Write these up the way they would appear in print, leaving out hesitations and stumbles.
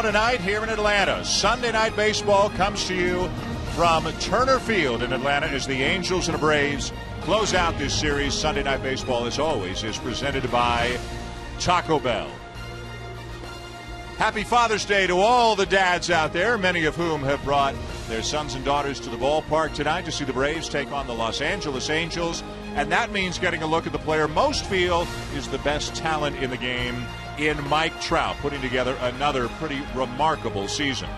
Tonight here in Atlanta, Sunday Night Baseball comes to you from Turner Field in Atlanta as the Angels and the Braves close out this series. Sunday Night Baseball, as always, is presented by Taco Bell. Happy Father's Day to all the dads out there, many of whom have brought their sons and daughters to the ballpark tonight to see the Braves take on the Los Angeles Angels. And that means getting a look at the player most feel is the best talent in the game in Mike Trout, putting together another pretty remarkable season.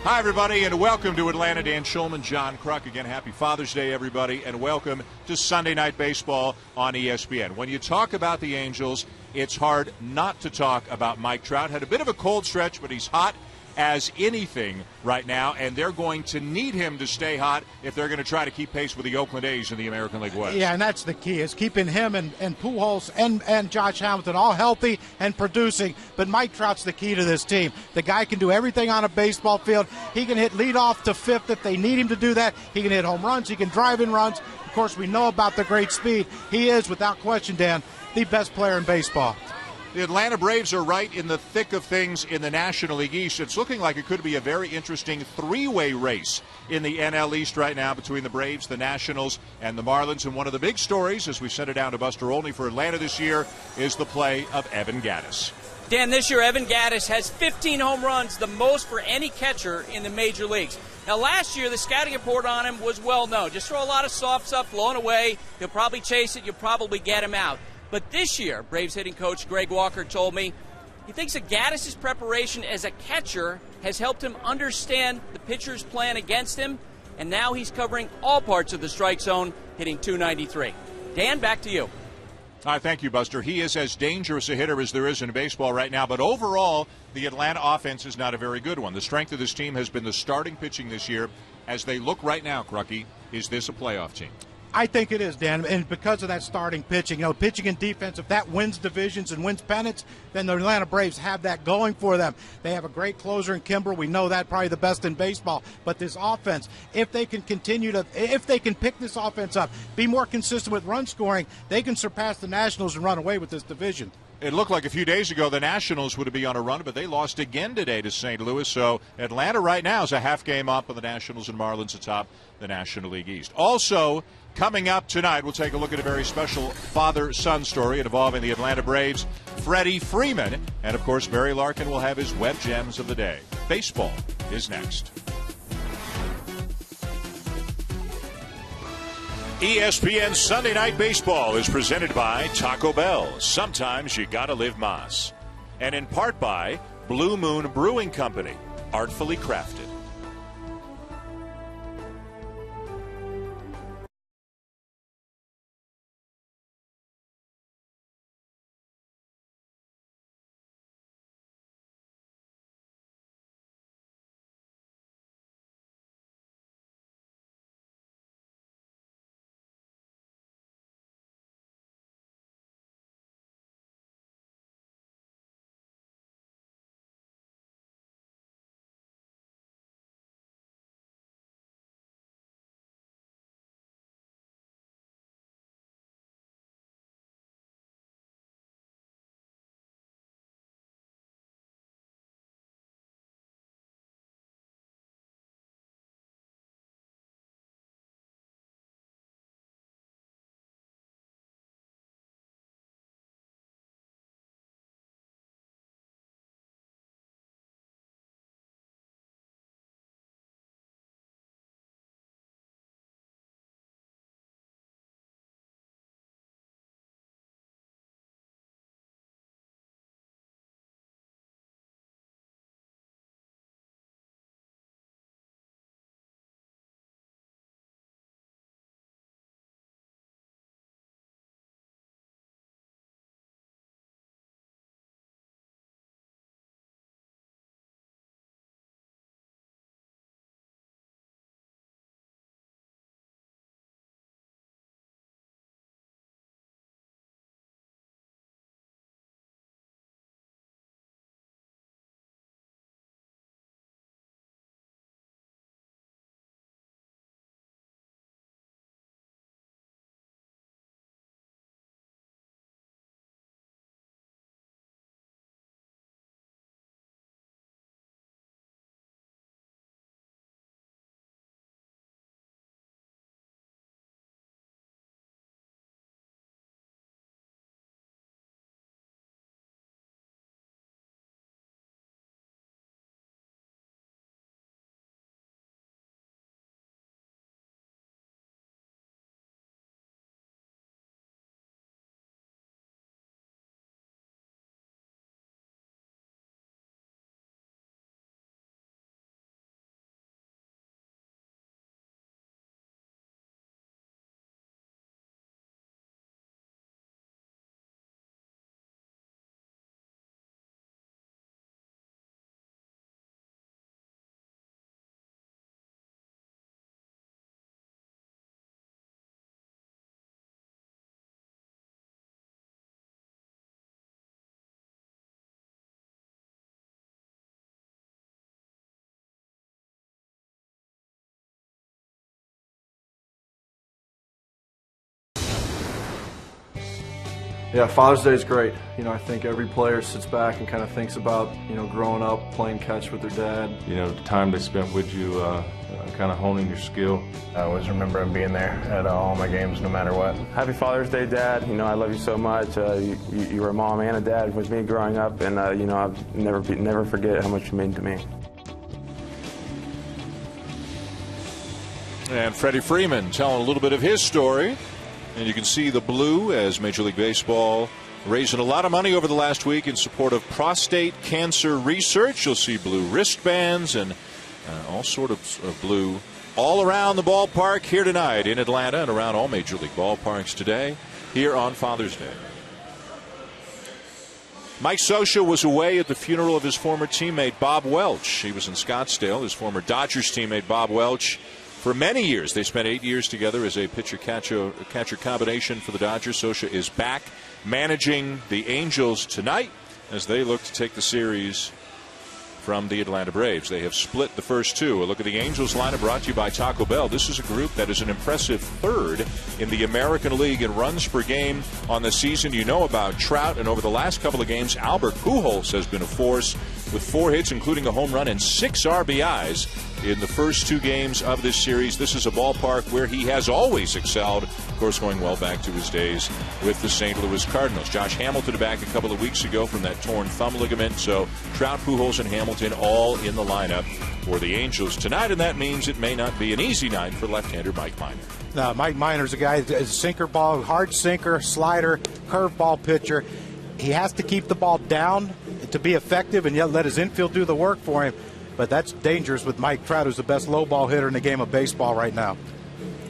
Hi, everybody, and welcome to Atlanta. Dan Schulman, John Kruk. Again, happy Father's Day, everybody, and welcome to Sunday Night Baseball on ESPN. When you talk about the Angels, it's hard not to talk about Mike Trout. Had a bit of a cold stretch, but he's hot as anything right now, and they're going to need him to stay hot if they're going to try to keep pace with the Oakland A's in the American League West. Yeah, and that's the key, is keeping him and Pujols and Josh Hamilton all healthy and producing. But Mike Trout's the key to this team. The guy can do everything on a baseball field. He can hit leadoff to fifth if they need him to do that. He can hit home runs. He can drive in runs. Of course, we know about the great speed. He is, without question, Dan, the best player in baseball. The Atlanta Braves are right in the thick of things in the National League East. It's looking like it could be a very interesting three-way race in the NL East right now between the Braves, the Nationals, and the Marlins. And one of the big stories, as we send it down to Buster Olney for Atlanta this year, is the play of Evan Gattis. Dan, this year Evan Gattis has 15 home runs, the most for any catcher in the major leagues. Now, last year, the scouting report on him was well known. Just throw a lot of soft stuff, blown away. He'll probably chase it. You'll probably get him out. But this year, Braves hitting coach Greg Walker told me he thinks that Gattis' preparation as a catcher has helped him understand the pitcher's plan against him, and now he's covering all parts of the strike zone, hitting .293. Dan, back to you. All right, thank you, Buster. He is as dangerous a hitter as there is in baseball right now, but overall, the Atlanta offense is not a very good one. The strength of this team has been the starting pitching this year. As they look right now, Crucky, is this a playoff team? I think it is, Dan, and because of that starting pitching, pitching and defense, if that wins divisions and wins pennants, then the Atlanta Braves have that going for them. They have a great closer in Kimbrell. We know that, probably the best in baseball. But this offense, if they can pick this offense up, be more consistent with run scoring, they can surpass the Nationals and run away with this division. It looked like a few days ago the Nationals would be on a run, but they lost again today to St. Louis. So Atlanta right now is a half game up on the Nationals and Marlins atop the National League East. Also, coming up tonight, we'll take a look at a very special father-son story involving the Atlanta Braves, Freddie Freeman, and, of course, Barry Larkin will have his Web Gems of the day. Baseball is next. ESPN Sunday Night Baseball is presented by Taco Bell. Sometimes you gotta live Mas. And in part by Blue Moon Brewing Company, artfully crafted. Yeah, Father's Day is great. You know, I think every player sits back and kind of thinks about, you know, growing up, playing catch with their dad. You know, the time they spent with you, kind of honing your skill. I always remember him being there at all my games, no matter what. Happy Father's Day, Dad. You know, I love you so much. You were a mom and a dad with me growing up, and you know, I'll never forget how much you mean to me. And Freddie Freeman telling a little bit of his story. And you can see the blue as Major League Baseball raising a lot of money over the last week in support of prostate cancer research. You'll see blue wristbands and all sort of blue all around the ballpark here tonight in Atlanta and around all Major League ballparks today here on Father's Day. Mike Scioscia was away at the funeral of his former teammate Bob Welch. He was in Scottsdale. His former Dodgers teammate Bob Welch. For many years, they spent 8 years together as a pitcher-catcher combination for the Dodgers. Scioscia is back managing the Angels tonight as they look to take the series from the Atlanta Braves. They have split the first two. A look at the Angels lineup brought to you by Taco Bell. This is a group that is an impressive third in the American League in runs per game on the season. You know about Trout, and over the last couple of games, Albert Pujols has been a force with 4 hits, including a home run and 6 RBIs in the first 2 games of this series. This is a ballpark where he has always excelled, of course, going well back to his days with the St. Louis Cardinals. Josh Hamilton back a couple of weeks ago from that torn thumb ligament. So Trout, Pujols, and Hamilton all in the lineup for the Angels tonight, and that means it may not be an easy night for left-hander Mike Minor. No, Mike Minor's a guy, a sinker ball, hard sinker, slider, curveball pitcher. He has to keep the ball down to be effective and yet let his infield do the work for him. But that's dangerous with Mike Trout, who's the best low ball hitter in the game of baseball right now.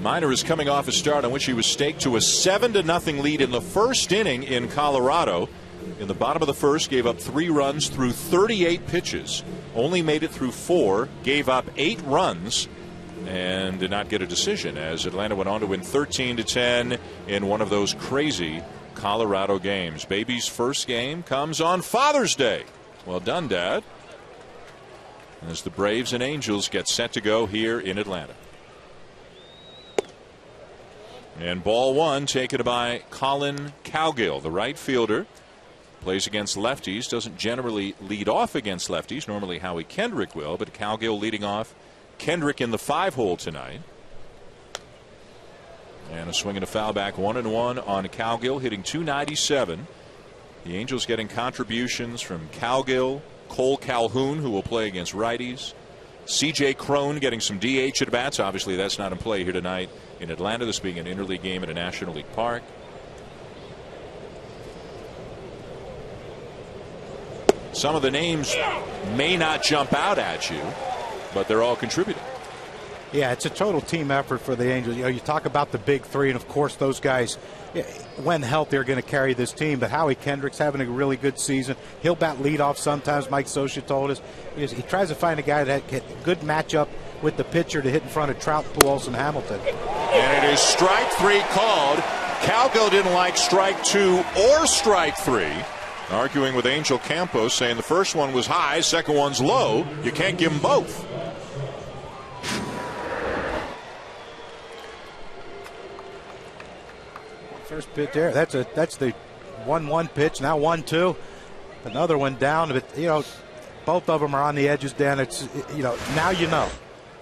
Minor is coming off a start on which he was staked to a 7-0 lead in the first inning in Colorado. In the bottom of the first, gave up 3 runs through 38 pitches. Only made it through 4, gave up 8 runs, and did not get a decision as Atlanta went on to win 13-10 in one of those crazy Colorado games. Baby's first game comes on Father's Day. Well done, Dad. As the Braves and Angels get set to go here in Atlanta. And ball 1 taken by Colin Cowgill, the right fielder. Plays against lefties, doesn't generally lead off against lefties. Normally Howie Kendrick will, but Cowgill leading off Kendrick in the 5-hole tonight. And a swing and a foul back, 1-1 on Cowgill, hitting .297. The Angels getting contributions from Cowgill, Cole Calhoun, who will play against righties, C.J. Cron getting some DH at bats. Obviously, that's not in play here tonight in Atlanta, this being an interleague game at a National League park. Some of the names may not jump out at you, but they're all contributing. Yeah, it's a total team effort for the Angels. You know, you talk about the big 3, and of course those guys, when healthy, are going to carry this team. But Howie Kendrick's having a really good season. He'll bat leadoff sometimes, Mike Scioscia told us. He tries to find a guy that get a good matchup with the pitcher to hit in front of Trout, Pujols, and Hamilton. And it is strike 3 called. Cowgill didn't like strike 2 or strike 3. Arguing with Angel Campos, saying the first one was high, second one's low. You can't give them both. First pitch there. That's the 1-1 pitch. Now 1-2. Another one down. But you know, both of them are on the edges. Dan, it's now you know.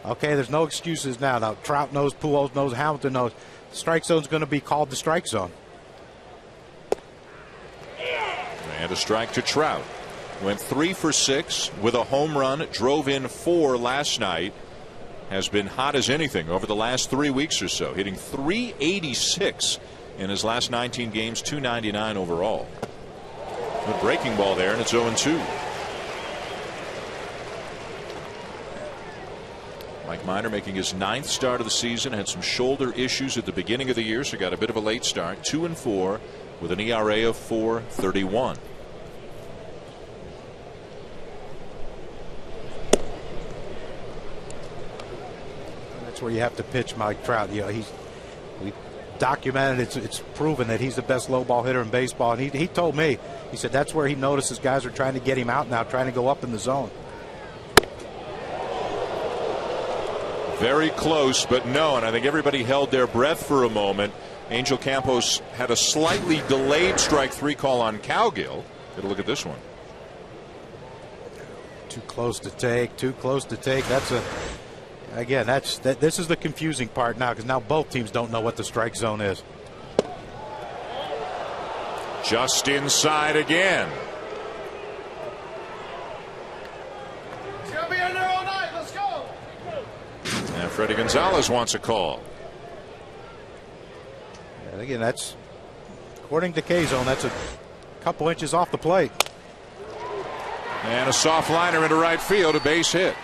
Okay, there's no excuses now. Now Trout knows, Pujols knows, Hamilton knows. The strike zone's going to be called the strike zone. And a strike to Trout. Went 3 for 6 with a home run. Drove in 4 last night. Has been hot as anything over the last 3 weeks or so. Hitting .386 in his last 19 games. .299 overall. Good breaking ball there, and it's 0-2. Mike Minor making his 9th start of the season. Had some shoulder issues at the beginning of the year, so got a bit of a late start. 2-4 with an ERA of .431. That's where you have to pitch Mike Trout. You know, we documented it's proven that he's the best low ball hitter in baseball. And he told me, he said that's where he notices guys are trying to get him out now, trying to go up in the zone. Very close, but no, and I think everybody held their breath for a moment Angel Campos had a slightly delayed strike 3 call on Cowgill. Get a look at this one. Too close to take. Too close to take. That's a. Again, this is the confusing part now, because now both teams don't know what the strike zone is. Just inside again. It's gonna be in there all night. Let's go. And Freddie Gonzalez wants a call. And again, that's according to K-Zone. That's a couple inches off the plate. And a soft liner into right field, a base hit.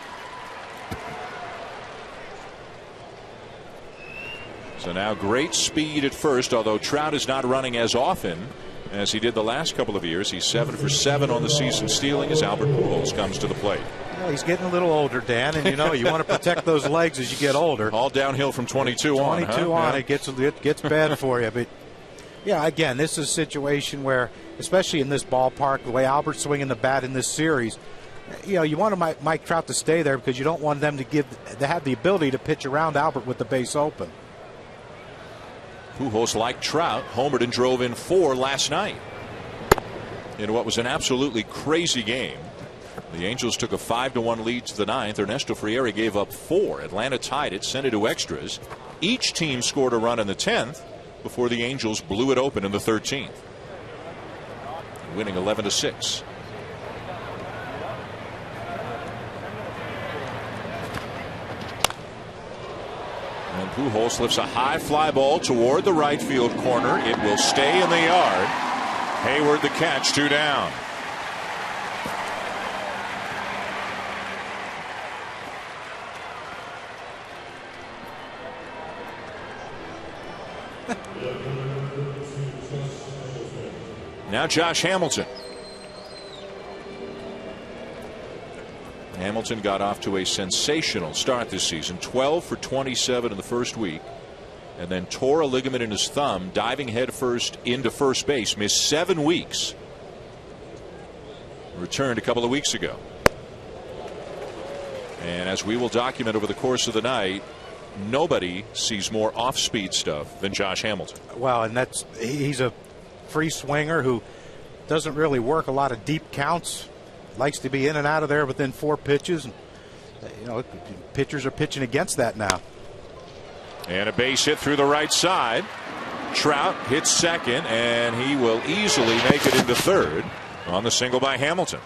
So now great speed at first, although Trout is not running as often as he did the last couple of years. He's 7 for 7 on the season stealing as Albert Pujols comes to the plate. Well, he's getting a little older, Dan, and you know you want to protect those legs as you get older. All downhill from 22 on. 22 on, it gets bad for you. But yeah, again, this is a situation where, especially in this ballpark, the way Albert's swinging the bat in this series, you know, you want Mike Trout to stay there because you don't want them to have the ability to pitch around Albert with the base open. Pujols, like Trout, homered and drove in 4 last night in what was an absolutely crazy game. The Angels took a 5-1 lead to the 9th. Ernesto Frieri gave up 4. Atlanta tied it, sent it to extras. Each team scored a run in the 10th before the Angels blew it open in the 13th, winning 11-6. And Pujols lifts a high fly ball toward the right field corner. It will stay in the yard. Hayward the catch, 2 down. Now Josh Hamilton. Hamilton got off to a sensational start this season, 12 for 27 in the first week, and then tore a ligament in his thumb diving headfirst into first base. Missed 7 weeks. Returned a couple of weeks ago. And as we will document over the course of the night, nobody sees more off-speed stuff than Josh Hamilton. Well, and he's a free swinger who doesn't really work a lot of deep counts. Likes to be in and out of there within 4 pitches. And, you know, pitchers are pitching against that now. And a base hit through the right side. Trout hits second, and he will easily make it into third on the single by Hamilton.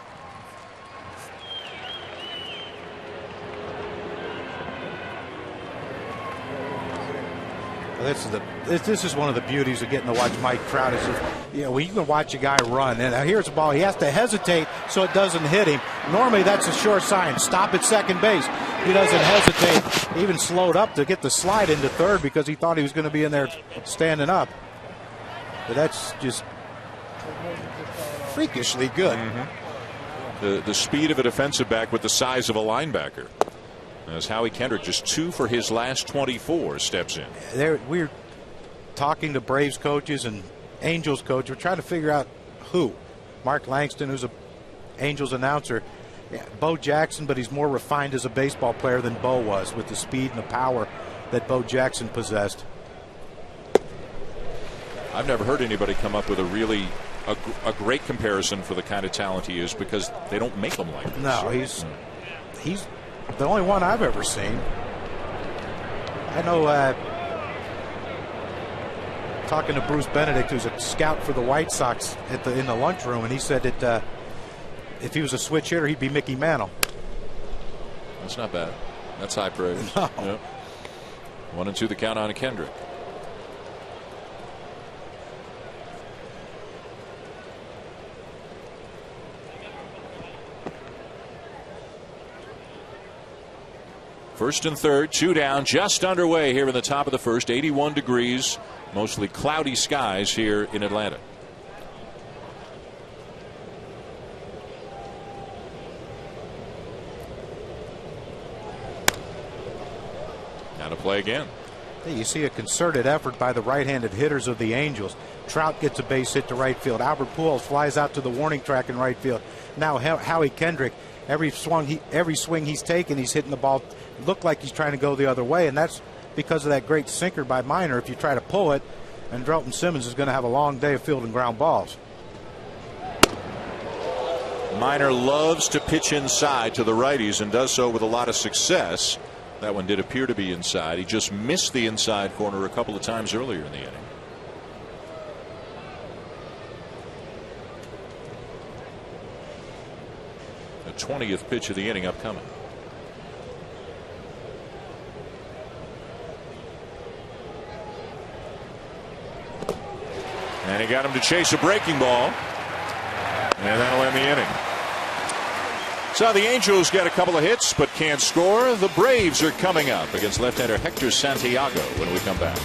This is one of the beauties of getting to watch Mike Trout. Is you know, you can watch a guy run, and here's a ball. He has to hesitate so it doesn't hit him. Normally, that's a sure sign. Stop at second base. He doesn't hesitate. He even slowed up to get the slide into third because he thought he was going to be in there standing up. But that's just freakishly good. Mm-hmm. The speed of a defensive back with the size of a linebacker. As Howie Kendrick, just 2 for his last 24, steps in. We're talking to Braves coaches and Angels coach. We're trying to figure out who. Mark Langston, who's a Angels announcer. Yeah, Bo Jackson, but he's more refined as a baseball player than Bo was with the speed and the power that Bo Jackson possessed. I've never heard anybody come up with a great comparison for the kind of talent he is, because they don't make him like this. No, he's the only one I've ever seen. I know, talking to Bruce Benedict, who's a scout for the White Sox in the lunchroom, and he said that if he was a switch hitter, he'd be Mickey Mantle. That's not bad. That's high praise. No. Yep. 1-2 the count on Kendrick. First and third, 2 down, just underway here in the top of the first. 81 degrees, mostly cloudy skies here in Atlanta. Now to play again. Hey, you see a concerted effort by the right-handed hitters of the Angels. Trout gets a base hit to right field. Albert Pujols flies out to the warning track in right field. Now Howie Kendrick, every swing he's taken, he's hitting the ball. Looked like he's trying to go the other way, and that's because of that great sinker by Minor. If you try to pull it, and Andrelton Simmons is going to have a long day of fielding ground balls. Minor loves to pitch inside to the righties and does so with a lot of success. That one did appear to be inside. He just missed the inside corner a couple of times earlier in the inning. The 20th pitch of the inning upcoming. And he got him to chase a breaking ball. And that'll end the inning. So the Angels get a couple of hits but can't score. The Braves are coming up against left-hander Hector Santiago when we come back.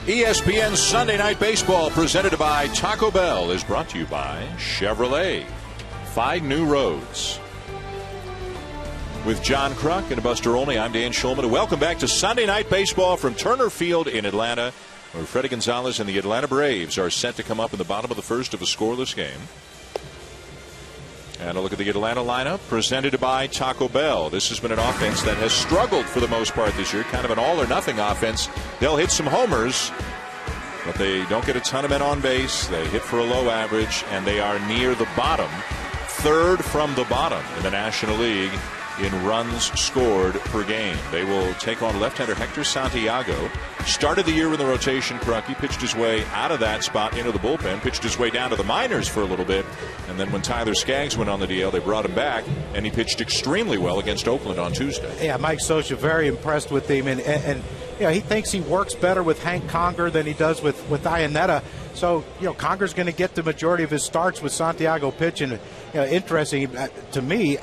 ESPN Sunday Night Baseball, presented by Taco Bell, is brought to you by Chevrolet. Find new roads. With John Kruk and Buster Olney, I'm Dan Schulman. Welcome back to Sunday Night Baseball from Turner Field in Atlanta, where Freddie Gonzalez and the Atlanta Braves are set to come up in the bottom of the first of a scoreless game. And a look at the Atlanta lineup, presented by Taco Bell. This has been an offense that has struggled for the most part this year, kind of an all-or-nothing offense. They'll hit some homers, but they don't get a ton of men on base. They hit for a low average, and they are near the bottom, third from the bottom in the National League in runs scored per game. They will take on left-hander Hector Santiago. Started the year in the rotation. He pitched his way out of that spot into the bullpen, pitched his way down to the minors for a little bit, and then when Tyler Skaggs went on the DL, they brought him back, and he pitched extremely well against Oakland on Tuesday. Yeah, Mike Scioscia very impressed with him, and you know, he thinks he works better with Hank Conger than he does with Iannetta. So, you know, Conger's going to get the majority of his starts with Santiago pitching. You know, interesting to me.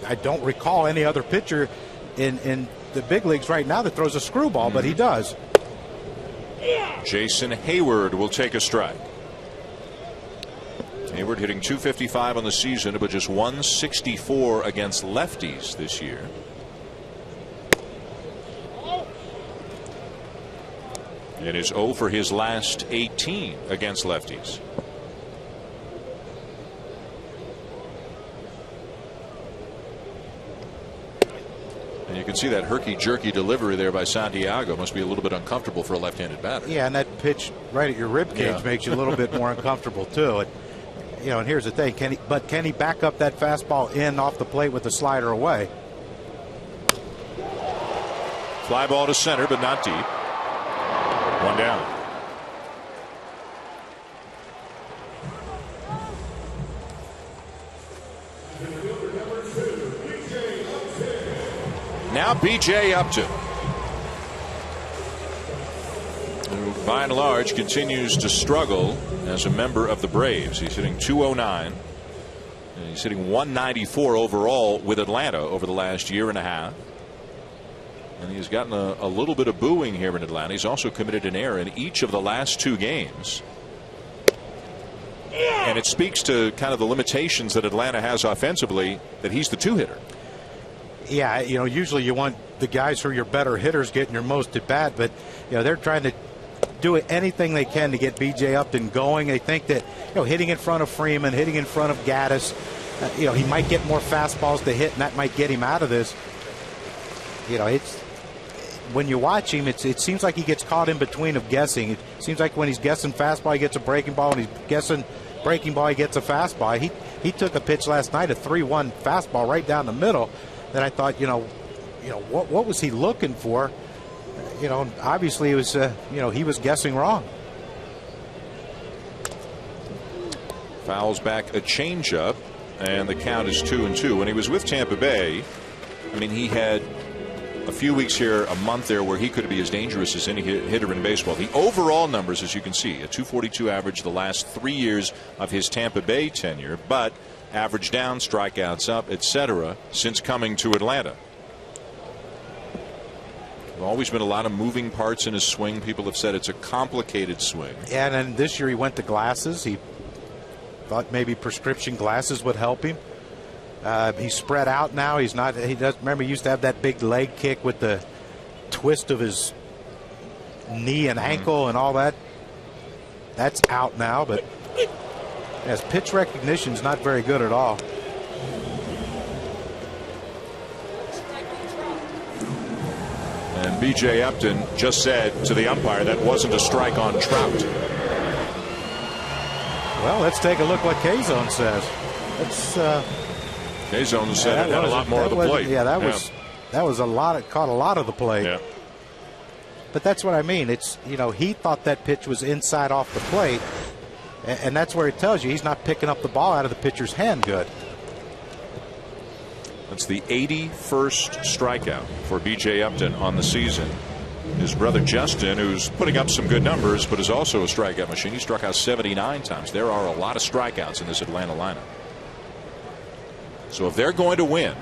I don't recall any other pitcher in the big leagues right now that throws a screwball, but he does. Jason Hayward will take a strike. Hayward hitting .255 on the season, but just .164 against lefties this year. It is 0 for his last 18 against lefties. And you can see that herky-jerky delivery there by Santiago. Must be a little bit uncomfortable for a left-handed batter. Yeah, and that pitch right at your rib cage makes you a little bit more uncomfortable too. You know, and here's the thing: can he back up that fastball in off the plate with the slider away? Fly ball to center, but not deep. One down. Now B.J. Upton, who by and large continues to struggle as a member of the Braves. He's hitting .209. And he's hitting .194 overall with Atlanta over the last year and a half. And he's gotten a little bit of booing here in Atlanta. He's also committed an error in each of the last two games. And it speaks to kind of the limitations that Atlanta has offensively, that he's the two-hitter. Yeah, usually you want the guys who are your better hitters getting your most at bat, but they're trying to do anything they can to get B.J. Upton going. They think that hitting in front of Freeman, hitting in front of Gaddis, he might get more fastballs to hit, and that might get him out of this. It's when you watch him, it seems like he gets caught in between of guessing. It seems like when he's guessing fastball, he gets a breaking ball, and he's guessing breaking ball, he gets a fastball. He took a pitch last night, a 3-1 fastball right down the middle, that I thought, what was he looking for? Obviously it was, he was guessing wrong. Fouls back a changeup, and the count is 2-2. When he was with Tampa Bay, I mean, he had a few weeks here, a month there, where he could be as dangerous as any hitter in baseball. The overall numbers, as you can see, a 242 average the last 3 years of his Tampa Bay tenure, but average down, strikeouts up, etc. since coming to Atlanta. There's always been a lot of moving parts in his swing. People have said it's a complicated swing. Yeah, and then this year he went to glasses. He thought maybe prescription glasses would help him. He's spread out now. He doesn't remember, he used to have that big leg kick with the twist of his knee and ankle and all that. That's out now, but his pitch recognition is not very good at all. And B.J. Upton just said to the umpire that wasn't a strike on Trout. Well, let's take a look what K-Zone says. K-Zone said it had a lot more of the plate. Yeah, that was a lot. It caught a lot of the plate. Yeah. But that's what I mean. It's, he thought that pitch was inside off the plate, and that's where it tells you he's not picking up the ball out of the pitcher's hand good. That's the 81st strikeout for B.J. Upton on the season. His brother Justin, who's putting up some good numbers, but is also a strikeout machine. He struck out 79 times. There are a lot of strikeouts in this Atlanta lineup. So if they're going to win,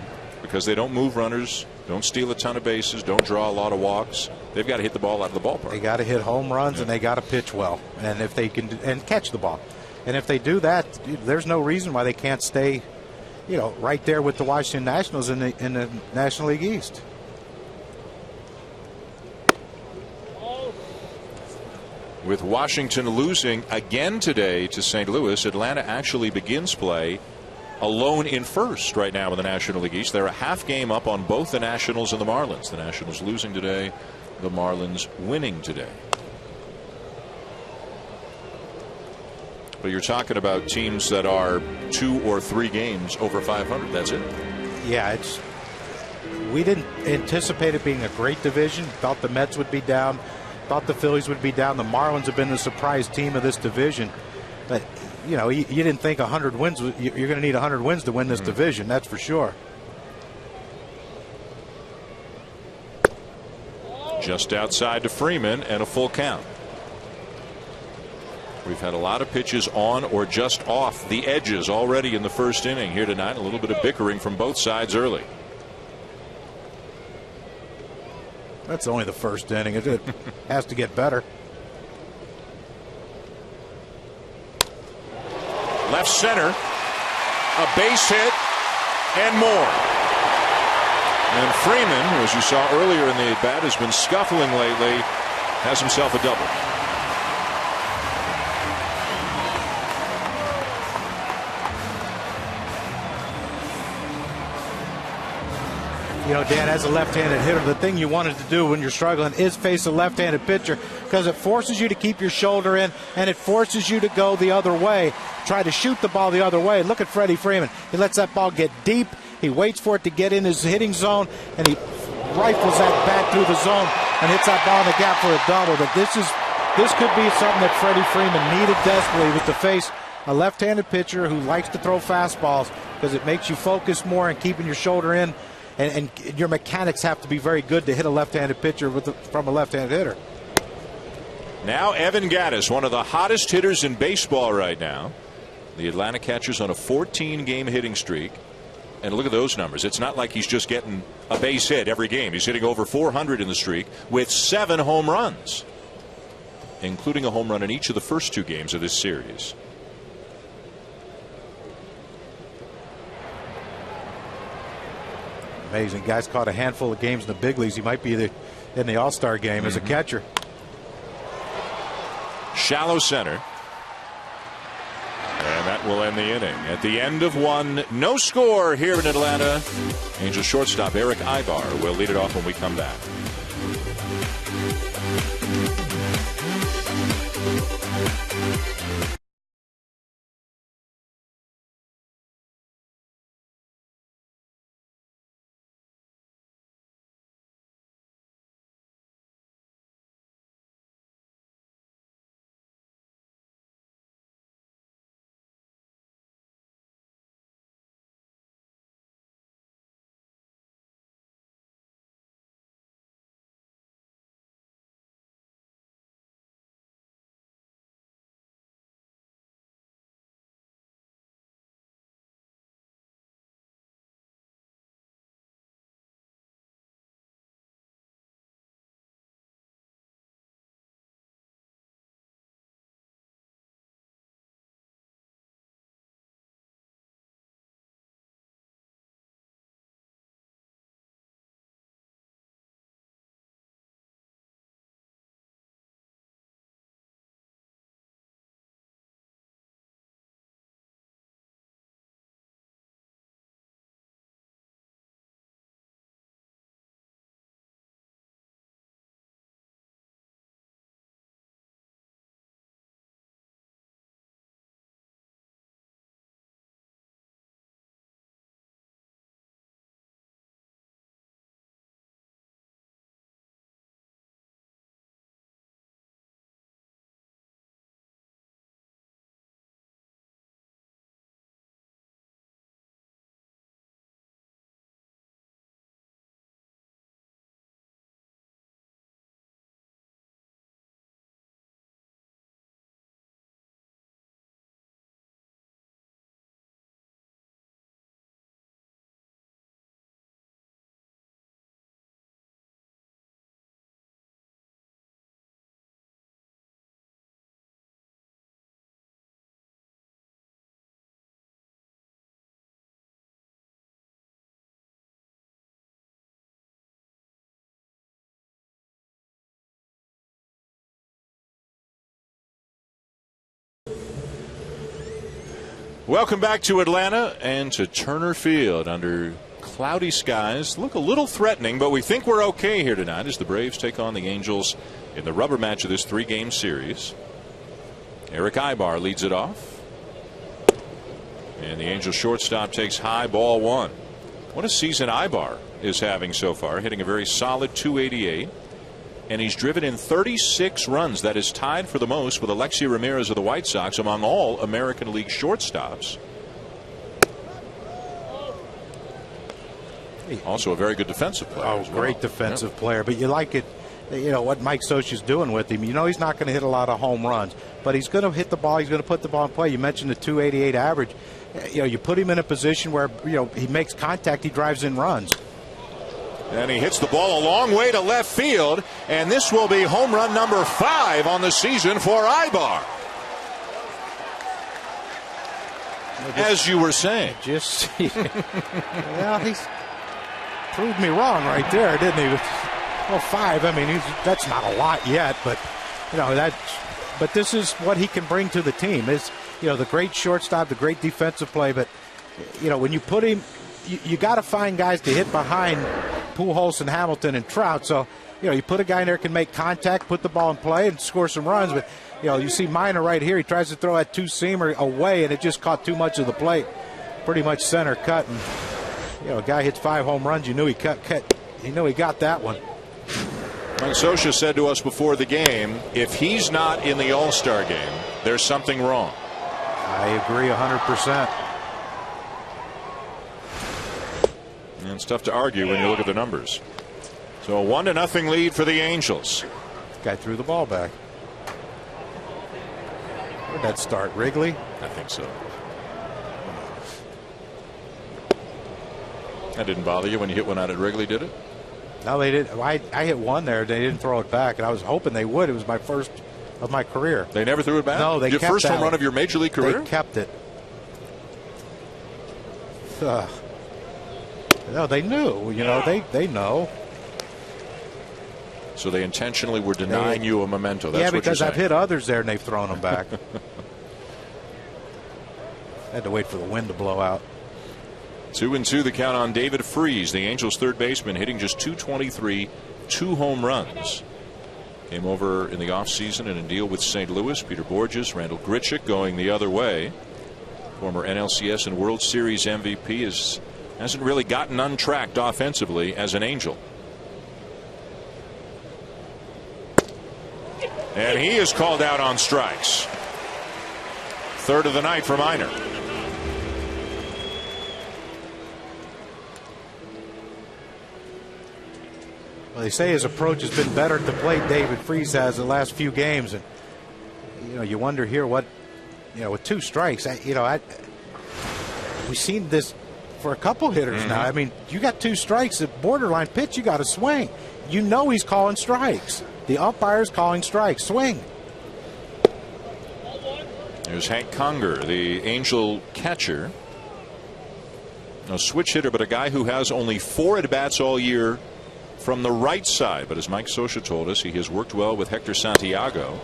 because they don't move runners, don't steal a ton of bases, don't draw a lot of walks, they've got to hit the ball out of the ballpark. They got to hit home runs, and they got to pitch well, and if they can, and catch the ball. And if they do that, there's no reason why they can't stay, right there with the Washington Nationals in the National League East. With Washington losing again today to St. Louis, Atlanta actually begins play alone in first right now in the National League East. They're a half game up on both the Nationals and the Marlins. The Nationals losing today, the Marlins winning today. But you're talking about teams that are 2 or 3 games over 500. That's it. Yeah, we didn't anticipate it being a great division. Thought the Mets would be down. Thought the Phillies would be down. The Marlins have been the surprise team of this division. But, you didn't think 100 wins. You're going to need 100 wins to win this division. That's for sure. Just outside to Freeman and a full count. We've had a lot of pitches on or just off the edges already in the first inning here tonight. A little bit of bickering from both sides early. That's only the first inning. It has to get better. Left center, a base hit, and more. And Freeman, as you saw earlier in the at-bat, has been scuffling lately, has himself a double. Dan, as a left-handed hitter, the thing you wanted to do when you're struggling is face a left-handed pitcher, because it forces you to keep your shoulder in, and it forces you to go the other way, try to shoot the ball the other way. Look at Freddie Freeman. He lets that ball get deep. He waits for it to get in his hitting zone, and he rifles that bat through the zone and hits that ball in the gap for a double. But this could be something that Freddie Freeman needed desperately, was to face a left-handed pitcher who likes to throw fastballs, because it makes you focus more and keeping your shoulder in. And your mechanics have to be very good to hit a left-handed pitcher from a left-handed hitter. Now Evan Gattis, one of the hottest hitters in baseball right now. The Atlanta catcher's on a 14-game hitting streak. And look at those numbers. It's not like he's just getting a base hit every game. He's hitting over 400 in the streak with 7 home runs, including a home run in each of the first 2 games of this series. Amazing. Guy's caught a handful of games in the big leagues. He might be in the All-Star game as a catcher. Shallow center. And that will end the inning. At the end of one, no score here in Atlanta. Angels shortstop Eric Eibar will lead it off when we come back. Welcome back to Atlanta and to Turner Field under cloudy skies. Look a little threatening, but we think we're okay here tonight as the Braves take on the Angels in the rubber match of this 3-game series. Eric Eibar leads it off. And the Angels shortstop takes high, ball 1. What a season Eibar is having so far, hitting a very solid .288. And he's driven in 36 runs. That is tied for the most with Alexei Ramirez of the White Sox among all American League shortstops. Also a very good defensive player. Oh, great defensive player. But you like it, you know, what Mike Scioscia's doing with him. You know he's not going to hit a lot of home runs, but he's going to hit the ball. He's going to put the ball in play. You mentioned the .288 average. You know, you put him in a position where, you know, he makes contact, he drives in runs. And he hits the ball a long way to left field, and this will be home run number 5 on the season for Eibar. As you were saying. Just, well, he's proved me wrong right there, didn't he? Well, 5, I mean, that's not a lot yet, but, you know, but this is what he can bring to the team. Is, you know, the great shortstop, the great defensive play, but, you know, when you put him, you got to find guys to hit behind Pujols and Hamilton and Trout. So, you know, you put a guy in there who can make contact, put the ball in play, and score some runs. But, you know, you see Minor right here. He tries to throw that 2-seamer away, and it just caught too much of the plate. Pretty much center cut. And, you know, a guy hits 5 home runs. You knew he you know he got that one. Mike Scioscia said to us before the game, if he's not in the All-Star game, there's something wrong. I agree 100%. And it's tough to argue when you look at the numbers. So a 1-0 lead for the Angels. Guy threw the ball back. Where'd that start? Wrigley? I think so. That didn't bother you when you hit one out at Wrigley, did it? No, they didn't. I hit one there. They didn't throw it back, and I was hoping they would. It was my first of my career. They never threw it back? No, they kept your first home one. run of your major league career? They kept it. No, they knew. You know, they know. So they intentionally were denying you a memento. That's what because you're I've saying. hit others there and they've thrown them back. Had to wait for the wind to blow out. 2-2 the count on David Freese, the Angels third baseman, hitting just .223, 2 home runs. Came over in the offseason in a deal with St. Louis. Peter Borges, Randall Grichuk going the other way. Former NLCS and World Series MVP hasn't really gotten untracked offensively as an Angel. And he is called out on strikes. Third of the night for Minor. Well, they say his approach has been better at the plate. David Freese has the last few games, and you wonder here what, with 2 strikes. We've seen this for a couple hitters now. I mean, you got 2 strikes at borderline pitch, you got to swing. You know he's calling strikes. The umpire's calling strikes. Swing. There's Hank Conger, the Angel catcher. A switch hitter, but a guy who has only 4 at-bats all year from the right side. But as Mike Scioscia told us, he has worked well with Hector Santiago.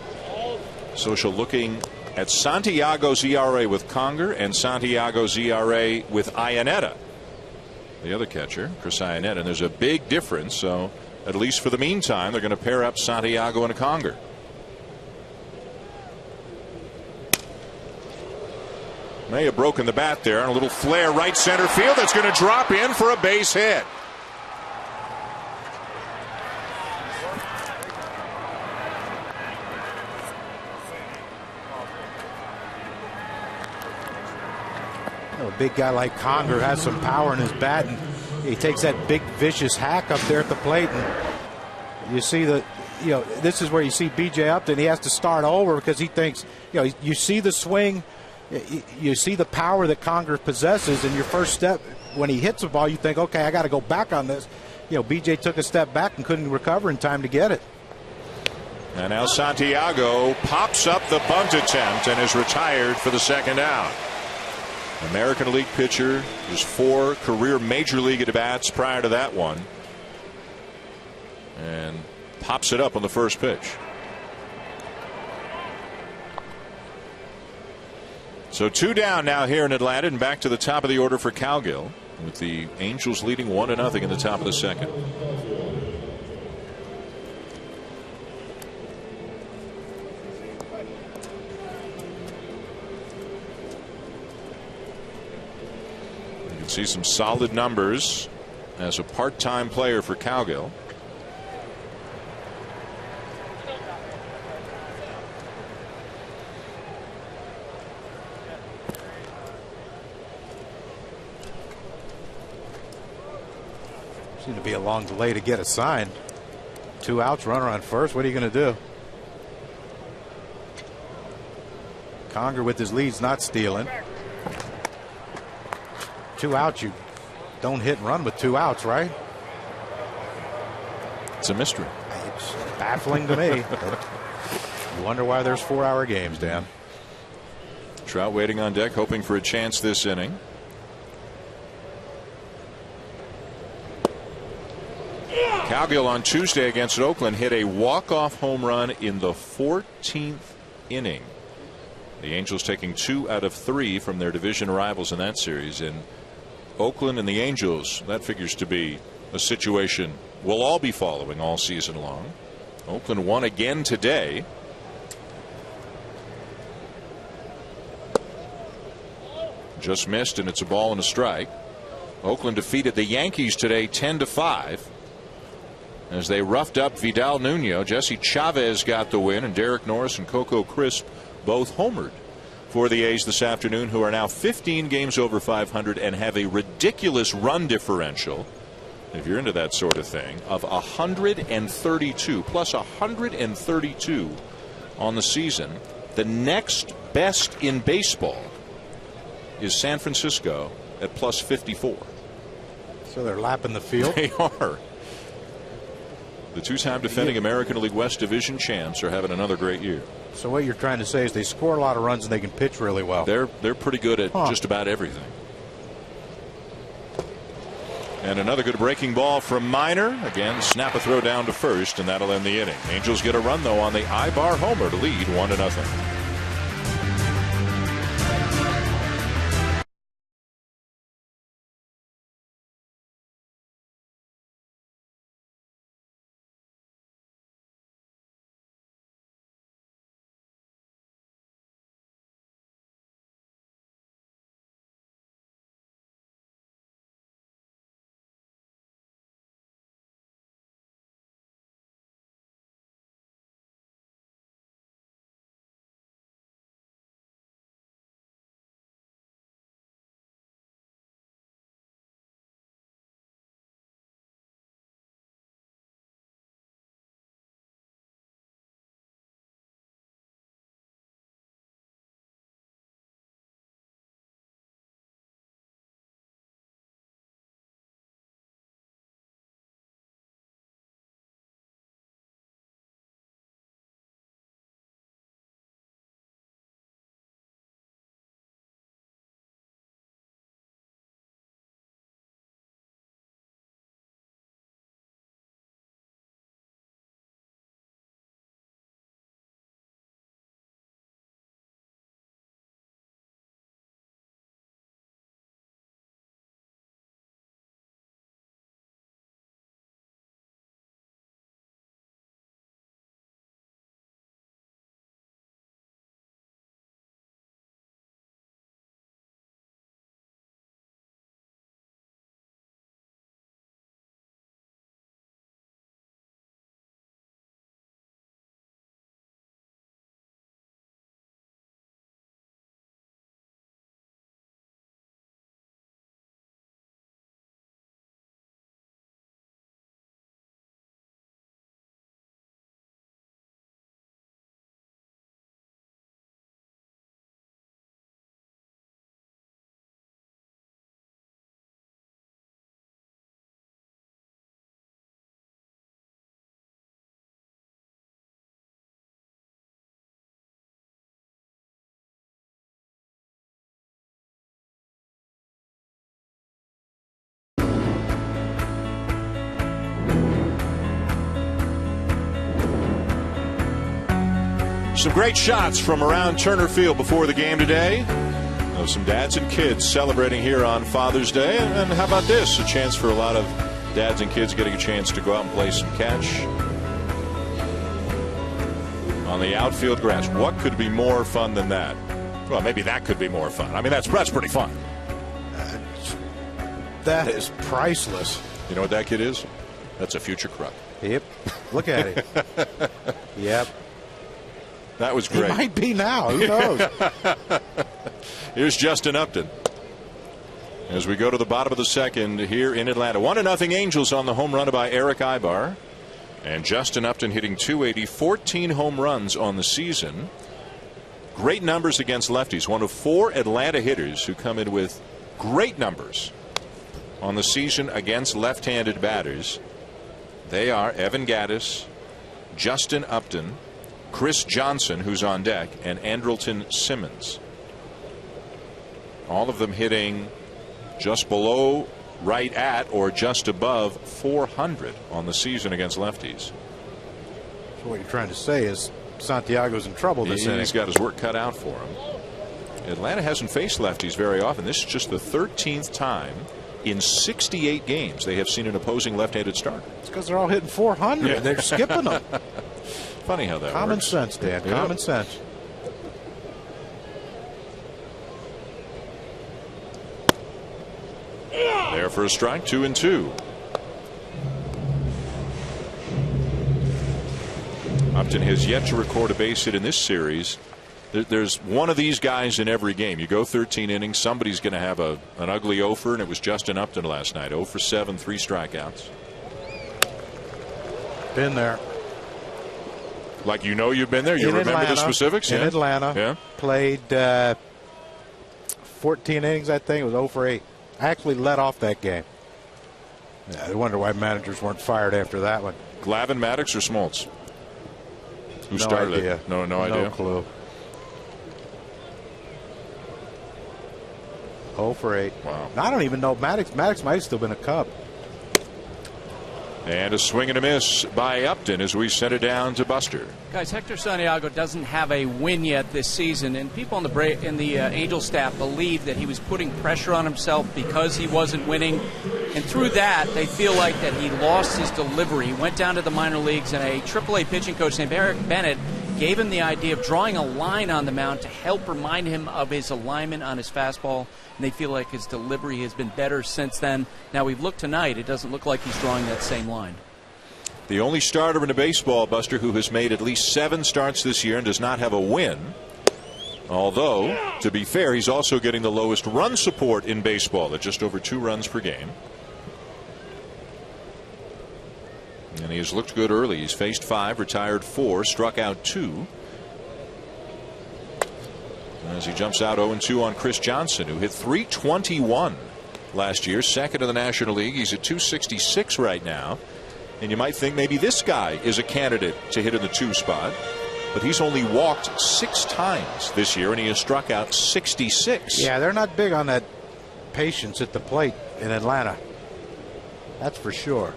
Scioscia looking at Santiago's ERA with Conger and Santiago's ERA with Iannetta, the other catcher, Chris Iannetta. And there's a big difference. So at least for the meantime, they're going to pair up Santiago and Conger. May have broken the bat there, and a little flare right center field that's going to drop in for a base hit. A big guy like Conger has some power in his bat, and he takes that big vicious hack up there at the plate, and you see this is where you see B.J. Upton. He has to start over because he thinks, you see the swing, you see the power that Conger possesses, and your first step when he hits the ball, you think, okay, I got to go back on this. B.J. took a step back and couldn't recover in time to get it. And now Santiago pops up the bunt attempt and is retired for the second out. American League pitcher, his 4 career Major League at-bats prior to that one, and pops it up on the first pitch. So 2 down now here in Atlanta, and back to the top of the order for Cowgill, with the Angels leading 1-0 in the top of the second. See some solid numbers as a part-time player for Cowgill. Seemed to be a long delay to get a sign. 2 outs, runner on first. What are you going to do? Conger with his leads not stealing. 2 outs, you don't hit and run with 2 outs, right? It's a mystery. It's baffling to me. You wonder why there's 4-hour games, Dan. Trout waiting on deck, hoping for a chance this inning. Cowgill on Tuesday against Oakland hit a walk-off home run in the 14th inning. The Angels taking 2 out of 3 from their division rivals in that series. And Oakland and the Angels, that figures to be a situation we'll all be following all season long. Oakland won again today. Just missed, and it's a ball and a strike. Oakland defeated the Yankees today 10-5 as they roughed up Vidal Nuno. Jesse Chavez got the win, and Derek Norris and Coco Crisp both homered for the A's this afternoon, who are now 15 games over 500 and have a ridiculous run differential, if you're into that sort of thing, of 132, plus 132 on the season. The next best in baseball is San Francisco at plus 54. So they're lapping the field. They are. The 2-time defending American League West Division champs are having another great year. So what you're trying to say is they score a lot of runs and they can pitch really well. They're pretty good at just about everything. And another good breaking ball from Minor. Again, snap a throw down to first, and that'll end the inning. Angels get a run, though, on the Eibar homer to lead 1-0. Some great shots from around Turner Field before the game today. Some dads and kids celebrating here on Father's Day. And how about this? A chance for a lot of dads and kids getting a chance to go out and play some catch on the outfield grass. What could be more fun than that? Well, maybe that could be more fun. I mean, that's pretty fun. That is priceless. You know what that kid is? That's a future Kruk. Yep. Look at it. Yep. That was great. It might be now. Who knows? Here's Justin Upton as we go to the bottom of the second here in Atlanta. 1-0 Angels on the home run by Eric Eibar. And Justin Upton hitting .280, 14 home runs on the season. Great numbers against lefties. One of 4 Atlanta hitters who come in with great numbers on the season against left-handed batters. They are Evan Gattis, Justin Upton, Chris Johnson, who's on deck, and Andrelton Simmons. All of them hitting just below, right at, or just above 400 on the season against lefties. So what you're trying to say is Santiago's in trouble this inning. He's got his work cut out for him. Atlanta hasn't faced lefties very often. This is just the 13th time in 68 games they have seen an opposing left-handed starter. It's because they're all hitting 400. Yeah. They're skipping them. Funny how that Common works. sense, Dan. Yeah. Common sense. There for a strike, 2-2. Upton has yet to record a base hit in this series. There's one of these guys in every game. You go 13 innings, somebody's going to have an ugly offer, and it was Justin Upton last night. 0 for 7, 3 strikeouts. Been there. Like you've been there. You remember Atlanta, the specifics? In yeah? Atlanta. Yeah. Played 14 innings, I think. It was 0 for 8. I actually led off that game. Yeah, I wonder why managers weren't fired after that one. Glavine, Maddox, or Smoltz? Who No started idea. it? No idea. No clue. 0 for 8. Wow. I don't even know. Maddox might have still been a Cub. And a swing and a miss by Upton as we send it down to Buster. Guys, Hector Santiago doesn't have a win yet this season, and people in the Angels staff believe that he was putting pressure on himself because he wasn't winning. And through that, they feel like that he lost his delivery. He went down to the minor leagues, and a AAA pitching coach named Eric Bennett gave him the idea of drawing a line on the mound to help remind him of his alignment on his fastball. And they feel like his delivery has been better since then. Now, we've looked tonight. It doesn't look like he's drawing that same line. The only starter in a baseball, Buster, who has made at least 7 starts this year and does not have a win. Although, to be fair, he's also getting the lowest run support in baseball at just over 2 runs per game. And he has looked good early. He's faced 5, retired 4, struck out 2. As he jumps out 0-2 on Chris Johnson, who hit .321 last year, second in the National League. He's at .266 right now. And you might think maybe this guy is a candidate to hit in the 2 spot. But he's only walked 6 times this year, and he has struck out 66. Yeah, they're not big on that patience at the plate in Atlanta. That's for sure.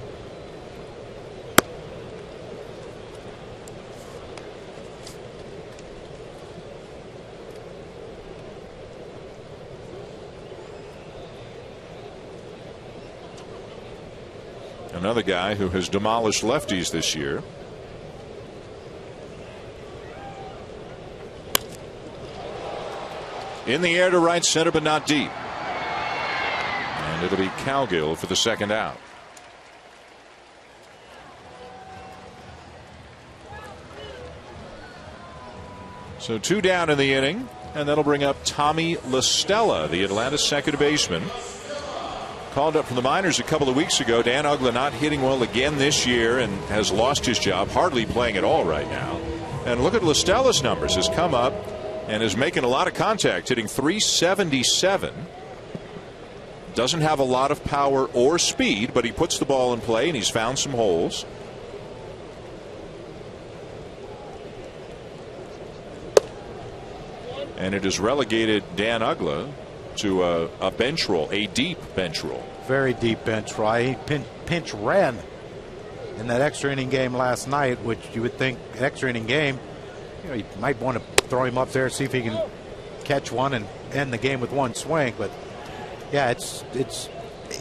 Another guy who has demolished lefties this year. In the air to right center, but not deep. And it'll be Cowgill for the second out. So 2 down in the inning, and that'll bring up Tommy La Stella, the Atlanta second baseman. Called up from the minors a couple of weeks ago. Dan Uggla not hitting well again this year and has lost his job, hardly playing at all right now. And look at La Stella's numbers. Has come up and is making a lot of contact, hitting .377. Doesn't have a lot of power or speed, but he puts the ball in play and he's found some holes. And it has relegated Dan Uggla to a bench role, a deep bench role. Very deep bench role. He pinch ran in that extra inning game last night, which you would think extra inning game, you might want to throw him up there, see if he can catch one and end the game with 1 swing. But yeah, it's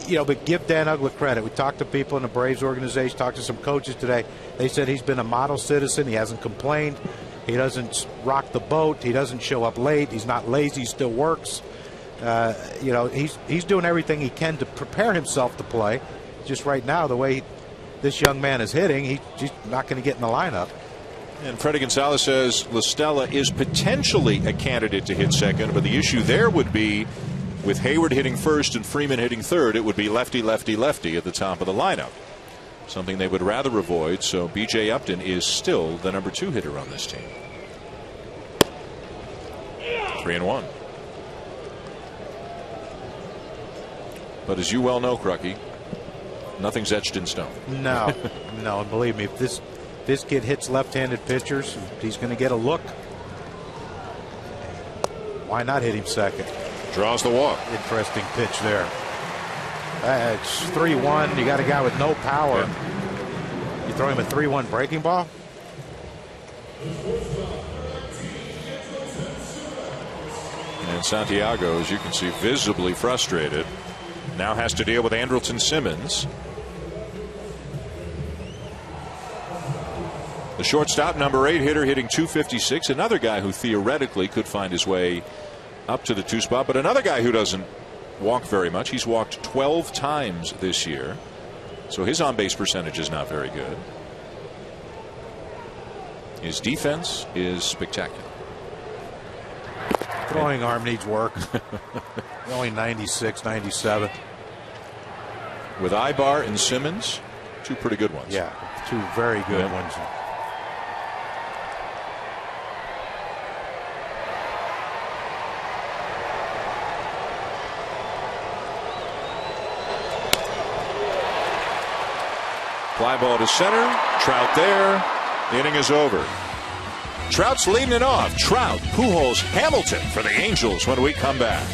but give Dan Uggla credit. We talked to people in the Braves organization, talked to some coaches today. They said he's been a model citizen. He hasn't complained. He doesn't rock the boat. He doesn't show up late. He's not lazy. He still works. He's doing everything he can to prepare himself to play. Just right now, the way this young man is hitting, he's not going to get in the lineup. And Freddie Gonzalez says La Stella is potentially a candidate to hit second, but the issue there would be with Hayward hitting first and Freeman hitting third, it would be lefty, lefty, lefty at the top of the lineup. Something they would rather avoid. So B.J. Upton is still the number 2 hitter on this team. 3-1. But as you well know, Crucky, nothing's etched in stone. No, no, and believe me, if this kid hits left-handed pitchers, he's going to get a look. Why not hit him second? Draws the walk. Interesting pitch there. It's 3-1. You got a guy with no power. Yeah. You throw him a 3-1 breaking ball. And Santiago, as you can see, visibly frustrated. Now has to deal with Andrelton Simmons. The shortstop, number 8 hitter, hitting .256. Another guy who theoretically could find his way up to the 2 spot, but another guy who doesn't walk very much. He's walked 12 times this year, so his on-base percentage is not very good. His defense is spectacular. Throwing arm needs work. Only 96, 97. With Eibar and Simmons, 2 pretty good ones. Yeah, 2 very good ones. Fly ball to center. Trout there. The inning is over. Trout's leading it off. Trout, Pujols, Hamilton for the Angels when we come back.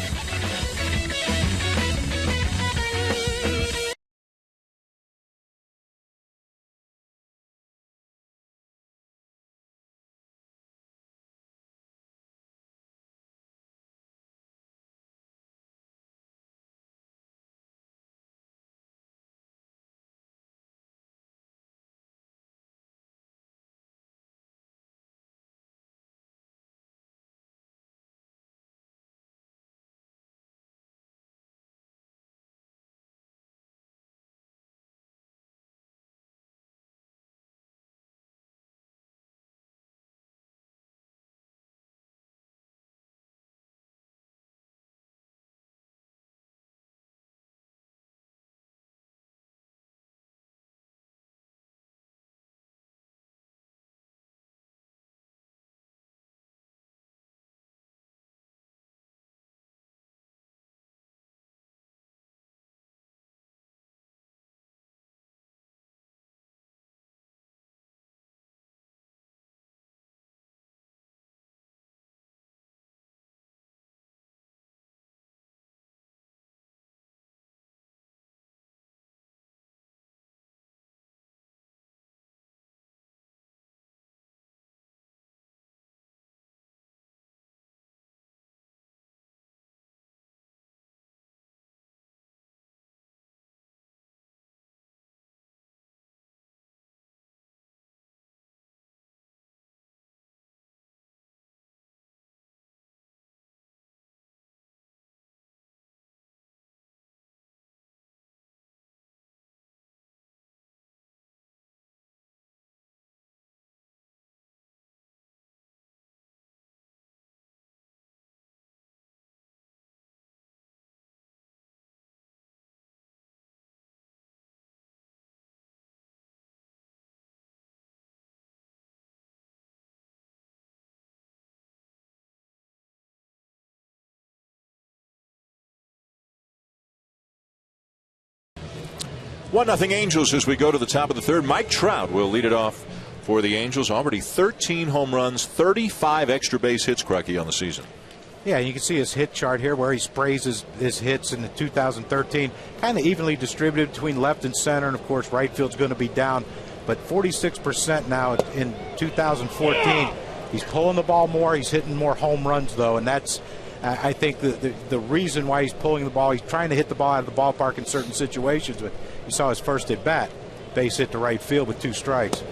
1-0 Angels as we go to the top of the third. Mike Trout will lead it off for the Angels. Already 13 home runs, 35 extra base hits, Crucky, on the season. Yeah, you can see his hit chart here where he sprays his hits in the 2013. Kind of evenly distributed between left and center, and of course right field's going to be down. But 46% now in 2014. He's pulling the ball more. He's hitting more home runs, though, and that's, I think, the reason why he's pulling the ball. He's trying to hit the ball out of the ballpark in certain situations. But you saw his first at bat, base hit to right field with 2 strikes.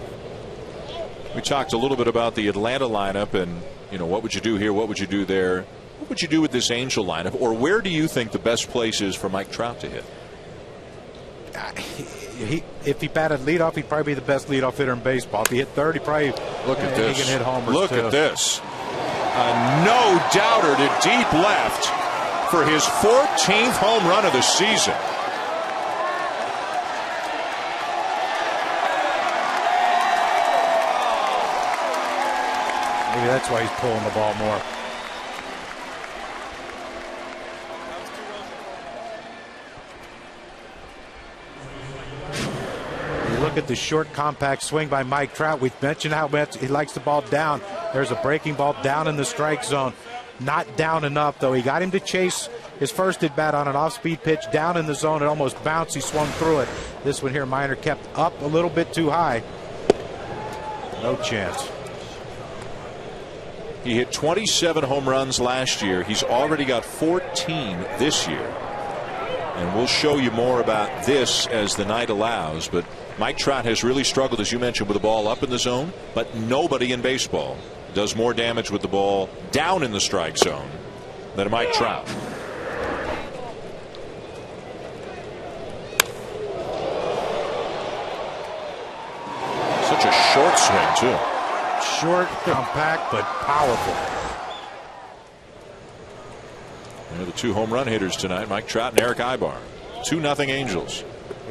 We talked a little bit about the Atlanta lineup and, what would you do here? What would you do there? What would you do with this Angel lineup? Or where do you think the best place is for Mike Trout to hit? If he batted leadoff, he'd probably be the best leadoff hitter in baseball. If he hit third, he probably he can hit homers. Look at this. A no-doubter to deep left for his 14th home run of the season. Maybe that's why he's pulling the ball more. Look at the short, compact swing by Mike Trout. We've mentioned how much he likes the ball down. There's a breaking ball down in the strike zone. Not down enough, though. He got him to chase his first at bat on an off-speed pitch down in the zone. It almost bounced. He swung through it. This one here, Minor kept up a little bit too high. No chance. He hit 27 home runs last year. He's already got 14 this year. And we'll show you more about this as the night allows. But Mike Trout has really struggled, as you mentioned, with the ball up in the zone. But nobody in baseball does more damage with the ball down in the strike zone than Mike Trout. Such a short swing, too. Short, compact, but powerful. They're the 2 home run hitters tonight, Mike Trout and Eric Eibar. 2-0 Angels.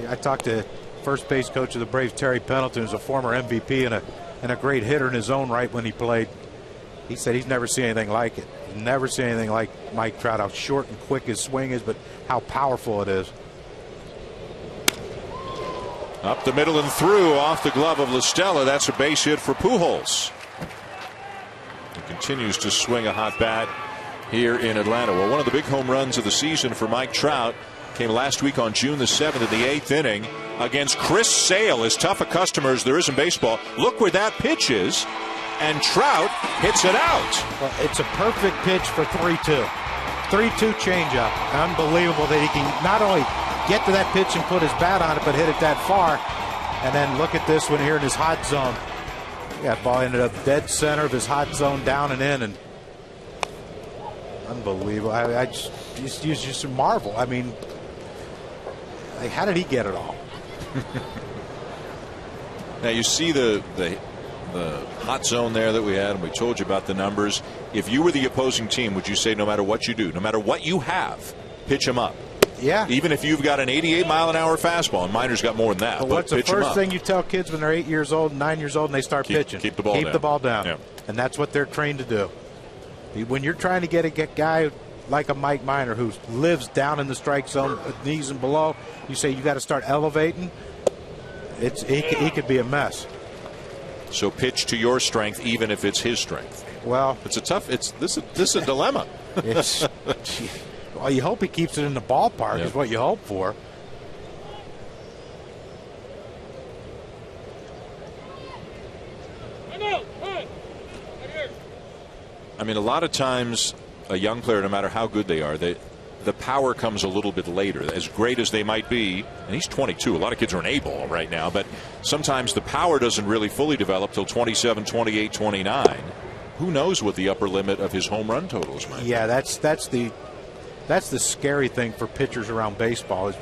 I talked to first base coach of the Braves, Terry Pendleton, who's a former MVP and a great hitter in his own right when he played. He said he's never seen anything like it. He's never seen anything like Mike Trout, how short and quick his swing is, but how powerful it is. Up the middle and through, off the glove of La Stella. That's a base hit for Pujols. He continues to swing a hot bat here in Atlanta. Well, one of the big home runs of the season for Mike Trout came last week on June the 7th in the 8th inning against Chris Sale. As tough a customer as there is in baseball. Look where that pitch is, and Trout hits it out. Well, it's a perfect pitch for 3-2. 3-2 changeup. Unbelievable that he can not only get to that pitch and put his bat on it, but hit it that far. And then look at this one here in his hot zone. That ball ended up dead center of his hot zone, down and in, and unbelievable. I just marvel. I mean, like, how did he get it all? Now you see the hot zone there that we had, and we told you about the numbers. If you were the opposing team, would you say no matter what you do, no matter what you have, pitch him up? Yeah. Even if you've got an 88-mile-an-hour fastball, and Minor's got more than that. But what's the first thing you tell kids when they're 8 years old, 9 years old, and they start pitching? Keep the ball down. Keep the ball down. Yeah. And that's what they're trained to do. When you're trying to get a guy like a Mike Minor who lives down in the strike zone, knees and below, you say you got to start elevating. He could be a mess. So pitch to your strength, even if it's his strength. Well, it's a tough. This is a dilemma. Well, you hope he keeps it in the ballpark, is what you hope for. I mean, a lot of times a young player, no matter how good they are, the power comes a little bit later. As great as they might be, and he's 22. A lot of kids are an A-ball right now, but sometimes the power doesn't really fully develop till 27, 28, 29. Who knows what the upper limit of his home run totals might be? Yeah, that's the scary thing for pitchers around baseball. Is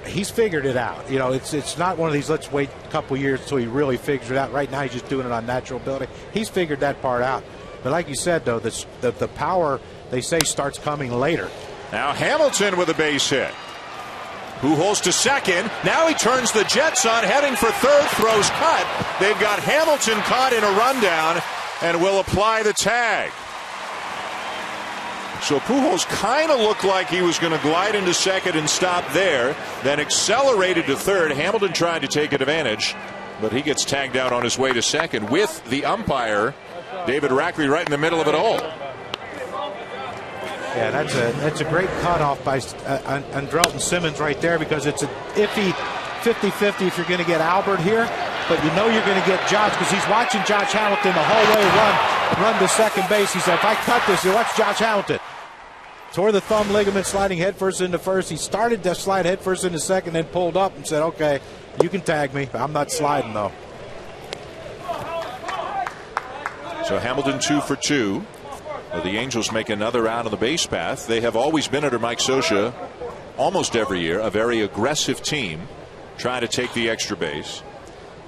he's figured it out. You know, it's not one of these let's wait a couple years until he really figures it out. Right now he's just doing it on natural ability. He's figured that part out. But like you said, though, the power, they say, starts coming later. Now Hamilton with a base hit. Pujols to second. Now he turns the Jets on, heading for third, throws cut. They've got Hamilton caught in a rundown and will apply the tag. So Pujols kind of looked like he was going to glide into second and stop there, then accelerated to third. Hamilton tried to take advantage, but he gets tagged out on his way to second with the umpire, David Rackley, right in the middle of it all. Yeah, that's a great cutoff by Andrelton Simmons right there, because it's an iffy 50-50 if you're going to get Albert here, but you know you're going to get Josh, because he's watching Josh Hamilton the whole way run to second base. He said, if I cut this, he'll watch Josh Hamilton. Tore the thumb ligament sliding headfirst into first. He started to slide headfirst into second, then pulled up and said, okay, you can tag me. I'm not sliding, though. So Hamilton 2 for 2. The Angels make another out on the base path. They have always been under Mike Scioscia almost every year, a very aggressive team, trying to take the extra base.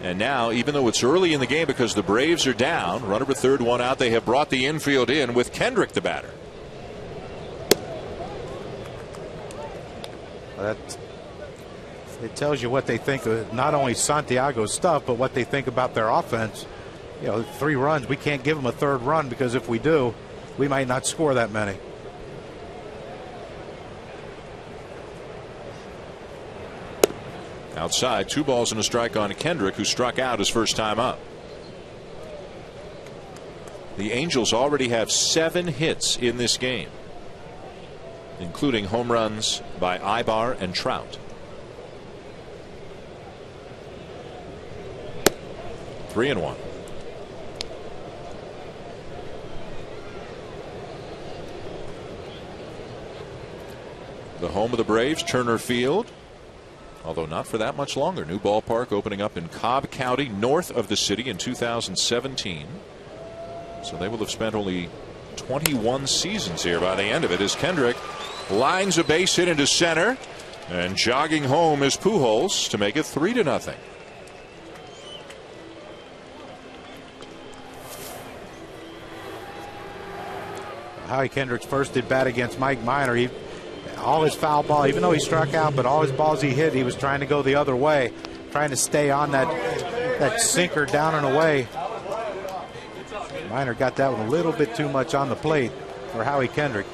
And now, even though it's early in the game because the Braves are down, runner at third, one out, they have brought the infield in with Kendrick the batter. It tells you what they think of not only Santiago's stuff, but what they think about their offense. You know, 3 runs, we can't give them a third run, because if we do, we might not score that many. Outside, 2 balls and a strike on Kendrick, who struck out his first time up. The Angels already have 7 hits in this game, including home runs by Eibar and Trout. 3-1. The home of the Braves, Turner Field, although not for that much longer. New ballpark opening up in Cobb County, north of the city, in 2017. So they will have spent only 21 seasons here by the end of it, as Kendrick lines a base hit into center, and jogging home is Pujols to make it 3-0. Howie Kendrick's first at bat against Mike Minor. All his foul ball, even though he struck out, but all his balls he hit, he was trying to go the other way, trying to stay on that sinker down and away. Minor got that one a little bit too much on the plate for Howie Kendrick.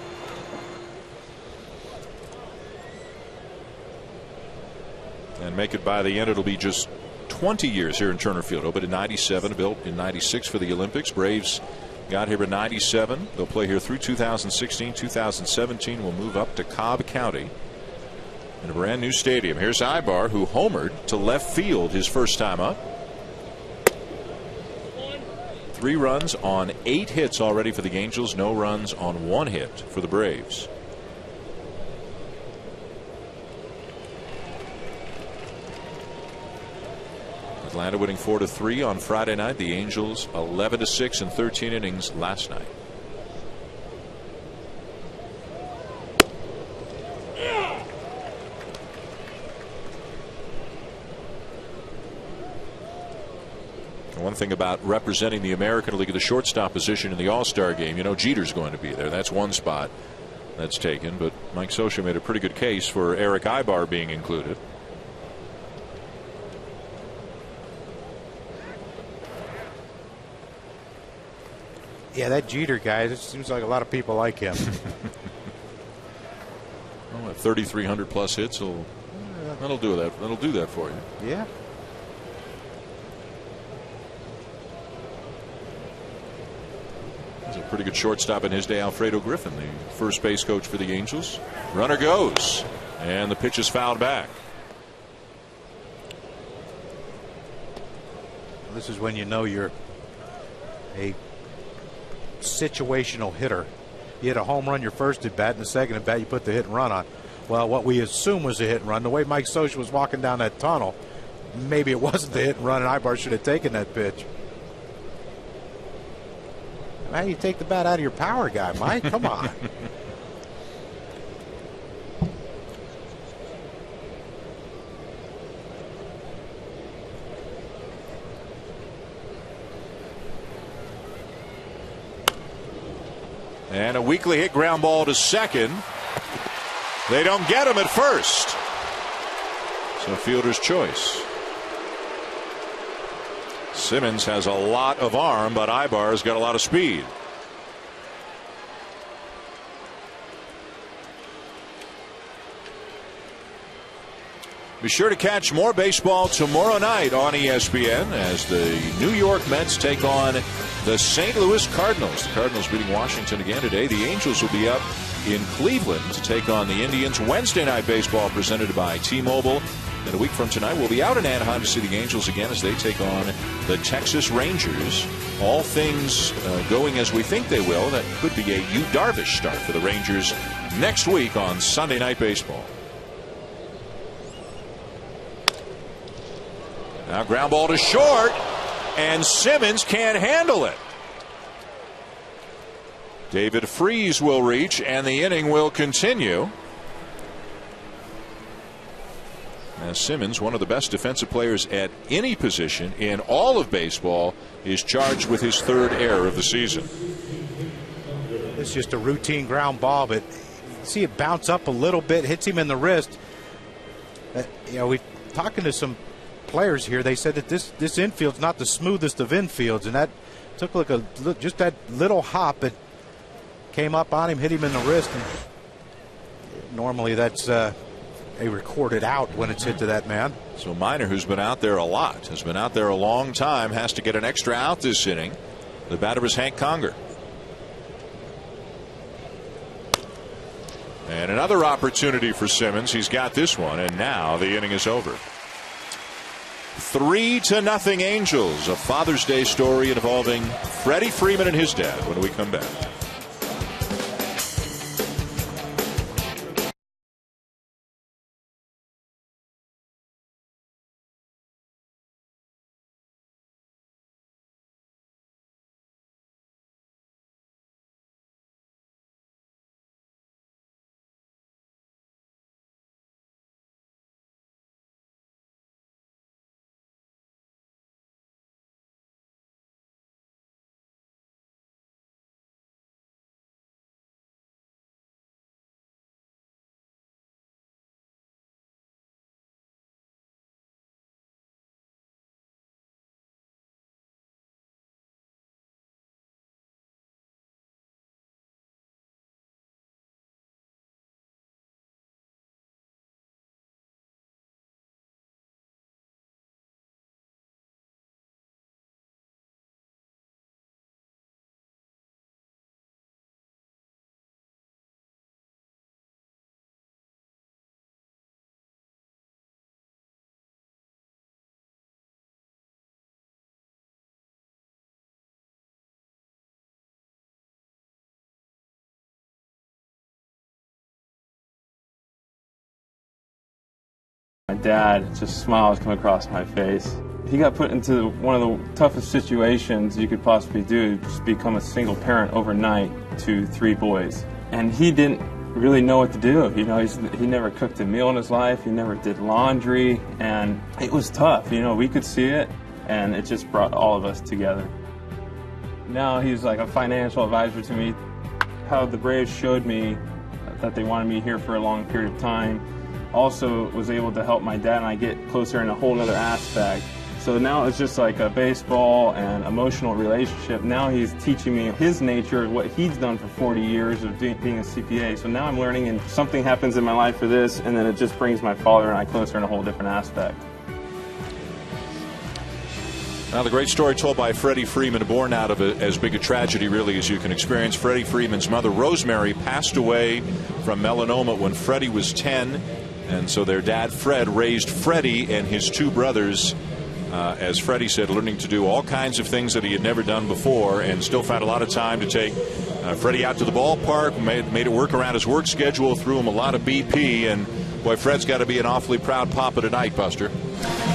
And make it by the end, it'll be just 20 years here in Turner Field. Opened in '97, built in '96 for the Olympics. Braves got here in '97. They'll play here through 2016. 2017 will move up to Cobb County in a brand new stadium. Here's Eibar, who homered to left field his first time up. 3 runs on 8 hits already for the Angels. No runs on 1 hit for the Braves. Atlanta winning 4-3 on Friday night. The Angels 11-6 in 13 innings last night. One thing about representing the American League at the shortstop position in the All-Star game, you know, Jeter's going to be there. That's one spot that's taken, but Mike Scioscia made a pretty good case for Eric Eibar being included. Yeah, that Jeter guy, it seems like a lot of people like him. Well, 3,300 plus hits, that'll do that. That'll do that for you. Yeah. He's a pretty good shortstop in his day, Alfredo Griffin, the first base coach for the Angels. Runner goes, and the pitch is fouled back. This is when you know you're a situational hitter. You hit a home run your first at bat, and the second at bat you put the hit and run on. Well, what we assume was a hit and run, the way Mike Scioscia was walking down that tunnel, maybe it wasn't the hit and run, and Eibar should have taken that pitch. How do you take the bat out of your power guy, Mike? Come on. And a weakly hit ground ball to second. They don't get him at first. So fielder's choice. Simmons has a lot of arm, but Eibar's got a lot of speed. Be sure to catch more baseball tomorrow night on ESPN as the New York Mets take on the St. Louis Cardinals. The Cardinals beating Washington again today. The Angels will be up in Cleveland to take on the Indians. Wednesday night baseball presented by T-Mobile. And a week from tonight, we'll be out in Anaheim to see the Angels again as they take on the Texas Rangers. All things going as we think they will. That could be a Yu Darvish start for the Rangers next week on Sunday Night Baseball. Now ground ball to short, and Simmons can't handle it. David Freese will reach, and the inning will continue. Now Simmons, one of the best defensive players at any position in all of baseball, is charged with his third error of the season. It's just a routine ground ball, but you see it bounce up a little bit, hits him in the wrist. We're talking to some players here. They said that this infield's not the smoothest of infields, and that took just that little hop. It came up on him, hit him in the wrist, and normally that's a recorded out when it's hit to that man. So Minor, who's been out there a lot, has been out there a long time, has to get an extra out this inning. The batter is Hank Conger. And another opportunity for Simmons. He's got this one, and now the inning is over. 3-0 Angels. A Father's Day story involving Freddie Freeman and his dad when we come back. My dad, just smiles come across my face. He got put into one of the toughest situations you could possibly do, just become a single parent overnight to 3 boys. And he didn't really know what to do. He never cooked a meal in his life, he never did laundry, and it was tough. We could see it, and it just brought all of us together. Now he's like a financial advisor to me. How the Braves showed me that they wanted me here for a long period of time also was able to help my dad and I get closer in a whole other aspect. So now it's just like a baseball and emotional relationship. Now he's teaching me his nature, what he's done for 40 years of being a CPA. So now I'm learning, and something happens in my life for this, and then it just brings my father and I closer in a whole different aspect. Now, the great story told by Freddie Freeman, born out of as big a tragedy really as you can experience. Freddie Freeman's mother, Rosemary, passed away from melanoma when Freddie was 10. And so their dad, Fred, raised Freddie and his 2 brothers, as Freddie said, learning to do all kinds of things that he had never done before, and still found a lot of time to take Freddie out to the ballpark, made it work around his work schedule, threw him a lot of BP, and boy, Fred's got to be an awfully proud papa tonight, Buster.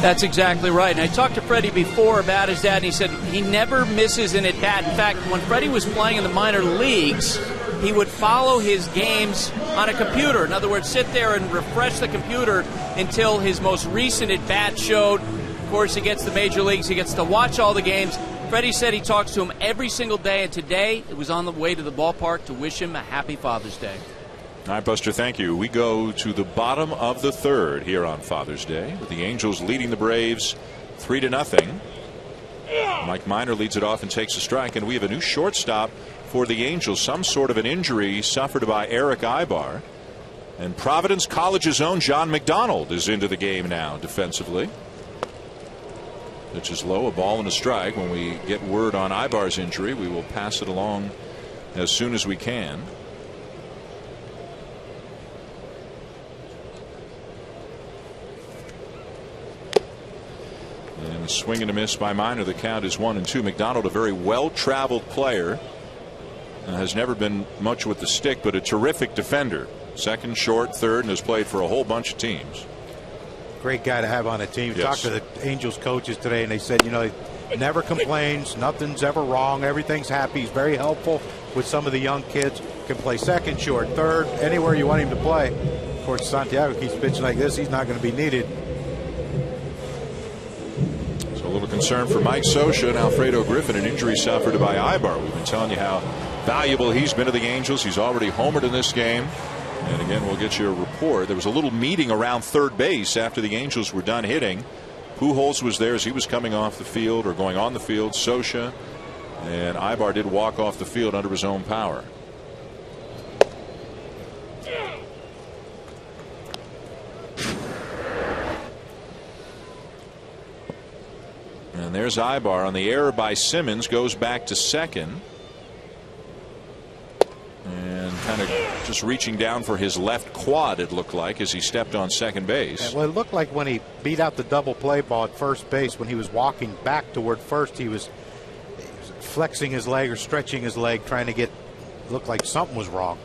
That's exactly right. And I talked to Freddie before about his dad, and he said he never misses an at-bat. In fact, when Freddie was playing in the minor leagues, he would follow his games on a computer. In other words, sit there and refresh the computer until his most recent at-bat showed. Of course, he gets the major leagues. He gets to watch all the games. Freddie said he talks to him every single day, and today it was on the way to the ballpark to wish him a happy Father's Day. All right, Buster, thank you. We go to the bottom of the 3rd here on Father's Day, with the Angels leading the Braves 3-0. Mike Minor leads it off and takes a strike, and we have a new shortstop for the Angels. Some sort of an injury suffered by Eric Eibar. And Providence College's own John McDonald is into the game now defensively. Pitch is low, a ball and a strike. When we get word on Eibar's injury, we will pass it along as soon as we can. And a swing and a miss by Minor. The count is 1-2. McDonald, a very well-traveled player, has never been much with the stick, but a terrific defender. Second, short, third, and has played for a whole bunch of teams. Great guy to have on a team. Yes. Talked to the Angels coaches today, and they said, you know, he never complains. Nothing's ever wrong. Everything's happy. He's very helpful with some of the young kids. Can play second, short, third, anywhere you want him to play. Of course, Santiago keeps pitching like this. He's not going to be needed. So a little concern for Mike Scioscia and Alfredo Griffin, an injury suffered by Eibar. We've been telling you how valuable he's been to the Angels. He's already homered in this game. And again, we'll get you a report. There was a little meeting around third base after the Angels were done hitting. Pujols was there as he was coming off the field or going on the field. Scioscia and Eibar did walk off the field under his own power. And there's Eibar on the error by Simmons, goes back to second. And kind of just reaching down for his left quad, it looked like, as he stepped on second base. Yeah, well, it looked like when he beat out the double play ball at first base, when he was walking back toward first, he was flexing his leg or stretching his leg, trying to get, looked like something was wrong.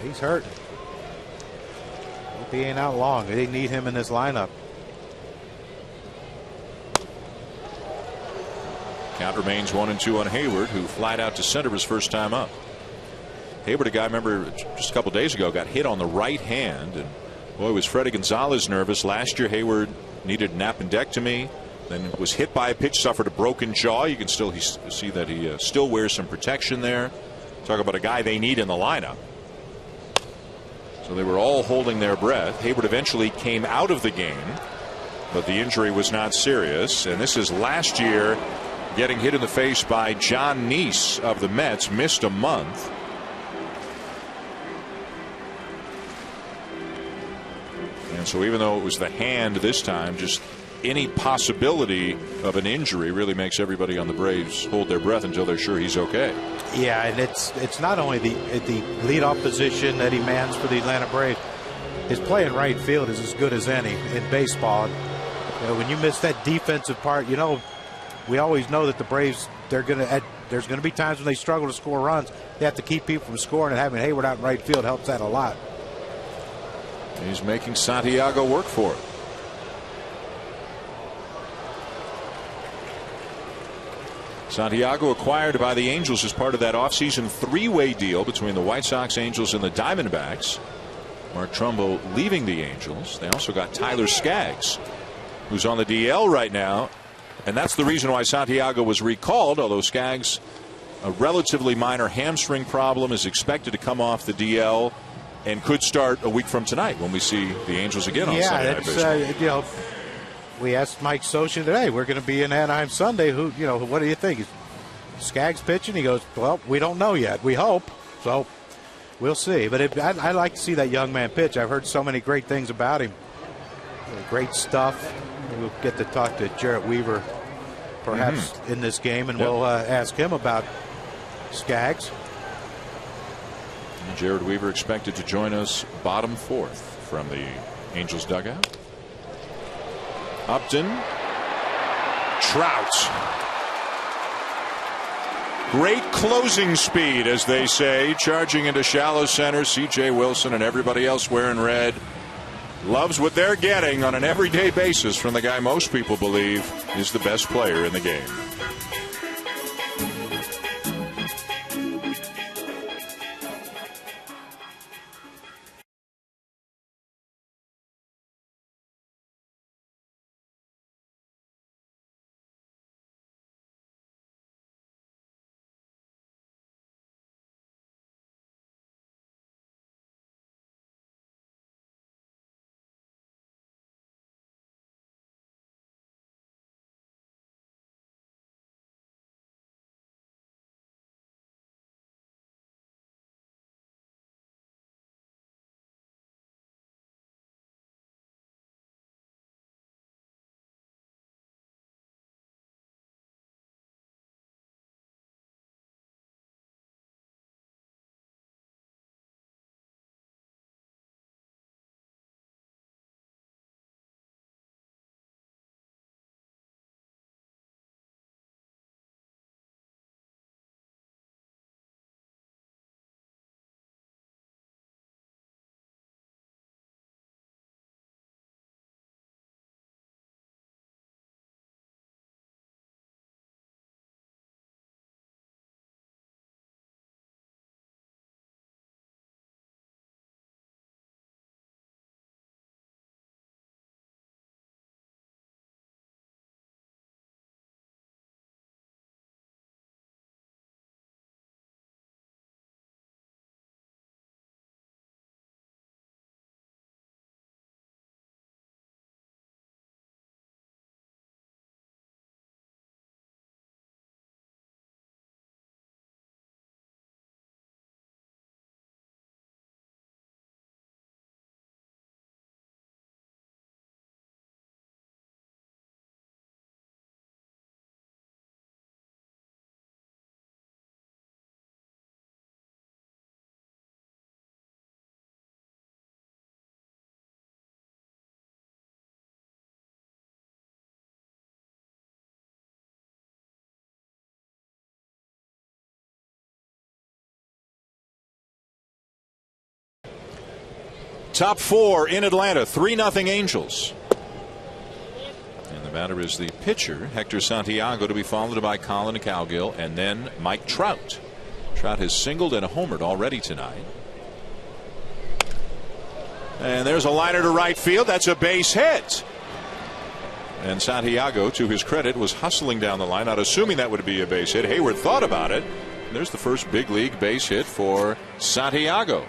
He's hurt. Hope he ain't out long. They need him in this lineup. Count remains 1-2 on Hayward, who flied out to center his first time up. Hayward, a guy I remember just a couple days ago, got hit on the right hand, and boy, was Freddie Gonzalez nervous. Last year, Hayward needed an appendectomy, then was hit by a pitch, suffered a broken jaw. You can still see that he still wears some protection there. Talk about a guy they need in the lineup. So they were all holding their breath. Hayward eventually came out of the game, but the injury was not serious. And this is last year, getting hit in the face by John Neese of the Mets, missed a month. And so even though it was the hand this time, just any possibility of an injury really makes everybody on the Braves hold their breath until they're sure he's okay. Yeah, and it's not only the leadoff position that he mans for the Atlanta Braves. His play in right field is as good as any in baseball. You know, when you miss that defensive part, you know, we always know that the Braves, there's going to be times when they struggle to score runs. They have to keep people from scoring, and having Hayward out in right field helps that a lot. He's making Santiago work for it. Santiago acquired by the Angels as part of that offseason three-way deal between the White Sox, Angels, and the Diamondbacks. Mark Trumbo leaving the Angels. They also got Tyler Skaggs, who's on the DL right now. And that's the reason why Santiago was recalled, although Skaggs, a relatively minor hamstring problem, is expected to come off the DL and could start a week from tonight when we see the Angels again on Sunday Night Baseball. You know, we asked Mike Scioscia today, we're going to be in Anaheim Sunday. Who, you know, what do you think? Is Skaggs pitching? He goes, well, we don't know yet. We hope. So we'll see. But I like to see that young man pitch. I've heard so many great things about him. Great stuff. We'll get to talk to Jarrett Weaver perhaps in this game, and we'll ask him about Skaggs. And Jarrett Weaver expected to join us bottom fourth from the Angels dugout. Upton. Trout. Great closing speed, as they say, charging into shallow center. C.J. Wilson and everybody else wearing red loves what they're getting on an everyday basis from the guy most people believe is the best player in the game. top 4 in Atlanta, 3-0 Angels. And the batter is the pitcher, Hector Santiago, to be followed by Colin Cowgill and then Mike Trout. Trout has singled and homered already tonight. And there's a liner to right field. That's a base hit. And Santiago, to his credit, was hustling down the line, not assuming that would be a base hit. Hayward thought about it. And there's the first big league base hit for Santiago.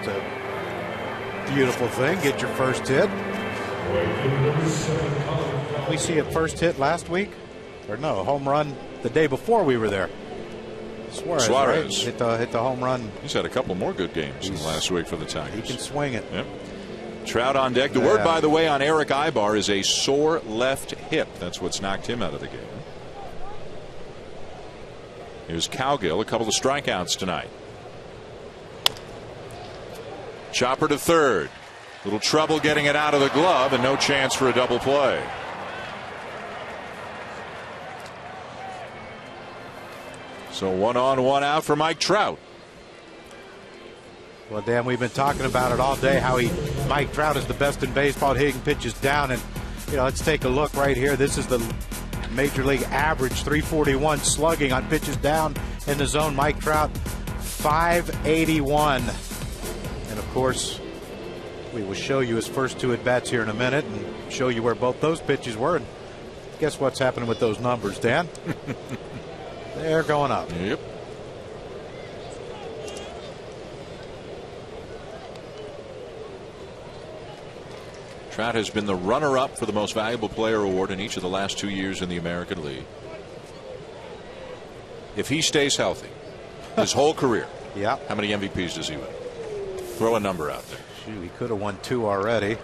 That's a beautiful thing. Get your first hit. We see a first hit last week, or no, home run the day before we were there. Suarez. Right? hit the home run. He's had a couple more good games last week for the Tigers. He can swing it. Yep. Trout on deck. The word, by the way, on Eric Eibar is a sore left hip. That's what's knocked him out of the game. Here's Cowgill, a couple of strikeouts tonight. Chopper to third. Little trouble getting it out of the glove, and no chance for a double play. So 1 on, 1 out for Mike Trout. Well, Dan, we've been talking about it all day, how Mike Trout is the best in baseball at hitting pitches down. And, let's take a look right here. This is the Major League average, 341 slugging on pitches down in the zone. Mike Trout, 581. And, of course, we will show you his first 2 at-bats here in a minute and show you where both those pitches were. And guess what's happening with those numbers, Dan? They're going up. Yep. Trout has been the runner-up for the most valuable player award in each of the last 2 years in the American League. If he stays healthy his whole career, how many MVPs does he win? Throw a number out there. Shoot, he could have won 2 already.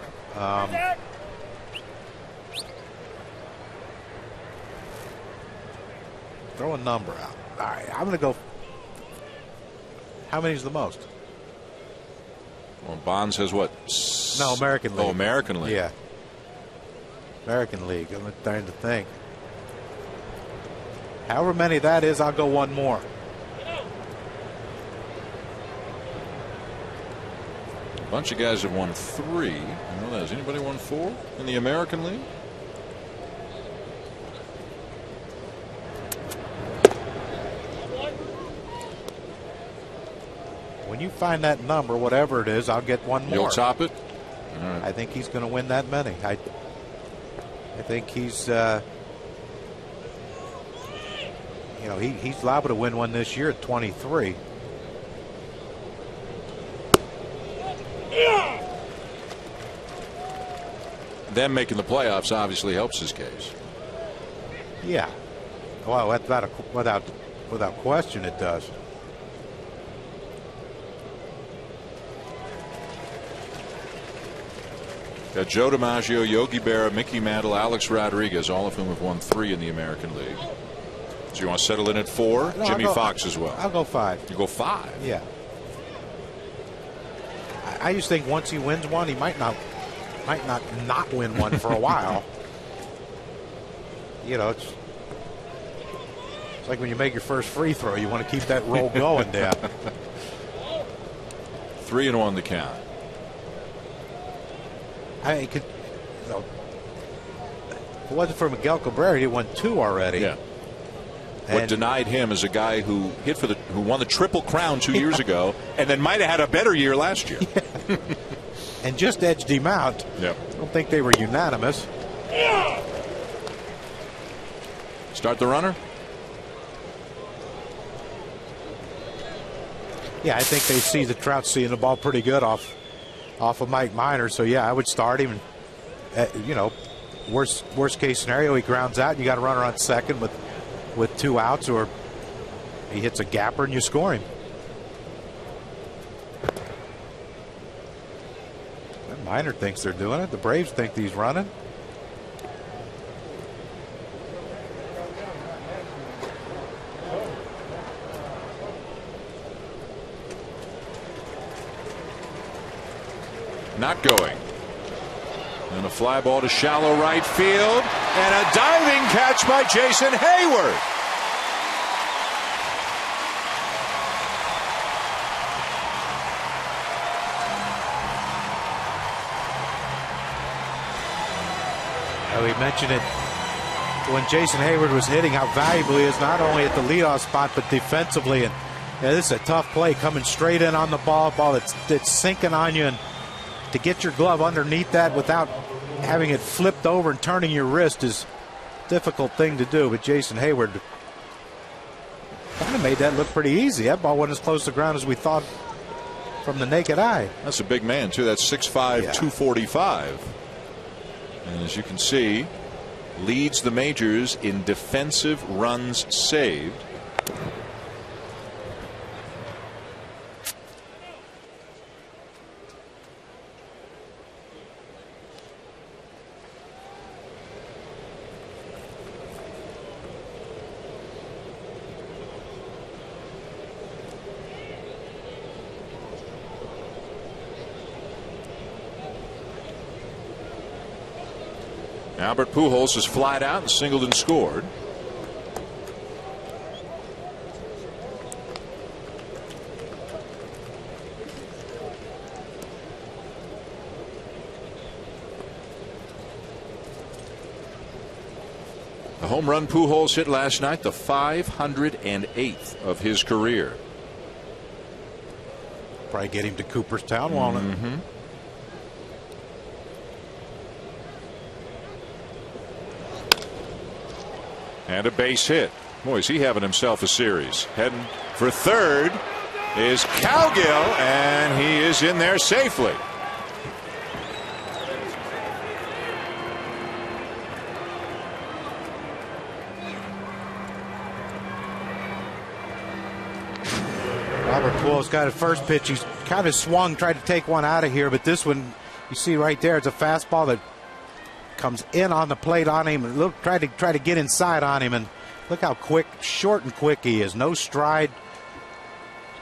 Throw a number out. All right, I'm going to go. How many is the most? Well, Bonds has what? No, American League. Oh, American League. Yeah. American League. I'm trying to think. However many that is, I'll go 1 more. A bunch of guys have won 3. Has anybody won 4 in the American League? When you find that number, whatever it is, I'll get 1 more. You'll top it? All right. I think he's going to win that many. I think he's, he's liable to win one this year at 23. Them making the playoffs obviously helps his case. Yeah. Well, without question, it does. Got Joe DiMaggio, Yogi Berra, Mickey Mantle, Alex Rodriguez, all of whom have won 3 in the American League. So you want to settle in at 4? No, Jimmy Fox as well. I'll go 5. You go 5? Yeah. I just think once he wins one, he might not win one for a while. It's like when you make your first free throw, you want to keep that roll going, Dan. 3-1 the count. If it wasn't for Miguel Cabrera, he won 2 already. Yeah. What denied him is a guy who who won the Triple Crown 2 years ago, and then might have had a better year last year. Yeah. And just edged him out. Yep. I don't think they were unanimous. Start the runner. Yeah, I think they see the Trout seeing the ball pretty good off of Mike Minor. So yeah, I would start him. Worst case scenario, he grounds out and you got a runner on second with 2 outs, or he hits a gapper and you score him. Minor thinks they're doing it. The Braves think he's running. Not going. And a fly ball to shallow right field. And a diving catch by Jason Hayward. We mentioned it when Jason Hayward was hitting, how valuable he is, not only at the leadoff spot, but defensively. And this is a tough play, coming straight in on the ball that's sinking on you. And to get your glove underneath that without having it flipped over and turning your wrist is a difficult thing to do. But Jason Hayward kind of made that look pretty easy. That ball wasn't as close to the ground as we thought from the naked eye. That's a big man, too. That's 6'5", 245. And as you can see, leads the majors in defensive runs saved. Albert Pujols has flied out and singled and scored. The home run Pujols hit last night, the 508th of his career. Probably get him to Cooperstown, won't it? Mm-hmm. And a base hit. Boy, is he having himself a series. Heading for third is Cowgill, and he is in there safely. Robert Pujols got a first pitch. He's kind of swung, tried to take one out of here, but this one, you see right there, it's a fastball that comes in on the plate on him, and try to get inside on him, and look how quick, short and quick he is. No stride.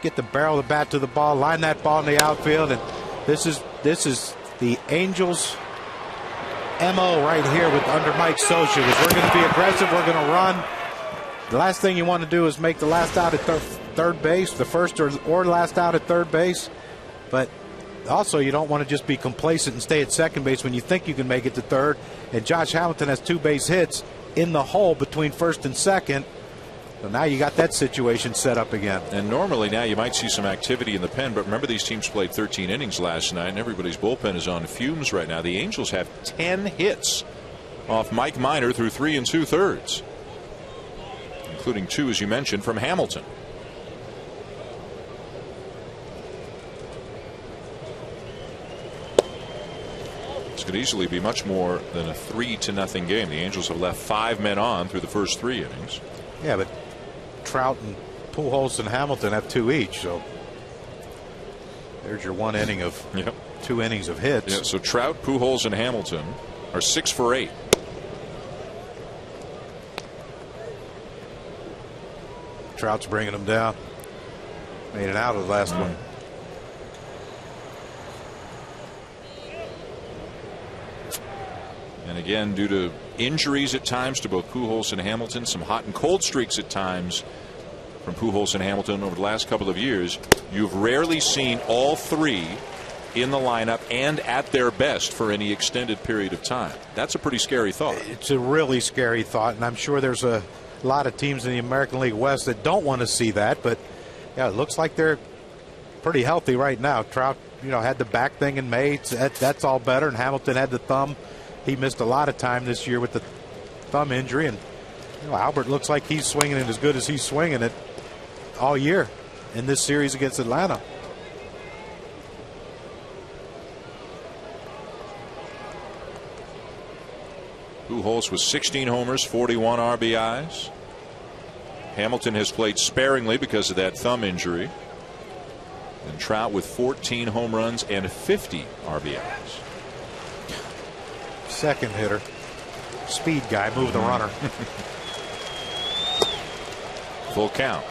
Get the barrel of the bat to the ball, line that ball in the outfield, and this is the Angels' MO right here with under Mike Scioscia. We're going to be aggressive. We're going to run. The last thing you want to do is make the last out at third base, the first or last out at third base, but also, you don't want to just be complacent and stay at second base when you think you can make it to third. And Josh Hamilton has 2 base hits in the hole between first and second. So now you got that situation set up again. And normally now you might see some activity in the pen, but remember these teams played 13 innings last night, and everybody's bullpen is on fumes right now. The Angels have 10 hits off Mike Minor through 3 2/3, including 2, as you mentioned, from Hamilton. Could easily be much more than a 3-0 game. The Angels have left 5 men on through the first 3 innings. Yeah, but Trout and Pujols and Hamilton have 2 each, so there's your 1 inning of 2 innings of hits. Yeah, so Trout, Pujols, and Hamilton are 6 for 8. Trout's bringing them down. Made it out of the last one. And again, due to injuries at times to both Pujols and Hamilton, some hot and cold streaks at times from Pujols and Hamilton over the last couple of years, you've rarely seen all 3 in the lineup and at their best for any extended period of time. That's a pretty scary thought. It's a really scary thought, and I'm sure there's a lot of teams in the American League West that don't want to see that, but yeah, it looks like they're pretty healthy right now. Trout, had the back thing in May. That's all better, and Hamilton had the thumb. He missed a lot of time this year with the thumb injury, and Albert looks like he's swinging it as good as he's swinging it all year in this series against Atlanta. Pujols with 16 homers, 41 RBIs. Hamilton has played sparingly because of that thumb injury. And Trout with 14 home runs and 50 RBIs. Second hitter, speed guy, move the runner. Full count.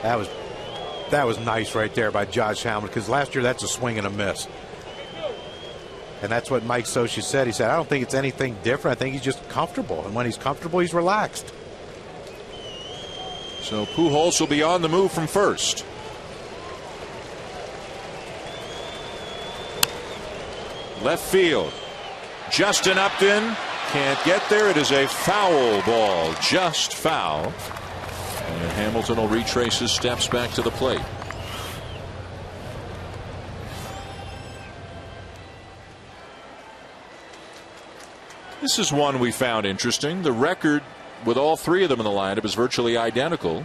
That was nice right there by Josh Hamilton, because last year that's a swing and a miss. And that's what Mike Scioscia said. He said, I don't think it's anything different. I think he's just comfortable. And when he's comfortable, he's relaxed. So Pujols will be on the move from first. Left field. Justin Upton can't get there. It is a foul ball, just foul. And Hamilton will retrace his steps back to the plate. This is one we found interesting. The record with all three of them in the lineup is virtually identical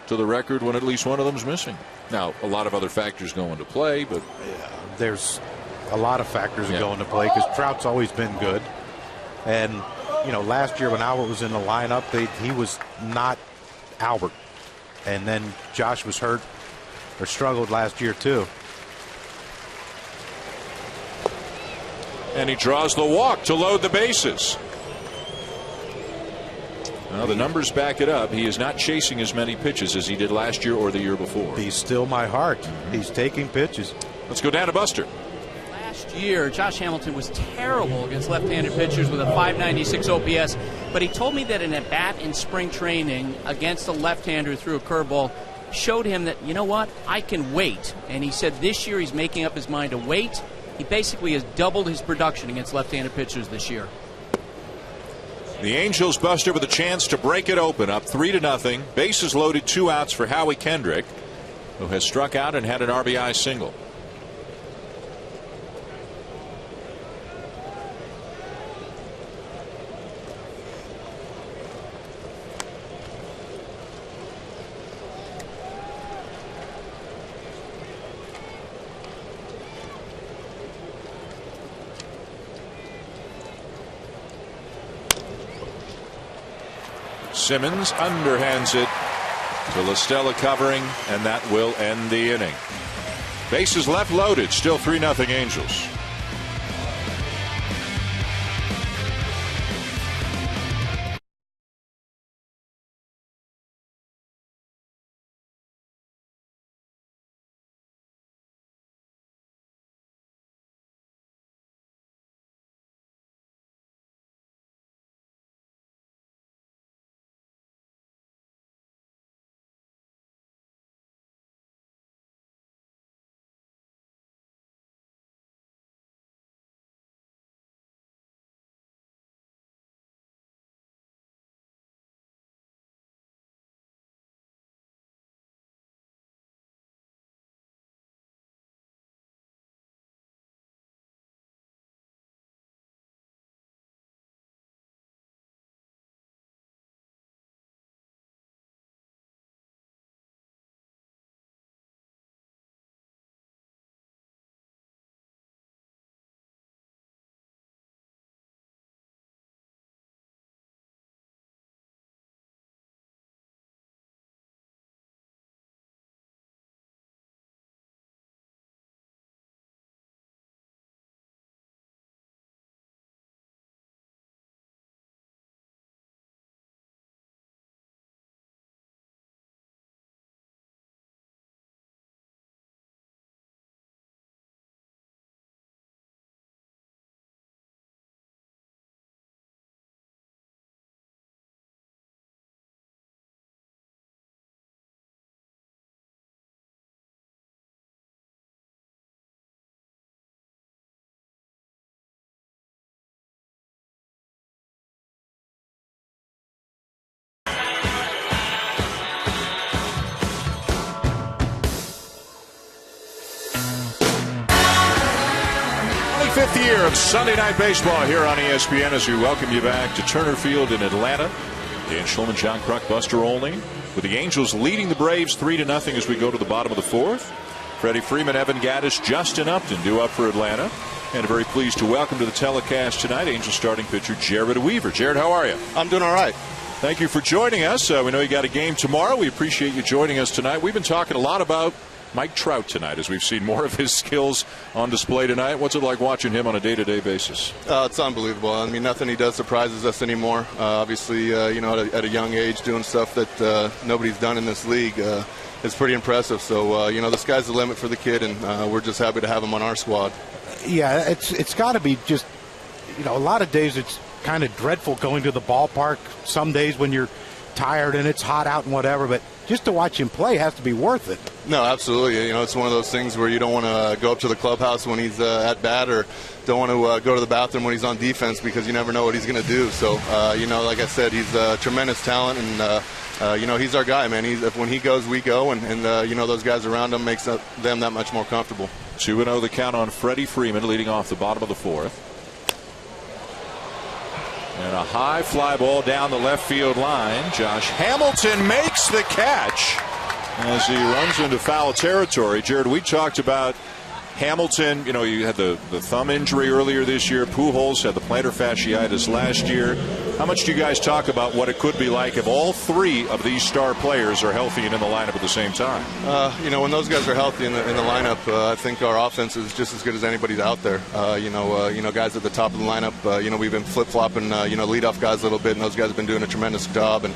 to the record when at least one of them is missing. Now, a lot of other factors go into play, but there's a lot of factors that go into play because Trout's always been good. And, you know, last year when Albert was in the lineup, he was not Albert. And then Josh was hurt or struggled last year, too. And he draws the walk to load the bases. Well, the numbers back it up. He is not chasing as many pitches as he did last year or the year before. He's still my heart. He's taking pitches. Let's go down to Buster. Last year, Josh Hamilton was terrible against left-handed pitchers with a .596 OPS, but he told me that an at-bat in spring training against a left-hander who threw a curveball showed him that, you know what, I can wait. And he said this year he's making up his mind to wait. He basically has doubled his production against left-handed pitchers this year. The Angels, Buster, with a chance to break it open, up 3-0. Bases loaded, 2 outs for Howie Kendrick, who has struck out and had an RBI single. Simmons underhands it to La Stella covering, and that will end the inning. Bases left loaded, still 3-0 Angels. Fifth year of Sunday Night Baseball here on ESPN as we welcome you back to Turner Field in Atlanta. Dan Schulman, John Kruk, Buster Olney, with the Angels leading the Braves 3-0 as we go to the bottom of the fourth. Freddie Freeman, Evan Gattis, Justin Upton due up for Atlanta. And very pleased to welcome to the telecast tonight Angels starting pitcher Jared Weaver. Jared, how are you? I'm doing all right. Thank you for joining us. We know you got a game tomorrow. We appreciate you joining us tonight. We've been talking a lot about Mike Trout tonight as we've seen more of his skills on display tonight. What's it like watching him on a day-to-day basis? It's unbelievable. I mean, nothing he does surprises us anymore. Obviously, you know, at a young age, doing stuff that nobody's done in this league is pretty impressive. So, you know, the sky's the limit for the kid, and we're just happy to have him on our squad. Yeah, it's got to be just, you know, a lot of days it's kind of dreadful going to the ballpark. Some days when you're tired and it's hot out and whatever, but just to watch him play has to be worth it. No, absolutely. You know, it's one of those things where you don't want to go up to the clubhouse when he's at bat, or don't want to go to the bathroom when he's on defense, because you never know what he's going to do. So, you know, like I said, he's a tremendous talent, and you know, he's our guy, man. When he goes, we go, and you know, those guys around him makes them that much more comfortable. 2-0 the count on Freddie Freeman, leading off the bottom of the fourth. And a high fly ball down the left field line. Josh Hamilton makes the catch as he runs into foul territory. Jared, we talked about Hamilton. You know, you had the thumb injury earlier this year. Pujols had the plantar fasciitis last year. How much do you guys talk about what it could be like if all three of these star players are healthy and in the lineup at the same time? You know, when those guys are healthy in the lineup, I think our offense is just as good as anybody's out there. You know, guys at the top of the lineup. You know, we've been flip-flopping. You know, leadoff guys a little bit, and those guys have been doing a tremendous job. And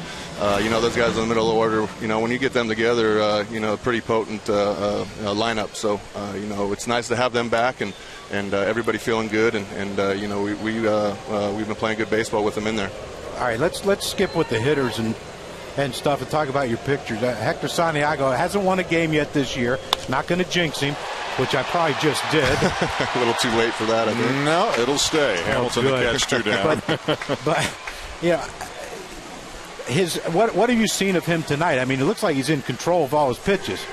you know, those guys in the middle of the order. You know, when you get them together, you know, pretty potent lineup. So you know, it's nice to have them back, and everybody feeling good, and you know, we've been playing good baseball with them in there. All right, let's skip with the hitters and stuff and talk about your pictures. Hector Santiago hasn't won a game yet this year. Not going to jinx him, which I probably just did. A little too late for that, I think. No, it'll stay. Hamilton the catch, 2 down. but you know, what have you seen of him tonight? I mean, it looks like he's in control of all his pitches.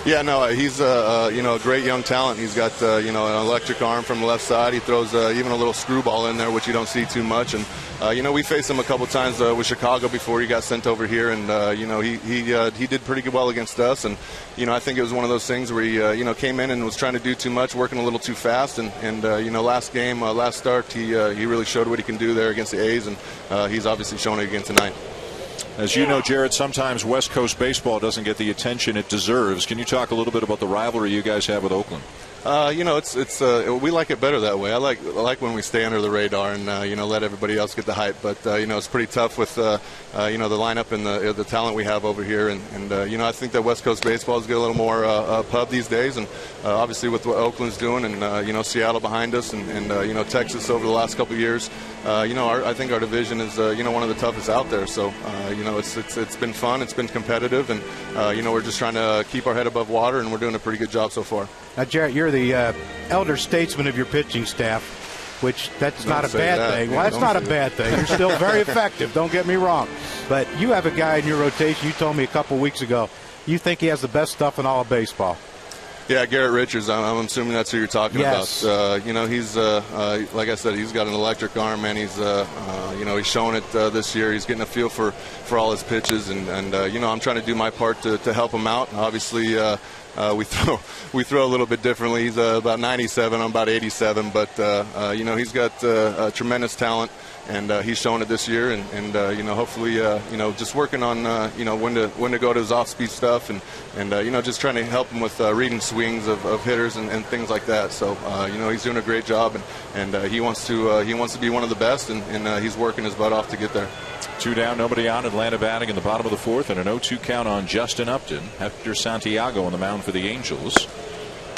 Yeah, no, he's you know, a great young talent. He's got you know, an electric arm from the left side. He throws even a little screwball in there, which you don't see too much. And you know, we faced him a couple times with Chicago before he got sent over here, and you know, he did pretty well against us. And you know, I think it was one of those things where he you know, came in and was trying to do too much, working a little too fast. And you know, last start, he really showed what he can do there against the A's, and he's obviously showing it again tonight. As you know, Jared, sometimes West Coast baseball doesn't get the attention it deserves. Can you talk a little bit about the rivalry you guys have with Oakland? You know, it's we like it better that way. I like when we stay under the radar and you know, let everybody else get the hype. But you know, it's pretty tough with you know, the lineup and the talent we have over here. And you know, I think that West Coast baseball is getting a little more pub these days. And obviously with what Oakland's doing, and you know, Seattle behind us, and you know, Texas over the last couple of years. You know, I think our division is you know, one of the toughest out there. So you know, it's been fun, it's been competitive, and you know, we're just trying to keep our head above water, and we're doing a pretty good job so far. Now, Jarrett, you're the elder statesman of your pitching staff, which that's not a bad thing. Well, that's not a bad thing. You're still very effective. Don't get me wrong, but you have a guy in your rotation. You told me a couple weeks ago you think he has the best stuff in all of baseball. Yeah, Garrett Richards. I'm assuming that's who you're talking about. You know, he's like I said, he's got an electric arm, and he's you know, he's showing it this year. He's getting a feel for all his pitches, and you know, I'm trying to do my part to help him out. Obviously, we throw a little bit differently. He's about 97. I'm about 87, but you know, he's got a tremendous talent, and he's showing it this year. And you know, hopefully, you know, just working on you know, when to go to his off-speed stuff, and you know, just trying to help him with reading swings of hitters and things like that. So you know, he's doing a great job, and he wants to be one of the best, and he's working his butt off to get there. 2 down, nobody on. Atlanta batting in the bottom of the fourth, and an 0-2 count on Justin Upton. Hector Santiago on the mound for the Angels.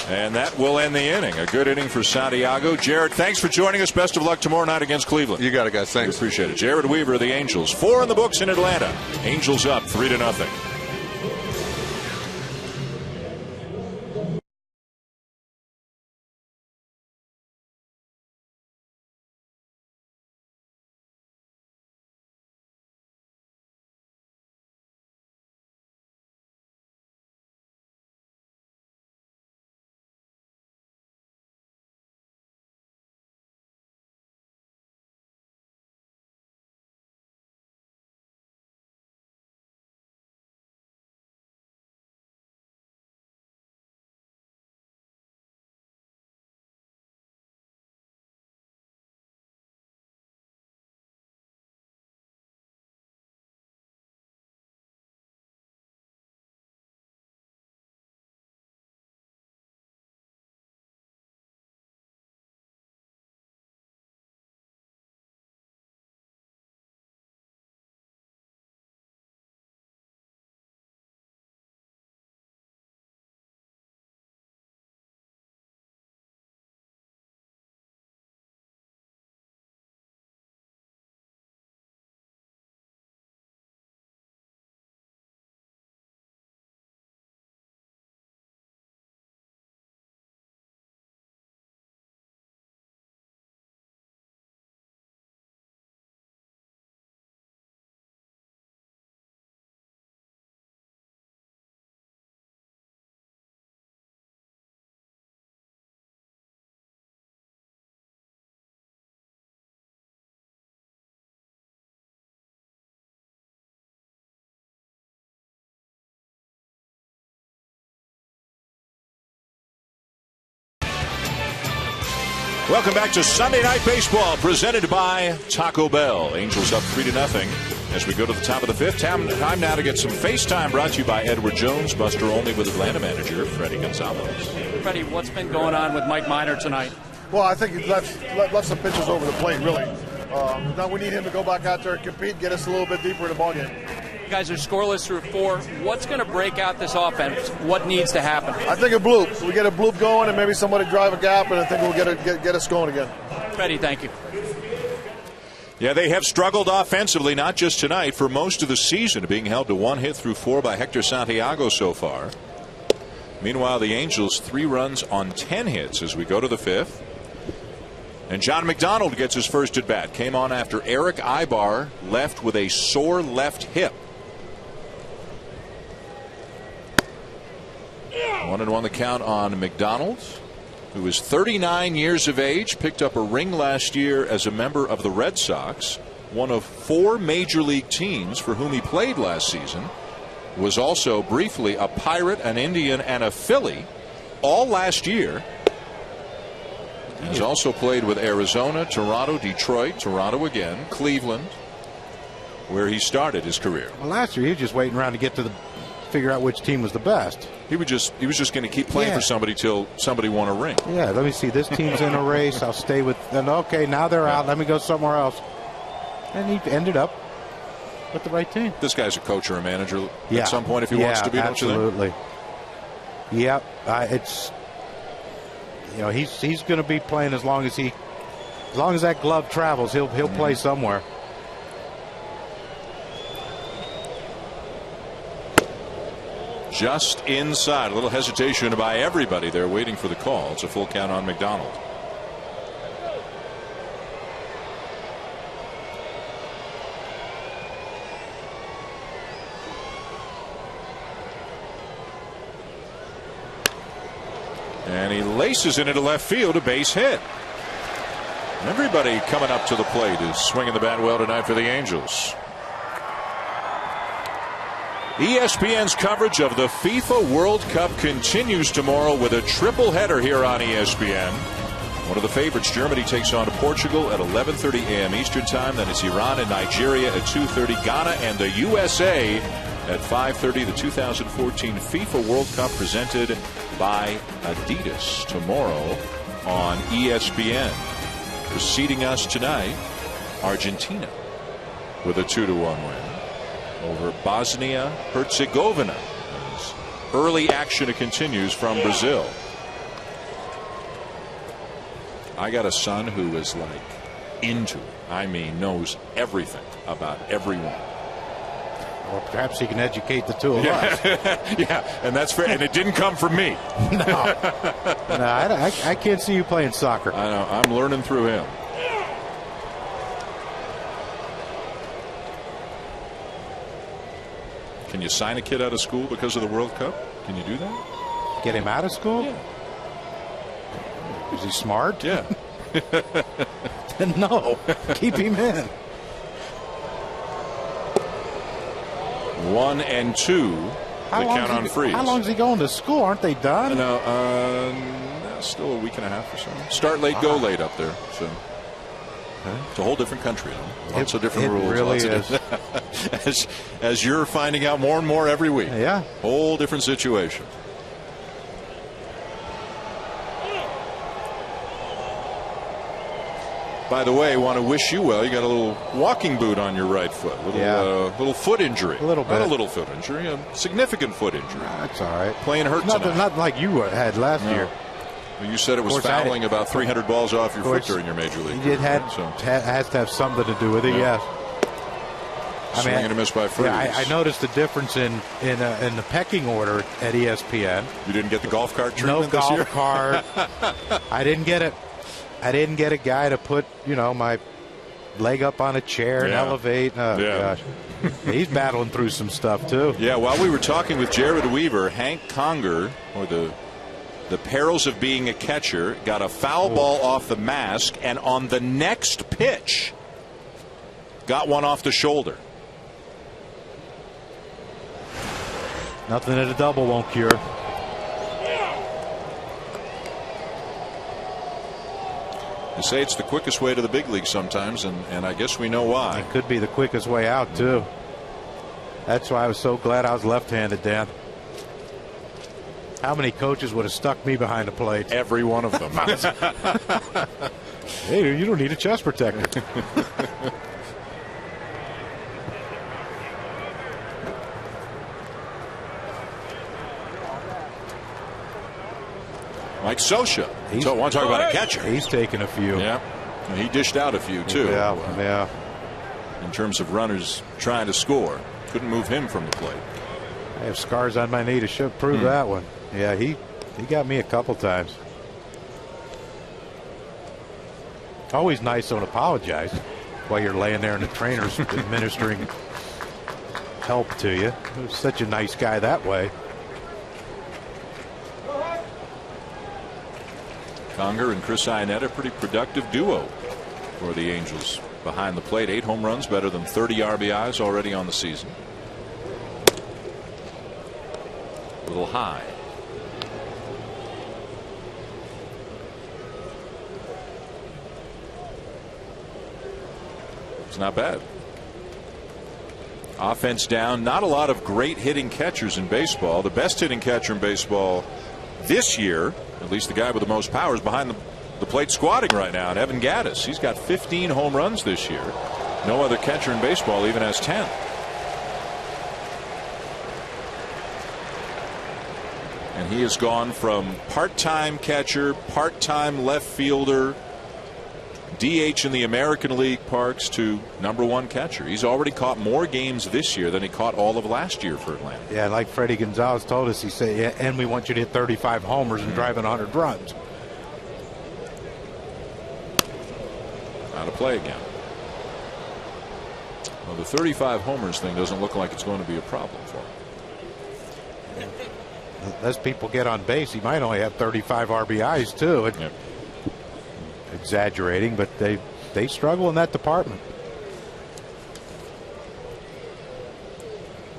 And that will end the inning. A good inning for Santiago. Jared, thanks for joining us. Best of luck tomorrow night against Cleveland. You got it, guys. Thanks. We appreciate it. Jared Weaver of the Angels. 4 in the books in Atlanta. Angels up 3-0. Welcome back to Sunday Night Baseball, presented by Taco Bell. Angels up 3-0 as we go to the top of the fifth. Time now to get some FaceTime, brought to you by Edward Jones, Buster Olney with Atlanta manager Freddie Gonzalez. Freddie, what's been going on with Mike Minor tonight? Well, I think he left some pitches over the plate, really. Now we need him to go back out there and compete, get us a little bit deeper in the ballgame. You guys are scoreless through 4. What's going to break out this offense? What needs to happen? I think a bloop. We get a bloop going, and maybe somebody drive a gap, and I think we'll get us going again. Freddie, thank you. Yeah, they have struggled offensively, not just tonight, for most of the season, being held to 1 hit through 4 by Hector Santiago so far. Meanwhile, the Angels 3 runs on 10 hits as we go to the fifth. And John McDonald gets his first at bat. Came on after Eric Eibar left with a sore left hip. 1-1 the count on McDonald, who is 39 years of age, picked up a ring last year as a member of the Red Sox, one of 4 major league teams for whom he played last season, was also briefly a Pirate, an Indian, and a Philly, all last year. He's also played with Arizona, Toronto, Detroit, Toronto again, Cleveland, where he started his career. Well, last year he was just waiting around to get to figure out which team was the best. He was just going to keep playing for somebody till somebody won a ring. Yeah, let me see. This team's in a race. I'll stay with. And okay, now they're out. Let me go somewhere else. And he ended up with the right team. This guy's a coach or a manager at some point if he wants to be. Absolutely. Yep. It's. You know, he's going to be playing as long as that glove travels. He'll play somewhere. Just inside. A little hesitation by everybody there waiting for the call. It's a full count on McDonald. And he laces it into left field, a base hit. Everybody coming up to the plate is swinging the bat well tonight for the Angels. ESPN's coverage of the FIFA World Cup continues tomorrow with a triple header here on ESPN. One of the favorites, Germany, takes on Portugal at 11:30 a.m. Eastern Time. Then it's Iran and Nigeria at 2:30. Ghana and the USA at 5:30. The 2014 FIFA World Cup presented by Adidas tomorrow on ESPN. Preceding us tonight, Argentina with a 2-1 win over Bosnia-Herzegovina. As early action continues from Brazil. I got a son who is like into it. I mean, knows everything about everyone. Well, perhaps he can educate the two of us. Yeah, and that's fair. And it didn't come from me. No, I can't see you playing soccer. I know. I'm learning through him. Can you sign a kid out of school because of the World Cup? Can you do that? Get him out of school? Yeah. Is he smart? Yeah. Then no. Keep him in. 1-2. The count on Freeze. How long is he going to school? Aren't they done? No, still a week and a half or so. Start late, go late up there. So it's a whole different country. Lots of different rules. It really is. As you're finding out more and more every week. Yeah. Whole different situation. By the way, want to wish you well. You got a little walking boot on your right foot. Little foot injury. A little bit. Not a little foot injury. A significant foot injury. That's all right. Playing hurt tonight. Not like you had last year. Well, you said it was fouling about 300 balls off your foot during your major league. It has to have something to do with it. Yes. Swing and a miss by Freeze. Yeah, I noticed the difference in the pecking order at ESPN. You didn't get the golf cart treatment this year? No golf cart. I didn't get it. I didn't get a guy to put, my leg up on a chair and elevate. Oh, gosh. He's battling through some stuff, too. Yeah, while we were talking with Jared Weaver, Hank Conger, or the perils of being a catcher, got a foul ball off the mask, and on the next pitch, got one off the shoulder. Nothing that a double won't cure. They say it's the quickest way to the big league sometimes, and I guess we know why. It could be the quickest way out, too. That's why I was so glad I was left-handed, Dan. How many coaches would have stuck me behind the plate? Every one of them. Hey, you don't need a chest protector. Like Socha. So I want to talk about a catcher. He's taken a few. Yeah. And he dished out a few, too. Yeah. In terms of runners trying to score. Couldn't move him from the plate. I have scars on my knee to prove that one. Yeah, he got me a couple times. Always nice, don't apologize while you're laying there and the trainer's administering help to you. He was such a nice guy that way. Conger and Chris Iannetta, pretty productive duo for the Angels behind the plate. 8 home runs, better than 30 RBIs already on the season. A little high. It's not bad. Offense down. Not a lot of great hitting catchers in baseball. The best hitting catcher in baseball this year, at least the guy with the most power, is behind the plate squatting right now, and Evan Gattis. He's got 15 home runs this year. No other catcher in baseball even has 10. And he has gone from part-time catcher, part-time left fielder, DH in the American League parks, to #1 catcher. He's already caught more games this year than he caught all of last year for Atlanta. Yeah, like Freddie Gonzalez told us, he said, yeah, and we want you to hit 35 homers and drive in 100 runs. Out of play again. Well, the 35 homers thing doesn't look like it's going to be a problem for him. Unless people get on base, he might only have 35 RBIs too. Yep. Exaggerating, but they struggle in that department.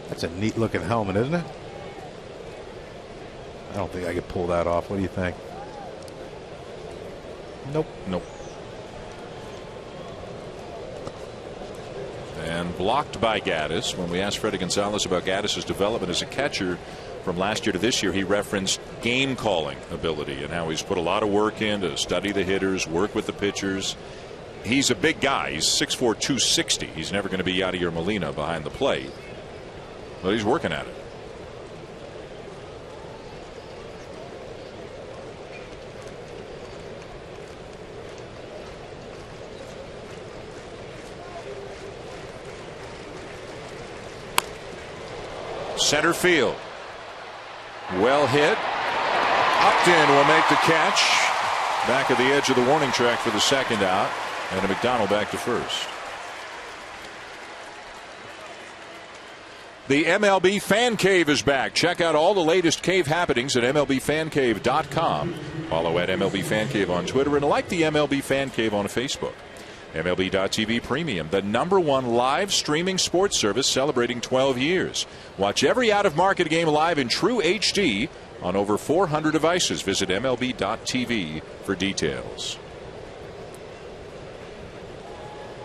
That's a neat looking helmet, isn't it? I don't think I could pull that off. What do you think? Nope. And blocked by Gattis. When we asked Freddie Gonzalez about Gattis' development as a catcher from last year to this year, he referenced game calling ability and how he's put a lot of work in to study the hitters, work with the pitchers. He's a big guy. He's 6'4", 260. He's never going to be Yadier Molina behind the plate, but he's working at it. Center field. Well hit. Upton will make the catch. Back at the edge of the warning track for the second out. And a McDonald back to first. The MLB Fan Cave is back. Check out all the latest cave happenings at MLBFancave.com. Follow at MLB Fan Cave on Twitter and like the MLB Fan Cave on Facebook. MLB.TV Premium, the #1 live streaming sports service celebrating 12 years. Watch every out-of-market game live in true HD on over 400 devices. Visit MLB.TV for details.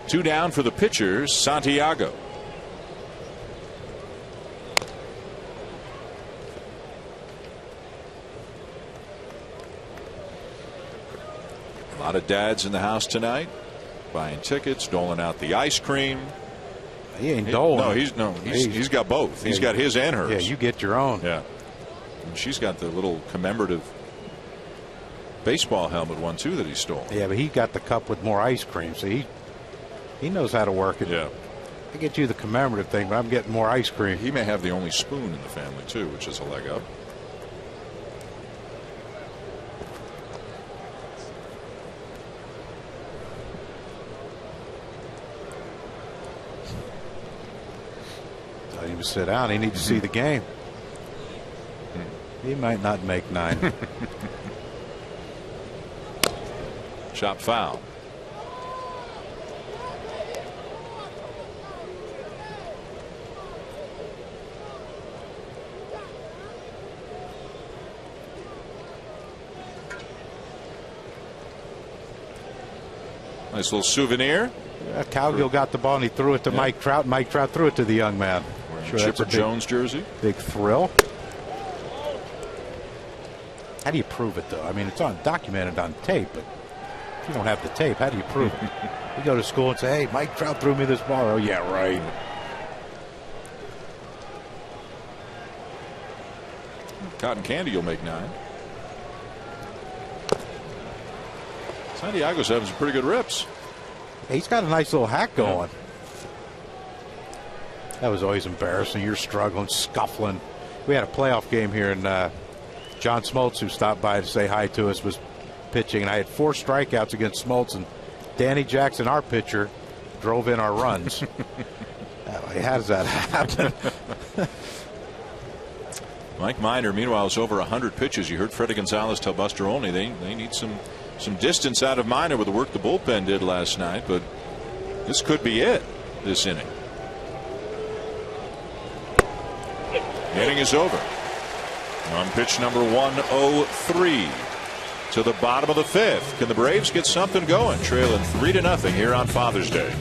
2 down for the pitcher, Santiago. A lot of dads in the house tonight. Buying tickets, doling out the ice cream. He ain't doling. He's got both. He's got his and hers. Yeah, you get your own. Yeah. And she's got the little commemorative baseball helmet one too that he stole. Yeah, but he got the cup with more ice cream, so he knows how to work it. Yeah. I get you the commemorative thing, but I'm getting more ice cream. He may have the only spoon in the family too, which is a leg up. Don't even sit down. He needs to see the game. He might not make 9. Chop foul. Nice little souvenir. Cowgill got the ball and he threw it to Mike Trout. Mike Trout threw it to the young man. Sure, Chipper Jones jersey. Big thrill. How do you prove it, though? I mean, it's documented on tape, but if you don't have the tape, how do you prove it? You go to school and say, hey, Mike Trout threw me this ball. Oh, yeah, right. Cotton Candy will make 9. Santiago's having some pretty good rips. He's got a nice little hack going. That was always embarrassing. You're struggling, scuffling. We had a playoff game here, and John Smoltz, who stopped by to say hi to us, was pitching, and I had 4 strikeouts against Smoltz, and Danny Jackson, our pitcher, drove in our runs. How does that happen? Mike Minor, meanwhile, is over 100 pitches. You heard Freddie Gonzalez tell Buster Olney they need some distance out of Minor with the work the bullpen did last night, but this could be it this inning. The inning is over. On pitch number 103 to the bottom of the 5th. Can the Braves get something going? Trailing 3-0 here on Father's Day.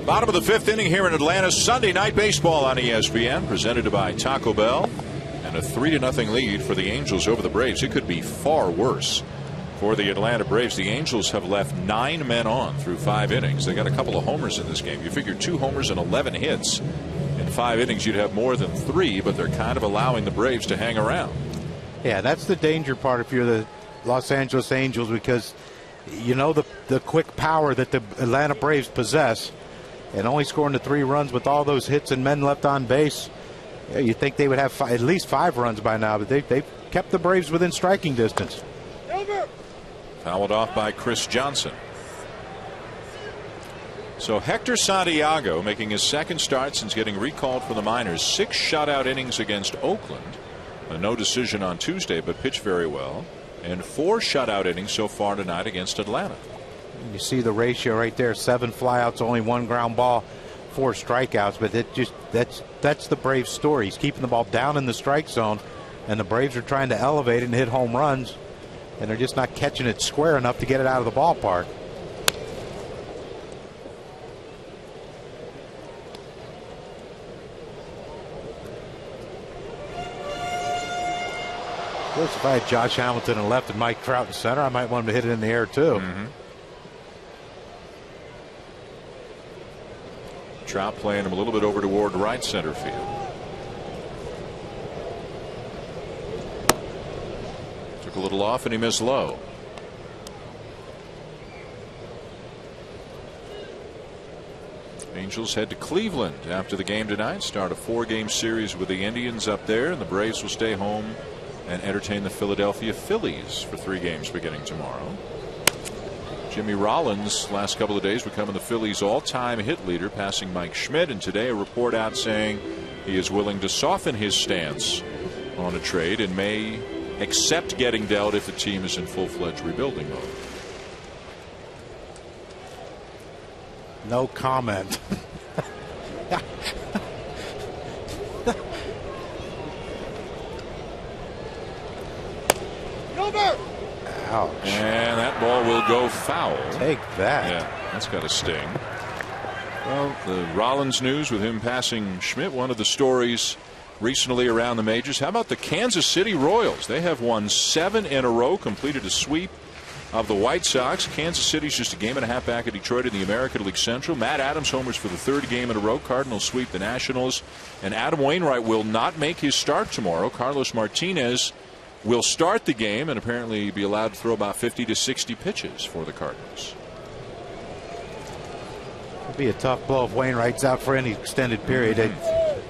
Bottom of the 5th inning here in Atlanta. Sunday night baseball on ESPN, presented by Taco Bell, and a 3-0 lead for the Angels over the Braves. It could be far worse for the Atlanta Braves. The Angels have left 9 men on through 5 innings. They got a couple of homers in this game. You figure 2 homers and 11 hits in 5 innings, you'd have more than 3, but they're kind of allowing the Braves to hang around. Yeah, that's the danger part if you're the Los Angeles Angels, because you know the quick power that the Atlanta Braves possess. And only scoring the 3 runs with all those hits and men left on base, yeah, you'd think they would have at least 5 runs by now, but they've kept the Braves within striking distance. Fouled off by Chris Johnson. So Hector Santiago making his 2nd start since getting recalled from the minors. 6 shutout innings against Oakland. A no decision on Tuesday, but pitched very well. And 4 shutout innings so far tonight against Atlanta. You see the ratio right there: 7 flyouts, only 1 ground ball, 4 strikeouts. But that's the Braves' story. He's keeping the ball down in the strike zone, and the Braves are trying to elevate it and hit home runs, and they're just not catching it square enough to get it out of the ballpark. Of course, if I had Josh Hamilton in left and Mike Trout in center, I might want him to hit it in the air too. Trout playing him a little bit over toward right center field. Took a little off and he missed low. Angels head to Cleveland after the game tonight. Start a 4-game series with the Indians up there, and the Braves will stay home and entertain the Philadelphia Phillies for 3 games beginning tomorrow. Jimmy Rollins last couple of days becoming the Phillies all-time hit leader, passing Mike Schmidt, and today a report out saying he is willing to soften his stance on a trade and may accept getting dealt if the team is in full-fledged rebuilding mode. No comment. Ouch. And that ball will go foul. Take that. Yeah, that's got a sting. Well, the Rollins news with him passing Schmidt, one of the stories recently around the majors. How about the Kansas City Royals? They have won 7 in a row, completed a sweep of the White Sox. Kansas City's just a game and a half back of Detroit in the American League Central. Matt Adams homers for the 3rd game in a row. Cardinals sweep the Nationals. And Adam Wainwright will not make his start tomorrow. Carlos Martinez will start the game and apparently be allowed to throw about 50 to 60 pitches for the Cardinals. It'll be a tough blow if Wainwright's out for any extended period.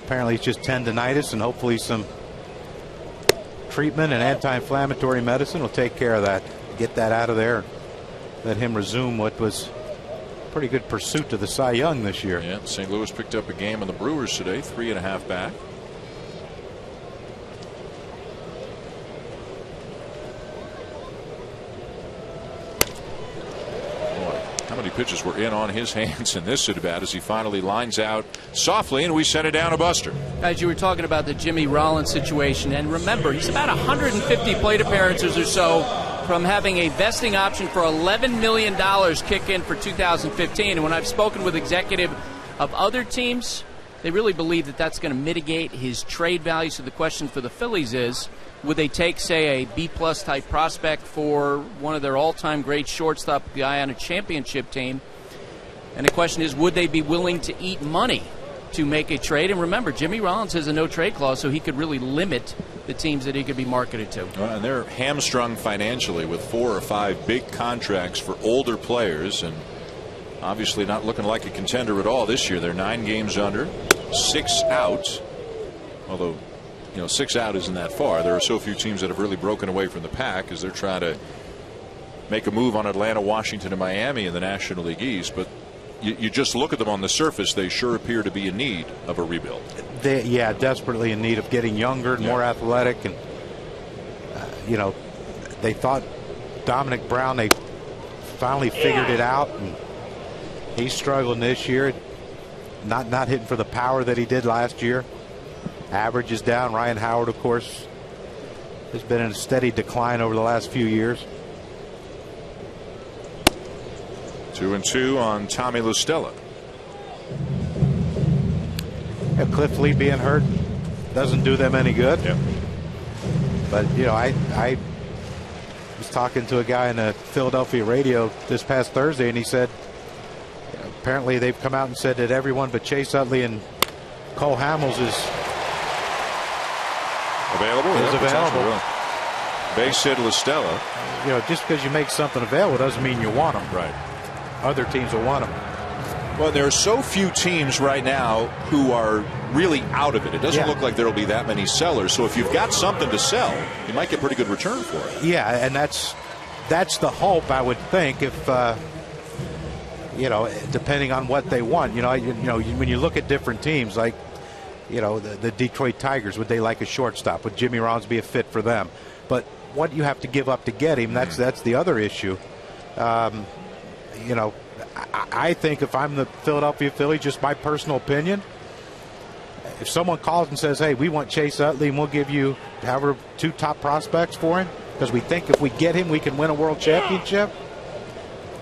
Apparently it's just tendonitis, and hopefully some treatment and anti-inflammatory medicine will take care of that. Get that out of there. Let him resume what was a pretty good pursuit to the Cy Young this year. Yeah, St. Louis picked up a game on the Brewers today, 3.5 back. How many pitches were in on his hands in this at bat as he finally lines out softly, and we sent it down a buster. Guys, you were talking about the Jimmy Rollins situation, and remember, he's about 150 plate appearances or so from having a vesting option for $11 million kick in for 2015. And when I've spoken with executives of other teams, they really believe that that's going to mitigate his trade value. So the question for the Phillies is, would they take, say, a B-plus type prospect for one of their all-time great shortstop guy on a championship team? And the question is, would they be willing to eat money to make a trade? And remember, Jimmy Rollins has a no-trade clause, so he could really limit the teams that he could be marketed to. And they're hamstrung financially with 4 or 5 big contracts for older players, and obviously not looking like a contender at all this year. They're 9 games under, 6 out, although 6 out isn't that far. There are so few teams that have really broken away from the pack as they're trying to make a move on Atlanta, Washington, and Miami in the National League East. But you just look at them on the surface, they sure appear to be in need of a rebuild. Desperately in need of getting younger and more athletic. And, they thought Dominic Brown, they finally figured it out. And he's struggling this year, not hitting for the power that he did last year. Average is down. Ryan Howard, of course, has been in a steady decline over the last few years. 2-2 on Tommy La Stella. Yeah, Cliff Lee being hurt doesn't do them any good. Yep. But I was talking to a guy in the Philadelphia radio this past Thursday, and he said apparently they've come out and said that everyone but Chase Utley and Cole Hamels is available. Base hit La Stella. Just because you make something available doesn't mean you want them. Right. Other teams will want them. Well, there are so few teams right now who are really out of it. It doesn't look like there will be that many sellers. So if you've got something to sell, you might get pretty good return for it. Yeah, and that's the hope, I would think, if depending on what they want. When you look at different teams, like the Detroit Tigers, would they like a shortstop? Would Jimmy Rollins be a fit for them? But what you have to give up to get him, that's the other issue. I think if I'm the Philadelphia Phillies, just my personal opinion, if someone calls and says, hey, we want Chase Utley and we'll give you however 2 top prospects for him because we think if we get him we can win a world championship,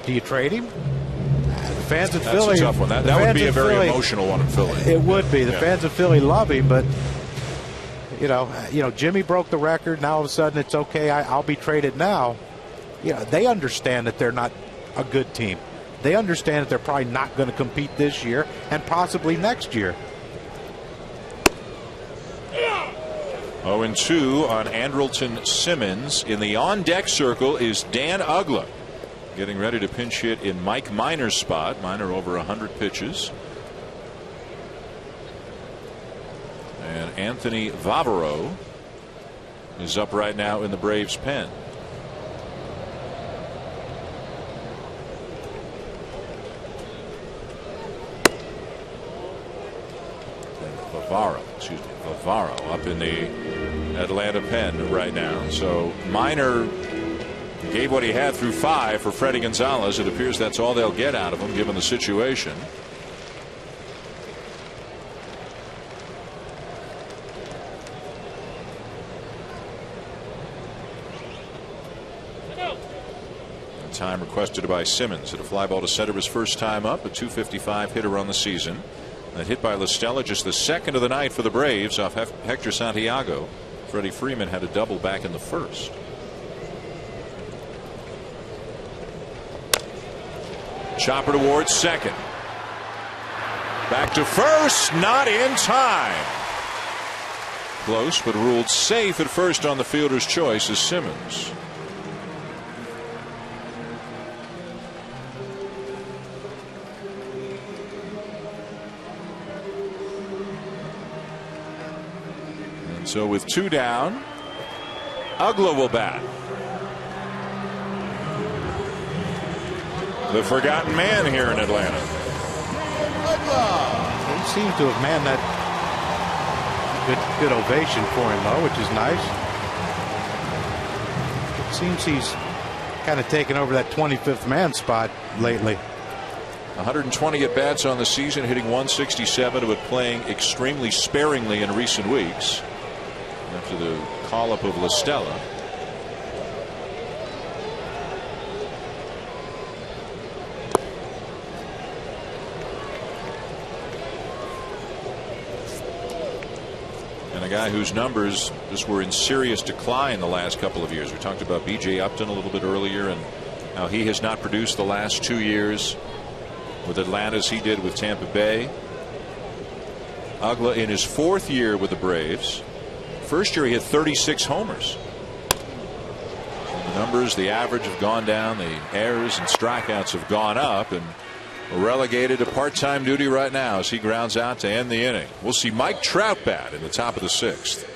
do you trade him? The fans in Philly, that's a tough one. That would be a very emotional one in Philly. It would be. The fans of Philly love him, but You know, Jimmy broke the record. Now all of a sudden it's okay. I'll be traded now. You know, they understand that they're not a good team. They understand that they're probably not going to compete this year and possibly next year. 0-2 on Andrelton Simmons. In the on-deck circle is Dan Uggla, getting ready to pinch hit in Mike Minor's spot. Minor over 100 pitches. And Anthony Vavaro is up right now in the Braves' pen. Vavaro up in the Atlanta pen right now. So Minor gave what he had through 5 for Freddie Gonzalez. It appears that's all they'll get out of him given the situation. Time requested by Simmons. Hit a fly ball to center his first time up. A .255 hitter on the season. That hit by La Stella, just the second of the night for the Braves off Hector Santiago. Freddie Freeman had a double back in the first. Chopper towards second. Back to first, not in time. Close, but ruled safe at first on the fielder's choice is Simmons. So with 2 down, Uggla will bat. The forgotten man here in Atlanta. He seems to have manned that good ovation for him, though, which is nice. It seems he's kind of taken over that 25th man spot lately. 120 at bats on the season, hitting .167, but playing extremely sparingly in recent weeks. After the call up of La Stella. And a guy whose numbers just were in serious decline the last couple of years. We talked about B.J. Upton a little bit earlier and how he has not produced the last 2 years with Atlanta as he did with Tampa Bay. Uggla in his 4th year with the Braves. First year he had 36 homers. The numbers, the average have gone down. The errors and strikeouts have gone up, and relegated to part-time duty right now as he grounds out to end the inning. We'll see Mike Trout bat in the top of the 6th.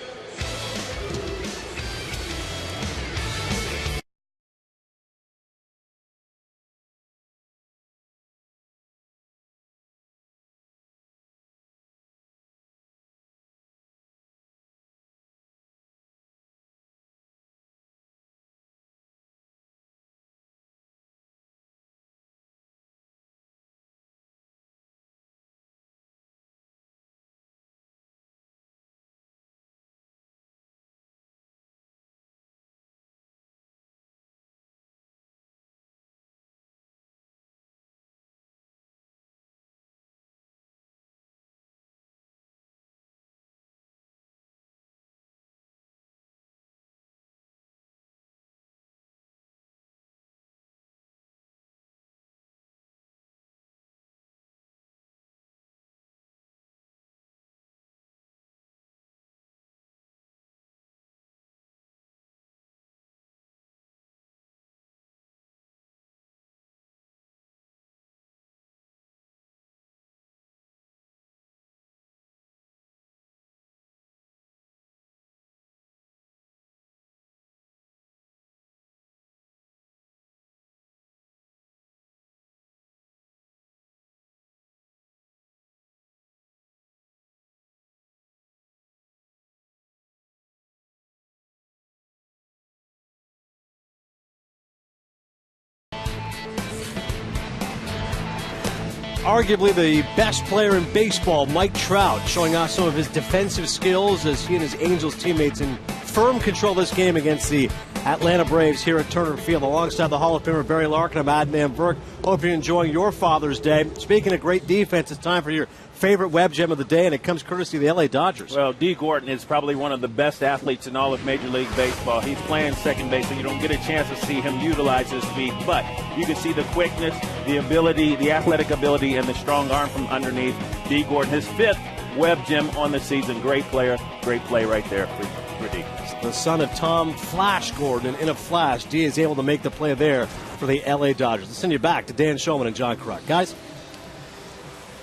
Arguably the best player in baseball, Mike Trout, showing off some of his defensive skills as he and his Angels teammates in firm control of this game against the Atlanta Braves here at Turner Field. Alongside the Hall of Famer Barry Larkin, I'm Adnan Burke. Hope you're enjoying your Father's Day. Speaking of great defense, it's time for your favorite web gem of the day, and it comes courtesy of the LA Dodgers. Well, D. Gordon is probably one of the best athletes in all of Major League Baseball. He's playing second base, so you don't get a chance to see him utilize his speed, but you can see the quickness, the ability, the athletic ability, and the strong arm from underneath. D. Gordon, his 5th web gem on the season. Great player, great play right there for D. The son of Tom Flash Gordon, and in a flash, D is able to make the play there for the LA Dodgers. Let's send you back to Dan Shulman and John Kruk. Guys?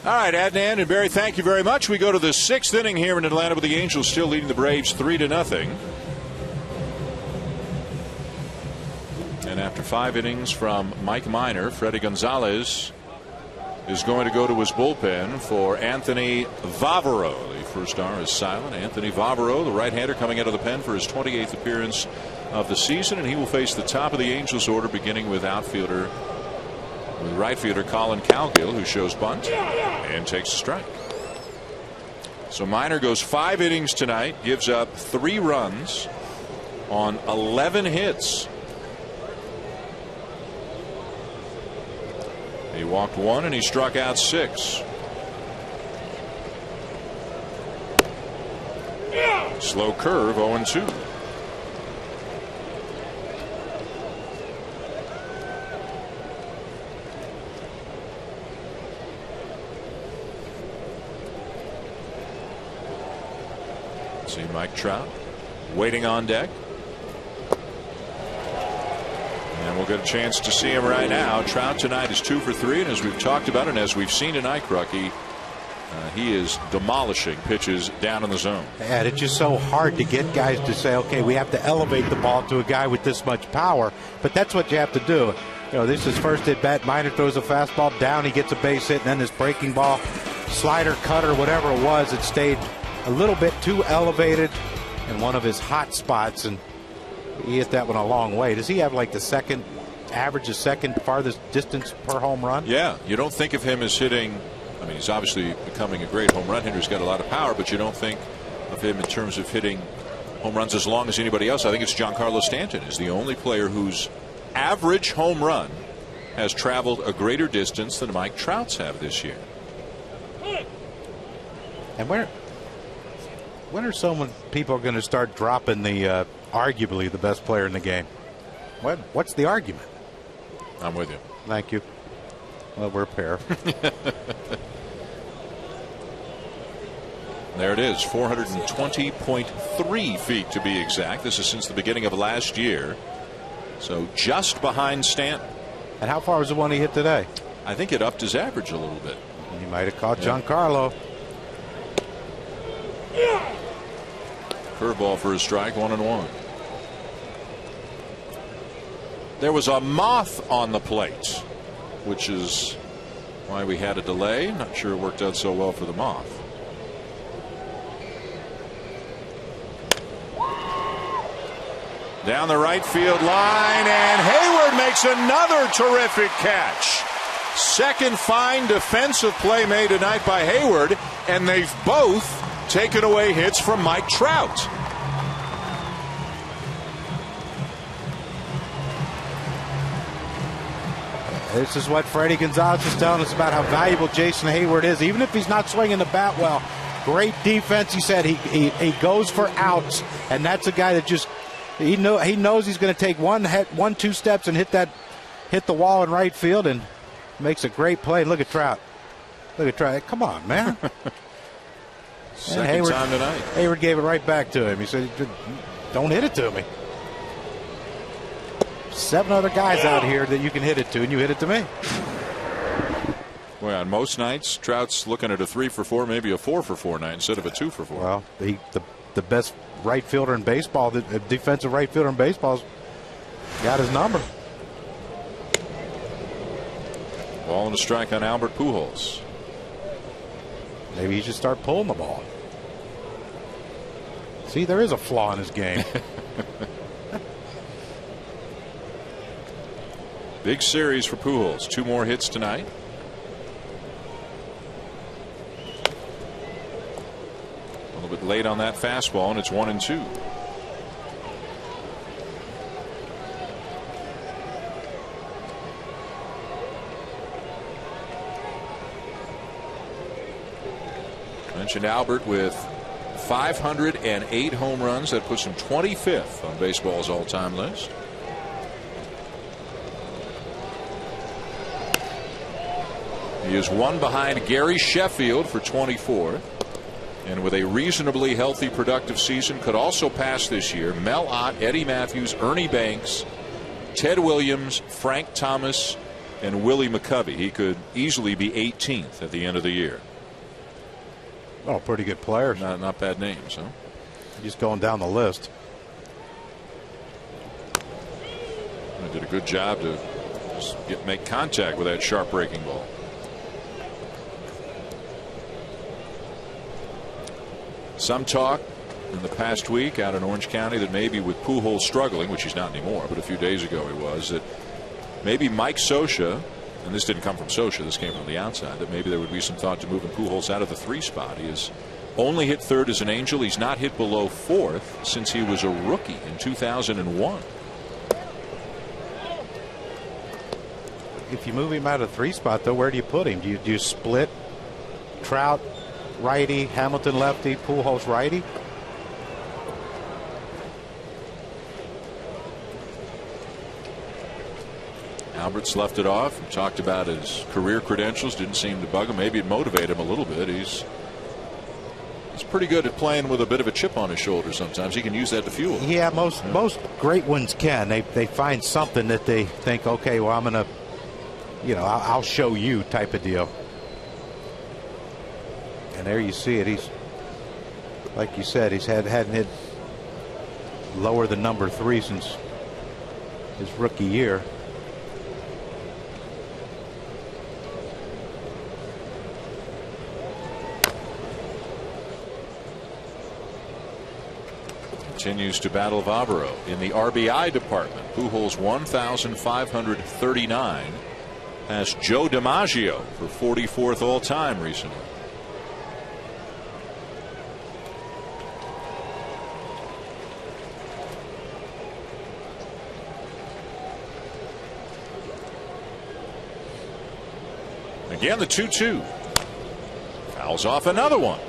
All right, Adnan and Barry, thank you very much. We go to the 6th inning here in Atlanta with the Angels still leading the Braves 3-0. And after 5 innings from Mike Minor, Freddie Gonzalez is going to go to his bullpen for Anthony Vavaro. The first R is silent. Anthony Vavaro, the right-hander, coming out of the pen for his 28th appearance of the season, and he will face the top of the Angels order, beginning with right fielder Colin Cowgill, who shows bunt and takes a strike. So Minor goes 5 innings tonight, gives up 3 runs on 11 hits. He walked 1 and he struck out 6. Slow curve, 0-2. See Mike Trout waiting on deck. And we'll get a chance to see him right now. Trout tonight is 2 for 3, and as we've talked about and as we've seen tonight, Crucky, he is demolishing pitches down in the zone. And it's just so hard to get guys to say, okay, we have to elevate the ball to a guy with this much power, but that's what you have to do. You know, this is first at bat. Minor throws a fastball down, he gets a base hit, and then this breaking ball, slider, cutter, whatever it was, it stayed a little bit too elevated in one of his hot spots, and he hit that one a long way. Does he have like the second farthest distance per home run? Yeah, you don't think of him as hitting. I mean, he's obviously becoming a great home run hitter. He's got a lot of power, but you don't think of him in terms of hitting home runs as long as anybody else. I think it's Giancarlo Stanton is the only player whose average home run has traveled a greater distance than Mike Trout's have this year. And when are people going to start dropping the arguably the best player in the game? What's the argument? I'm with you. Thank you. Well, we're a pair. There it is, 420.3 feet to be exact. This is since the beginning of last year. So just behind Stanton. And how far was the one he hit today? I think it upped his average a little bit. He might have caught Giancarlo. Curveball for a strike, 1-1. There was a moth on the plate, which is why we had a delay. Not sure it worked out so well for the moth. Down the right field line, and Hayward makes another terrific catch. Second fine defensive play made tonight by Hayward, and they've both taken away hits from Mike Trout. This is what Freddie Gonzalez is telling us about how valuable Jason Hayward is, even if he's not swinging the bat well. Great defense. He said he goes for outs, and that's a guy that just he knows he's going to take 1-2 steps and hit the wall in right field, and makes a great play. Look at Trout. Look at Trout. Come on, man. Second time tonight. Hayward gave it right back to him. He said, "Don't hit it to me." 7 other guys out here that you can hit it to, and you hit it to me. Well, on most nights, Trout's looking at a 3 for 4, maybe a 4 for 4 night instead of a 2 for 4. Well, the best right fielder in baseball, the defensive right fielder in baseball's got his number. Ball and a strike on Albert Pujols. Maybe he should start pulling the ball. See, there is a flaw in his game. Big series for Pujols. 2 more hits tonight. A little bit late on that fastball, and it's 1-2. mentioned Albert with 508 home runs. That puts him 25th on baseball's all-time list. He is one behind Gary Sheffield for 24th. And with a reasonably healthy, productive season, could also pass this year Mel Ott, Eddie Matthews, Ernie Banks, Ted Williams, Frank Thomas, and Willie McCovey. He could easily be 18th at the end of the year. Oh, pretty good players. Not bad names, huh? Just going down the list. I did a good job to just make contact with that sharp breaking ball. Some talk in the past week out in Orange County that maybe with Pujols struggling, which he's not anymore, but a few days ago he was, that maybe Mike Scioscia, and this didn't come from Scioscia, this came from the outside, that maybe there would be some thought to moving Pujols out of the 3 spot. He has only hit 3rd as an Angel. He's not hit below 4th since he was a rookie in 2001. If you move him out of the 3 spot, though, where do you put him? Do you split Trout righty, Hamilton lefty, Pujols righty? Albert's left it off and talked about his career credentials. Didn't seem to bug him. Maybe it motivated him a little bit. He's pretty good at playing with a bit of a chip on his shoulder sometimes. He can use that to fuel. Yeah, most great ones can. They find something that they think, okay, well, I'm going to, I'll show you type of deal. And there you see it. He's, like you said, hadn't hit lower than number 3 since his rookie year. Continues to battle Vavro in the RBI department. Pujols 1,539. Passed Joe DiMaggio for 44th all time recently. Again, the 2-2. Fouls off another one.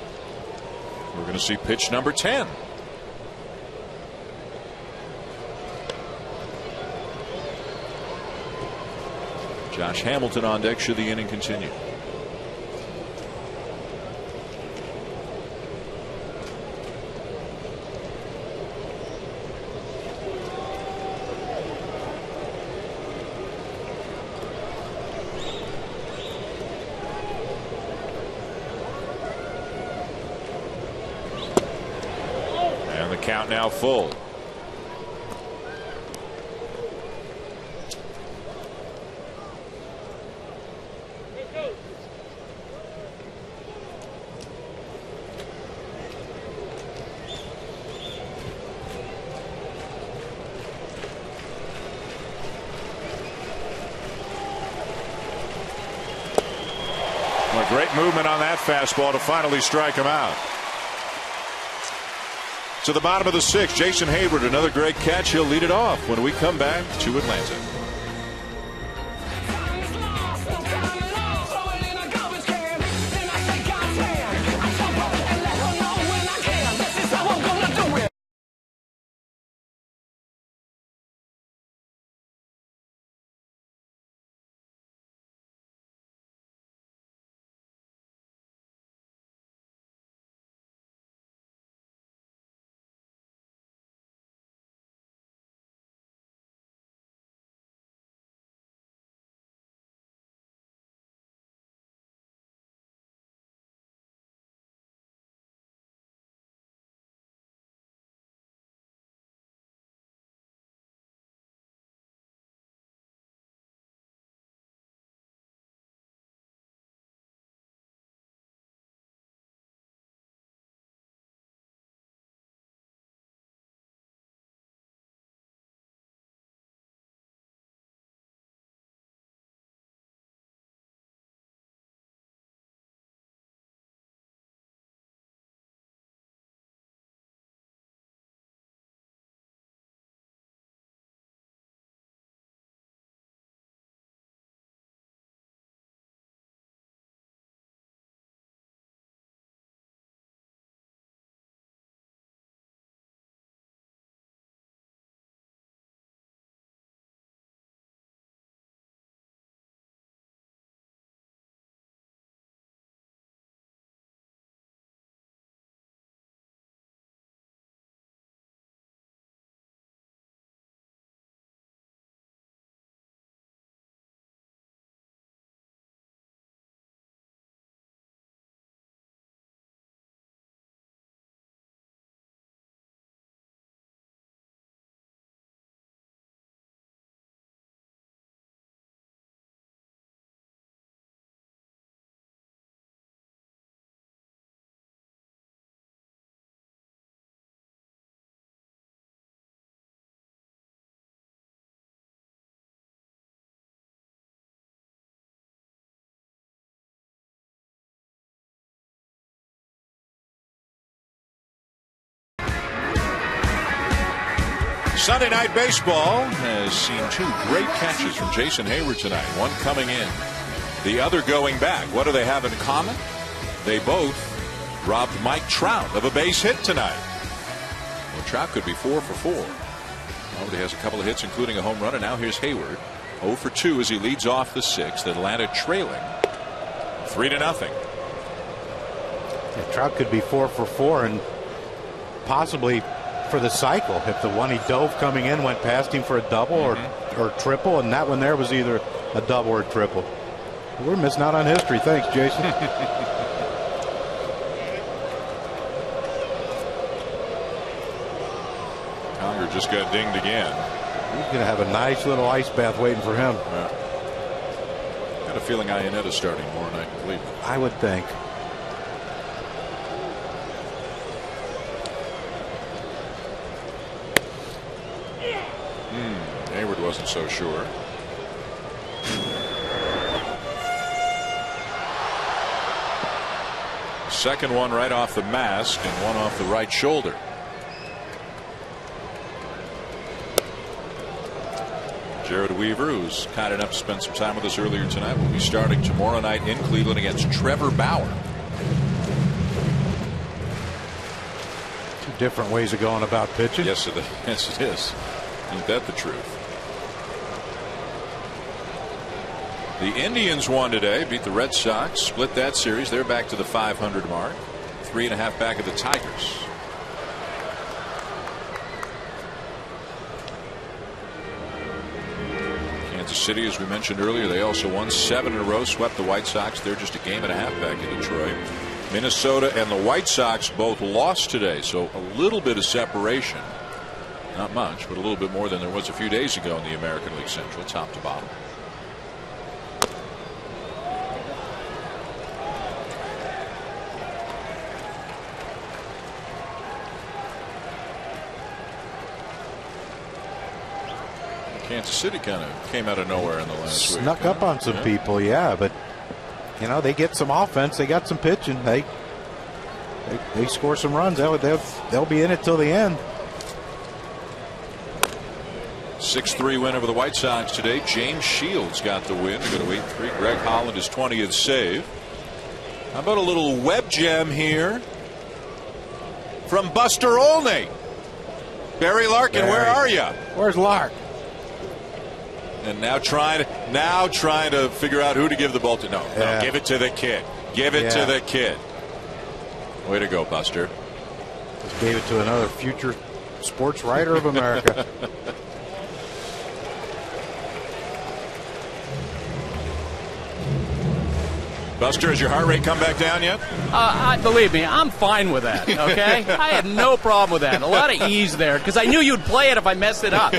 We're going to see pitch number 10. Josh Hamilton on deck should the inning continue. And the count now full. Great movement on that fastball to finally strike him out. To the bottom of the 6th, Jason Hayward, another great catch. He'll lead it off when we come back to Atlanta. Sunday Night Baseball has seen two great catches from Jason Hayward tonight. One coming in, the other going back. What do they have in common? They both robbed Mike Trout of a base hit tonight. Well, Trout could be 4 for 4. He has a couple of hits, including a home run, and now here's Hayward. 0 for 2 as he leads off the 6th. Atlanta trailing 3-0. Yeah, Trout could be 4 for 4 and possibly for the cycle if the one he dove coming in went past him for a double or triple, and that one there was either a double or a triple. We're missing out on history. Thanks, Jason. Conger just got dinged again. He's going to have a nice little ice bath waiting for him. Got a feeling Ionetta's starting tomorrow night in Cleveland. I would think. Hayward wasn't so sure. Second one right off the mask and one off the right shoulder. Jared Weaver, who's kind enough to spend some time with us earlier tonight, will be starting tomorrow night in Cleveland against Trevor Bauer. Two different ways of going about pitching. Yes, it is. Ain't that the truth? The Indians won today, beat the Red Sox, split that series. They're back to the 500 mark, 3.5 back of the Tigers. Kansas City, as we mentioned earlier, they also won 7 in a row, swept the White Sox. They're just a game and a half back in Detroit. Minnesota and the White Sox both lost today, so a little bit of separation. Not much, but a little bit more than there was a few days ago in the American League Central, top to bottom. Kansas City kind of came out of nowhere in the last week. Snuck up on some people, yeah, but you know, they get some offense, they got some pitching, they score some runs, they'll be in it till the end. 6-3 win over the White Sox today. James Shields got the win to go to 8-3. Greg Holland his 20th save. How about a little web gem here from Buster Olney? Barry Larkin, where are you? Where's Lark? And now trying to figure out who to give the ball to. No, give it to the kid. Give it to the kid. Way to go, Buster. Just gave it to another future sports writer of America. Buster, has your heart rate come back down yet? Believe me, I'm fine with that, okay? I had no problem with that. A lot of ease there, because I knew you'd play it if I messed it up.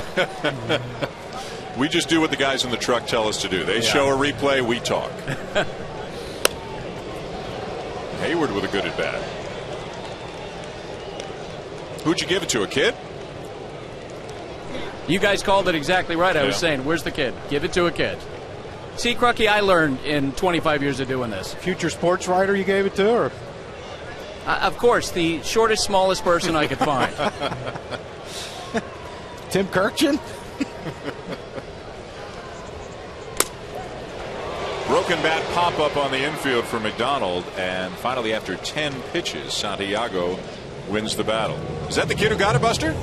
We just do what the guys in the truck tell us to do. They show a replay, we talk. Hayward with a good at bat. Who'd you give it to, a kid? You guys called it exactly right. I was saying, where's the kid? Give it to a kid. See, Crucky, I learned in 25 years of doing this. Future sports writer you gave it to, or? Of course, the shortest, smallest person I could find. Tim Kirkchin? Broken bat pop-up on the infield for McDonald, and finally after 10 pitches, Santiago wins the battle. Is that the kid who got it, Buster?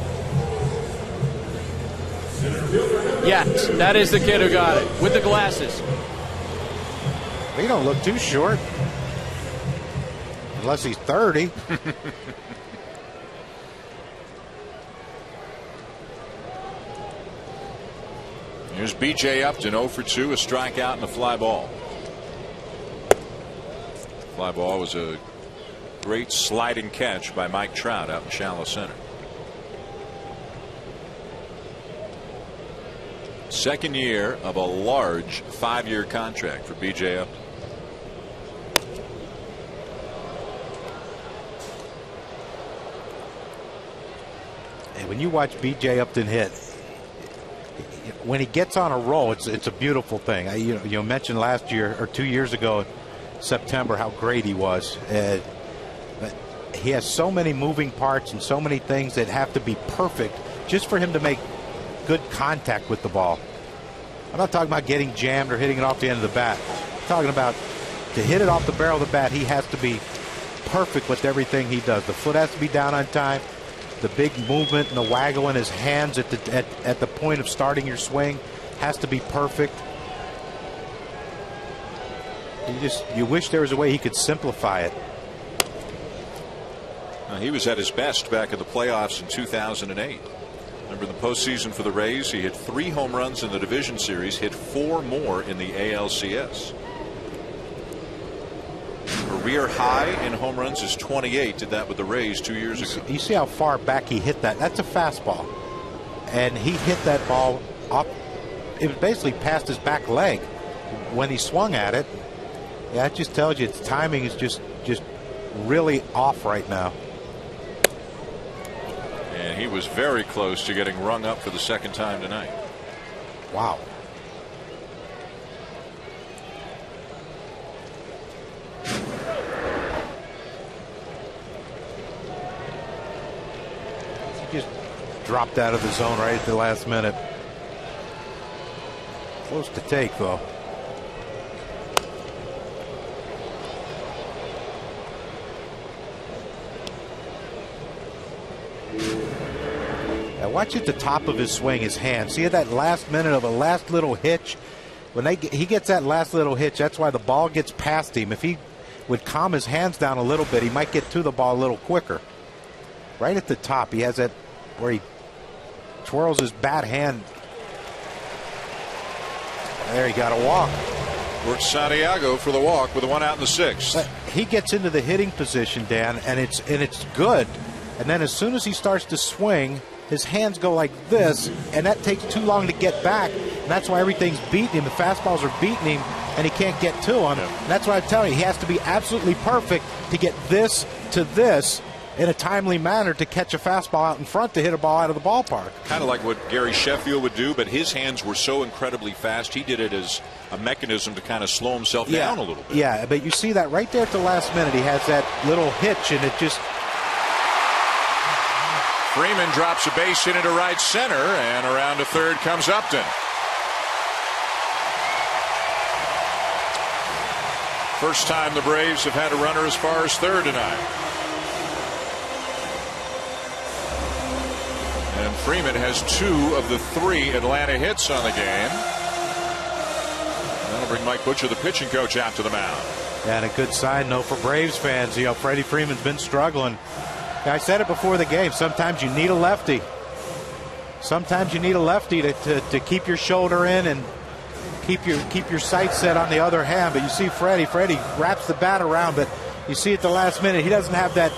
Yes, that is the kid who got it, with the glasses. He don't look too short. Unless he's 30. Here's B.J. Upton, 0 for 2, a strikeout and a fly ball. Fly ball was a great sliding catch by Mike Trout out in shallow center. Second year of a large 5-year contract for B.J. Upton. And when you watch B.J. Upton hit, when he gets on a roll, it's a beautiful thing. You mentioned last year or 2 years ago, September, how great he was. But he has so many moving parts and so many things that have to be perfect just for him to make good contact with the ball. I'm not talking about getting jammed or hitting it off the end of the bat. I'm talking about to hit it off the barrel of the bat, he has to be perfect with everything he does. The foot has to be down on time. The big movement and the waggle in his hands at the point of starting your swing has to be perfect. You wish there was a way he could simplify it. He was at his best back in the playoffs in 2008. Remember the postseason for the Rays? He hit 3 home runs in the division series, hit 4 more in the ALCS. Career high in home runs is 28. Did that with the Rays 2 years ago. You see how far back he hit that? That's a fastball. And he hit that ball up. It was basically past his back leg when he swung at it. Yeah, that just tells you its timing is just really off right now. And he was very close to getting rung up for the second time tonight. Wow. He just dropped out of the zone right at the last minute. Close to take, though. Watch at the top of his swing, his hand. See that last minute of a last little hitch? When he gets that last little hitch, that's why the ball gets past him. If he would calm his hands down a little bit, he might get to the ball a little quicker. Right at the top, he has that where he twirls his bat hand. There, he got a walk. Worked Santiago for the walk with a 1 out in the 6th. He gets into the hitting position, Dan, and it's good. And then as soon as he starts to swing, his hands go like this, and that takes too long to get back, and that's why everything's beating him. The fastballs are beating him, and he can't get to them. Yeah. And that's why I'm telling you, he has to be absolutely perfect to get this to this in a timely manner to catch a fastball out in front to hit a ball out of the ballpark. Kind of like what Gary Sheffield would do, but his hands were so incredibly fast, he did it as a mechanism to kind of slow himself down a little bit. Yeah, but you see that right there at the last minute. He has that little hitch, and it just... Freeman drops a base hit into right center, and around to third comes Upton. First time the Braves have had a runner as far as third tonight. And Freeman has 2 of the 3 Atlanta hits on the game. That'll bring Mike Butcher, the pitching coach, out to the mound. And a good sign, though, for Braves fans. You know, Freddie Freeman's been struggling. I said it before the game. Sometimes you need a lefty. Sometimes you need a lefty to keep your shoulder in and keep your sights set on the other hand. But you see Freddie wraps the bat around, but you see at the last minute he doesn't have that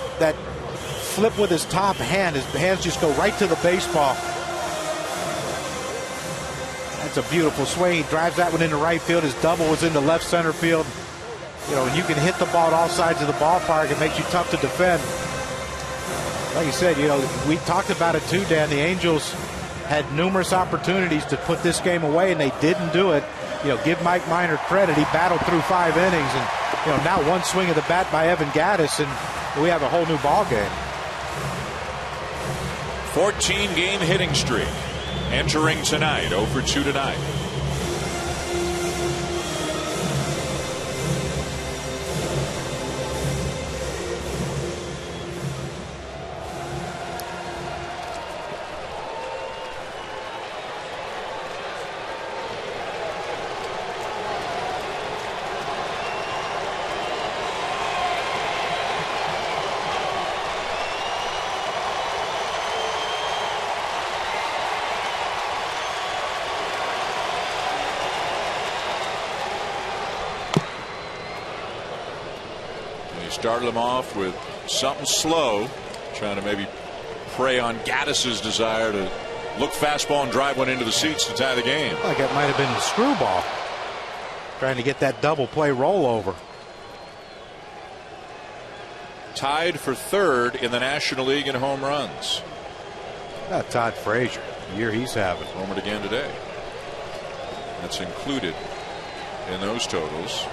flip with his top hand. His hands just go right to the baseball. That's a beautiful swing. He drives that one into right field. His double was into left center field. You know, when you can hit the ball at all sides of the ballpark, it makes you tough to defend. Like you said, you know, we talked about it too, Dan. The Angels had numerous opportunities to put this game away, and they didn't do it. You know, give Mike Minor credit. He battled through 5 innings, and you know, now one swing of the bat by Evan Gattis, and we have a whole new ball game. 14-game hitting streak entering tonight. 0 for 2 tonight. Started him off with something slow, trying to maybe prey on Gattis's desire to look fastball and drive one into the seats to tie the game. Like it might have been the screwball, trying to get that double play rollover. Tied for third in the National League in home runs. Not Todd Frazier, the year he's having. Homered again today. That's included in those totals.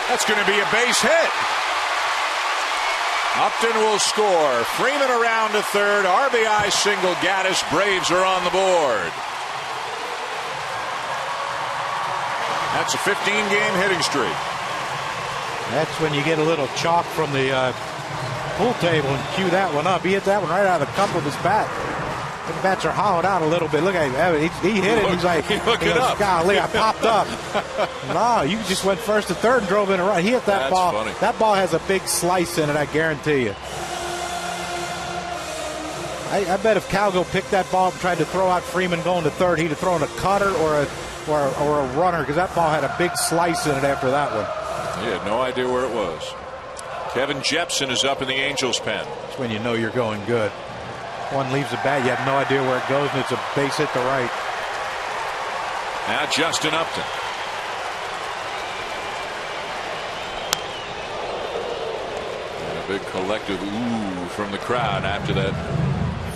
That's going to be a base hit. Upton will score. Freeman around to third. RBI single. Gaddis. Braves are on the board. That's a 15-game hitting streak. That's when you get a little chalk from the pool table and cue that one up. He hit that one right out of the cup of his bat. The bats are hollowed out a little bit. Look at him. He hit it. He's like, golly, I popped up. No, you just went first to third and drove in a run. He hit that ball. Funny. That ball has a big slice in it, I guarantee you. I bet if Calgo picked that ball and tried to throw out Freeman going to third, he'd have thrown a cutter or a runner, because that ball had a big slice in it after that one. He had no idea where it was. Kevin Jepsen is up in the Angels pen. That's when you know you're going good. One leaves the bat, you have no idea where it goes, and it's a base hit to right. Now Justin Upton. And a big collective ooh from the crowd after that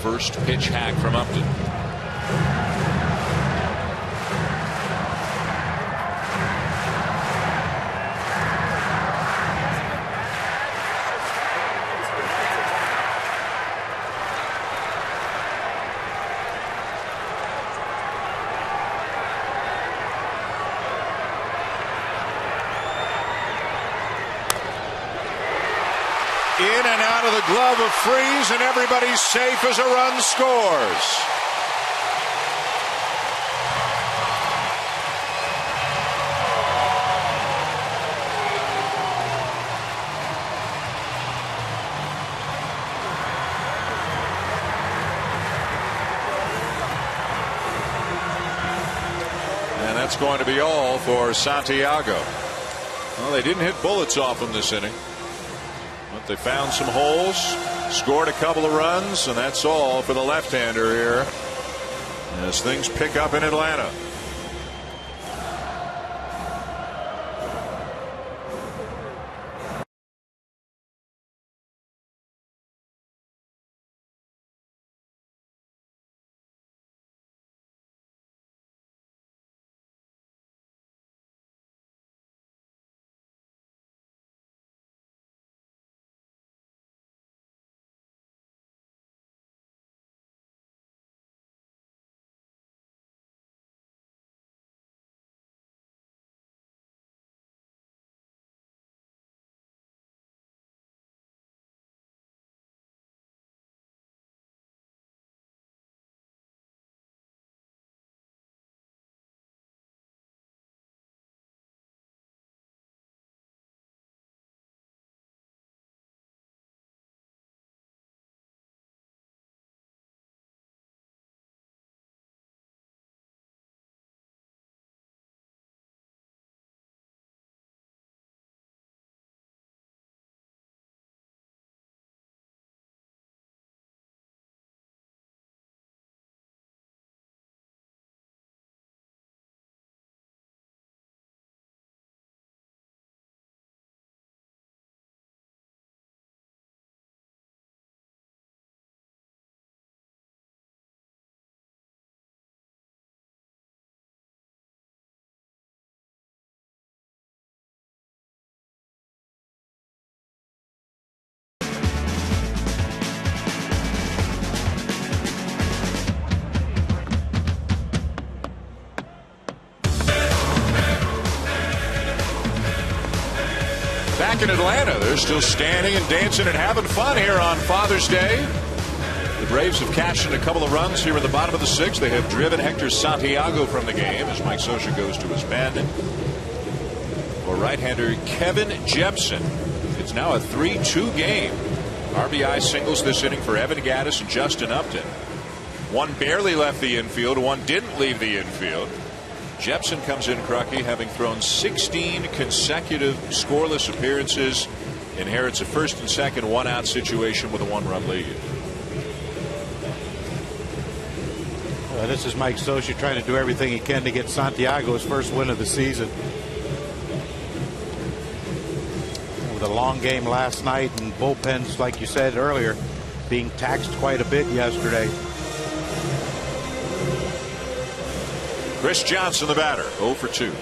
first pitch hack from Upton. In and out of the glove of Freese, and everybody's safe as a run scores. And that's going to be all for Santiago. Well, they didn't hit bullets off him this inning. They found some holes, scored a couple of runs, and that's all for the left-hander here as things pick up in Atlanta. Back in Atlanta, they're still standing and dancing and having fun here on Father's Day. The Braves have cashed in a couple of runs here in the bottom of the sixth. They have driven Hector Santiago from the game as Mike Scioscia goes to his pen. For right-hander Kevin Jepsen, it's now a 3-2 game. RBI singles this inning for Evan Gattis and Justin Upton. One barely left the infield, one didn't leave the infield. Jepsen comes in, Crucky, having thrown 16 consecutive scoreless appearances, inherits a first and second one-out situation with a one-run lead. This is Mike Scioscia trying to do everything he can to get Santiago his first win of the season. With a long game last night and bullpens, like you said earlier, being taxed quite a bit yesterday. Chris Johnson, the batter, 0 for 2.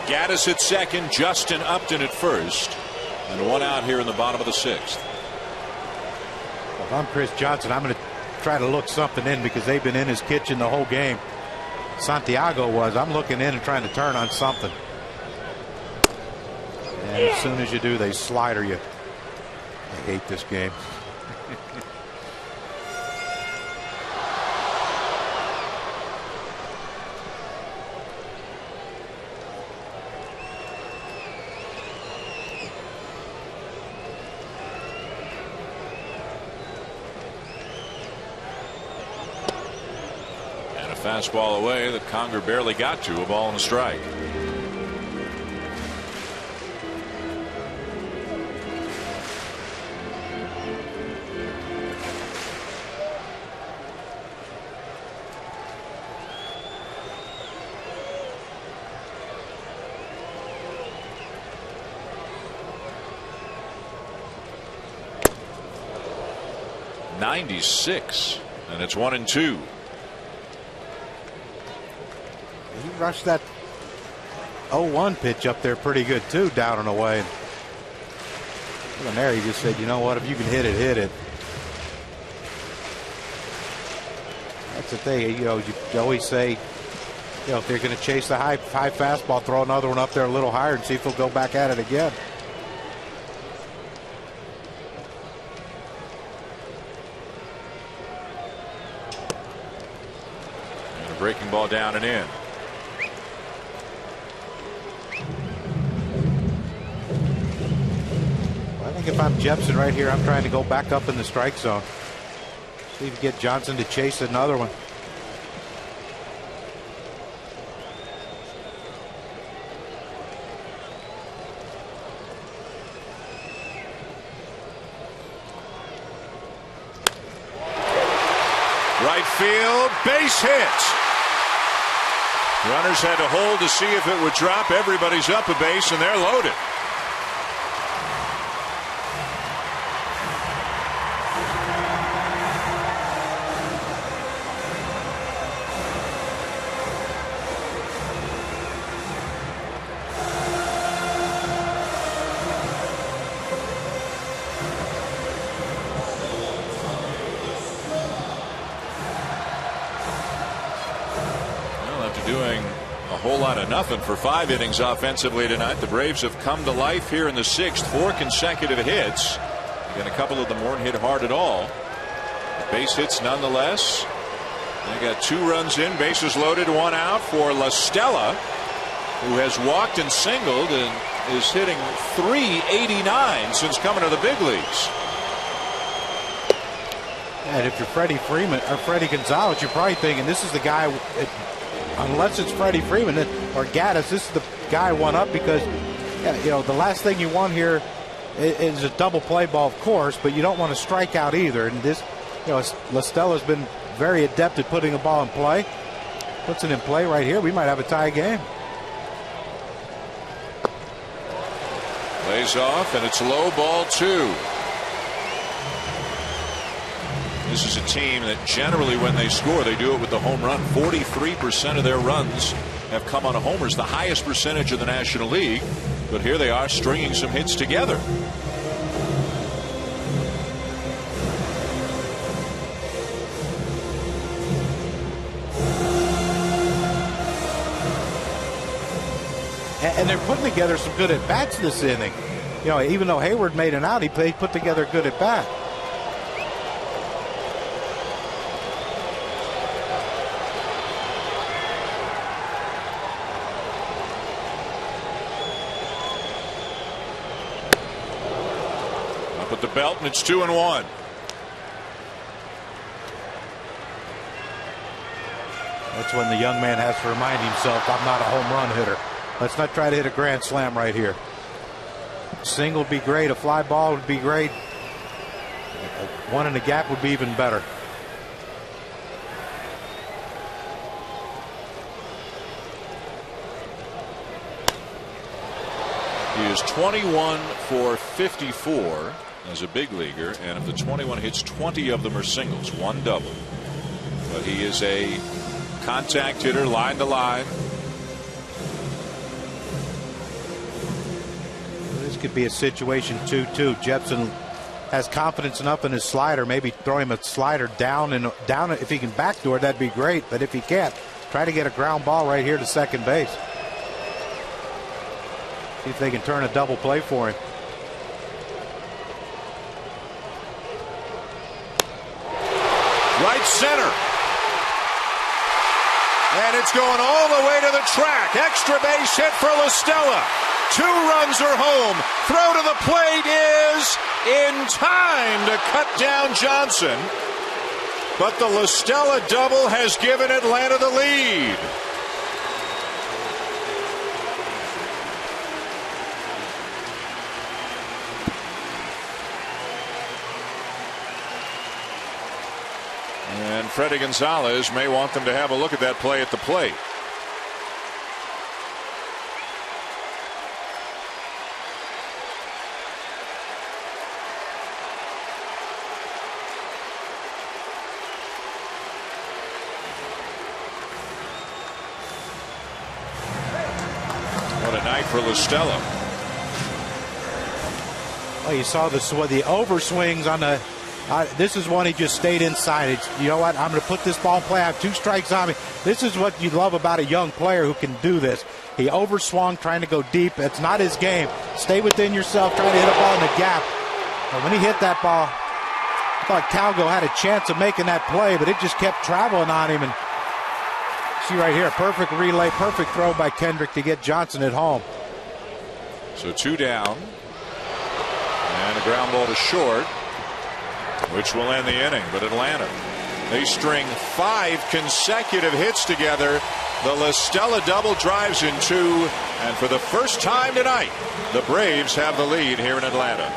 Gaddis at second, Justin Upton at first, and one out here in the bottom of the 6th. If I'm Chris Johnson, I'm going to try to look something in because they've been in his kitchen the whole game. Santiago was. I'm looking in and trying to turn on something. And as soon as you do, they slider you. I hate this game. Fastball away that Conger barely got to. A ball and a strike. .96, and it's 1-2. He rushed that 0-1 pitch up there pretty good too, down and away. And there he just said, you know what, if you can hit it, hit it. That's the thing, you know, you always say, you know, if they're going to chase the high fastball, throw another one up there a little higher and see if he'll go back at it again. And a breaking ball down and in. If I'm Jepson right here, I'm trying to go back up in the strike zone. See if you get Johnson to chase another one. Right field, base hit. Runners had to hold to see if it would drop. Everybody's up a base and they're loaded. Nothing for 5 innings offensively tonight. The Braves have come to life here in the 6th. 4 consecutive hits, and a couple of them weren't hit hard at all. Base hits nonetheless. They got 2 runs in, bases loaded, 1 out for La Stella, who has walked and singled and is hitting .389 since coming to the big leagues. And if you're Freddie Freeman or Freddie Gonzalez, you're probably thinking this is the guy. Unless it's Freddie Freeman or Gaddis, this is the guy one up because, you know, the last thing you want here is a double play ball, of course, but you don't want to strike out either. And this, you know, La Stella's been very adept at putting a ball in play. Puts it in play right here. We might have a tie game. Lays off, and it's low, ball 2. This is a team that generally when they score, they do it with the home run. 43% of their runs have come on homers, the highest percentage in the National League. But here they are stringing some hits together. And they're putting together some good at-bats this inning. You know, even though Hayward made an out, he put together a good at-bat. Up at the belt, and it's 2-1. That's when the young man has to remind himself, I'm not a home run hitter. Let's not try to hit a grand slam right here. Single would be great. A fly ball would be great. One in the gap would be even better. He is 21 for 54 as a big leaguer, and of the 21 hits, 20 of them are singles, 1 double. But he is a contact hitter, line to line. This could be a situation 2-2. Jepsen has confidence enough in his slider. Maybe throw him a slider down. If he can backdoor, that'd be great. But if he can't, try to get a ground ball right here to second base. See if they can turn a double play for him. Right center. And it's going all the way to the track. Extra base hit for La Stella. 2 runs are home. Throw to the plate is in time to cut down Johnson. But the La Stella double has given Atlanta the lead. And Freddie Gonzalez may want them to have a look at that play at the plate. What a night for La Stella. Oh, you saw the overswings on the. This is one he just stayed inside. You know what? I'm going to put this ball in play. I have 2 strikes on me. This is what you love about a young player who can do this. He overswung trying to go deep. It's not his game. Stay within yourself, try to hit a ball in the gap. But when he hit that ball, I thought Calgo had a chance of making that play, but it just kept traveling on him. And see right here, perfect relay, perfect throw by Kendrick to get Johnson at home. So 2 down. And a ground ball to short, which will end the inning. But Atlanta, they string 5 consecutive hits together. The La Stella double drives in 2. And for the first time tonight, the Braves have the lead here in Atlanta.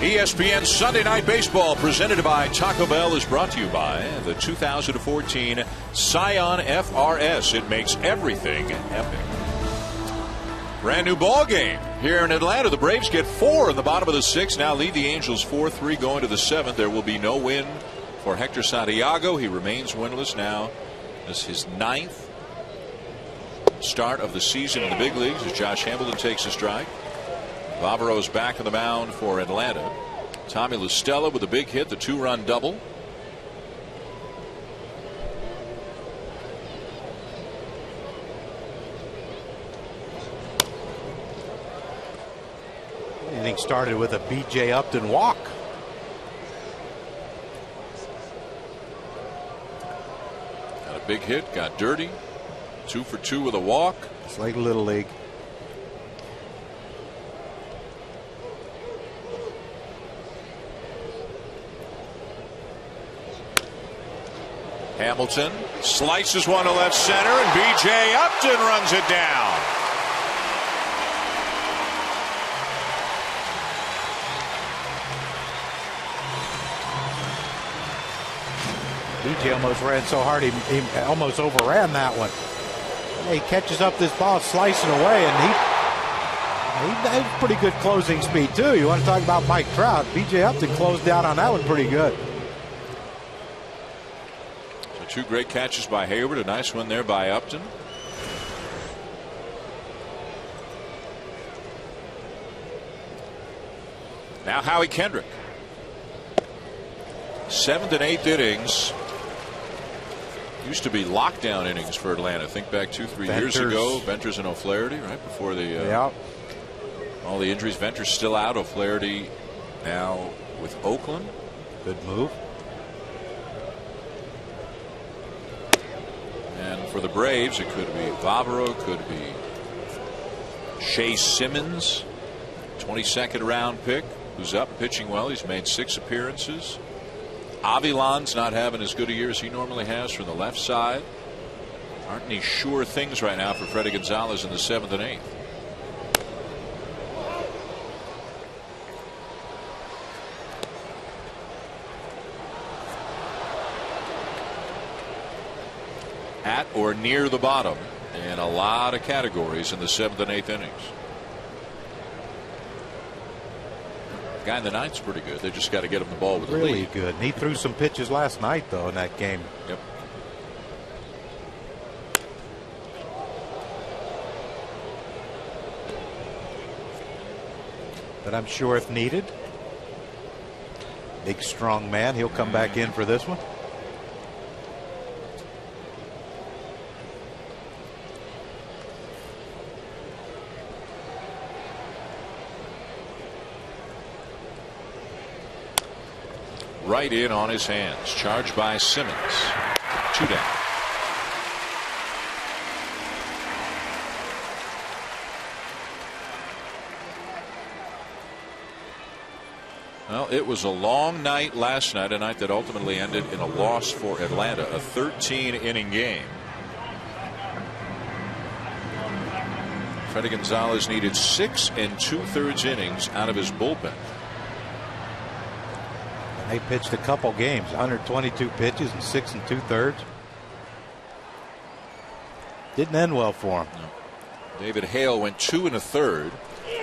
ESPN Sunday Night Baseball, presented by Taco Bell, is brought to you by the 2014 Scion FRS. It makes everything epic. Brand new ball game here in Atlanta. The Braves get 4 in the bottom of the 6th. Now lead the Angels 4-3 going to the 7th. There will be no win for Hector Santiago. He remains winless now. This is his 9th start of the season in the big leagues as Josh Hamilton takes a strike. Bavaro's back on the mound for Atlanta. Tommy La Stella with a big hit, the 2-run double. Inning started with a B.J. Upton walk. Got a big hit, got dirty. 2 for 2 with a walk. It's like Little League. Hamilton slices one to left center, and B.J. Upton runs it down. B.J. almost ran so hard he almost overran that one. And he catches up this ball, slicing away, and he has pretty good closing speed too. You want to talk about Mike Trout? B.J. Upton closed down on that one pretty good. 2 great catches by Hayward. A nice one there by Upton. Now Howie Kendrick. 7th and 8th innings. Used to be lockdown innings for Atlanta. Think back 2-3 years ago. Venters and O'Flaherty, right before the all the injuries. Venters still out. O'Flaherty now with Oakland. Good move. And for the Braves, it could be Vavro, could be Shea Simmons, 22nd round pick, who's up pitching well. He's made 6 appearances. Avilan's not having as good a year as he normally has from the left side. Aren't any sure things right now for Freddie Gonzalez in the 7th and 8th. At or near the bottom in a lot of categories in the 7th and 8th innings. The guy in the 9th's pretty good. They just got to get him the ball with the lead. Really good. And he threw some pitches last night, though, in that game. Yep. But I'm sure if needed, big strong man, he'll come back in for this one. Right in on his hands. Charged by Simmons. 2 down. Well, it was a long night last night, a night that ultimately ended in a loss for Atlanta, a 13-inning game. Freddie Gonzalez needed 6 2/3 innings out of his bullpen. They pitched a couple games, 122 pitches and 6 2/3. Didn't end well for him. No. David Hale went 2 1/3.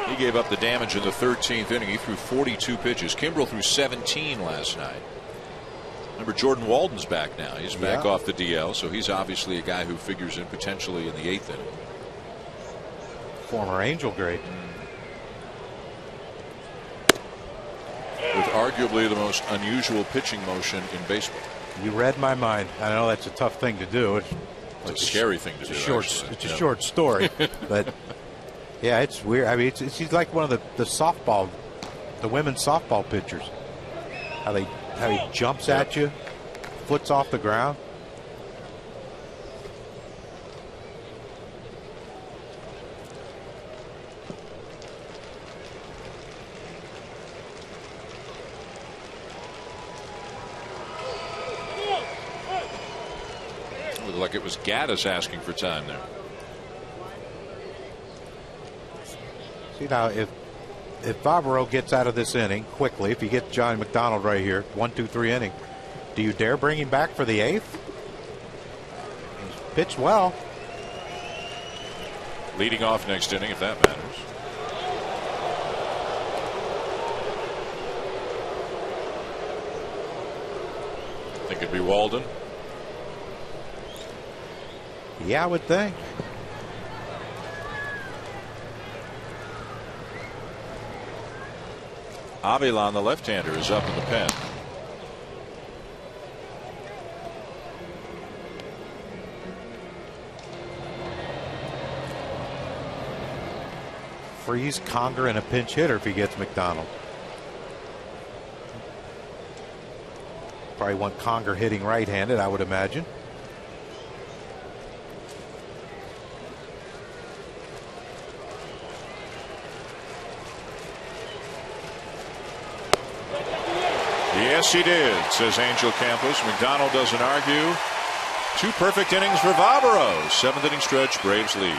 He gave up the damage in the 13th inning. He threw 42 pitches. Kimbrell threw 17 last night. Remember, Jordan Walden's back now. He's back off the DL, so he's obviously a guy who figures in potentially in the 8th inning. Former Angel great. With arguably the most unusual pitching motion in baseball. You read my mind. I know that's a tough thing to do. It's a scary thing to do. It's a short story, but yeah, it's weird. I mean, he's like one of the softball, the women's softball pitchers. How he jumps at you, foot's off the ground. Like it was Gaddis asking for time there. See now, if Vavro gets out of this inning quickly, if you get Johnny McDonald right here, 1, 2, 3 inning, do you dare bring him back for the 8th? He's pitched well. Leading off next inning, if that matters. Think it'd be Walden. Yeah, I would think. Avilan, the left-hander, is up in the pen. Freeze Conger and a pinch hitter if he gets McDonald. Probably want Conger hitting right-handed, I would imagine. Yes, he did, says Angel Campos. McDonald doesn't argue. 2 perfect innings for Barbaro. 7th inning stretch, Braves lead.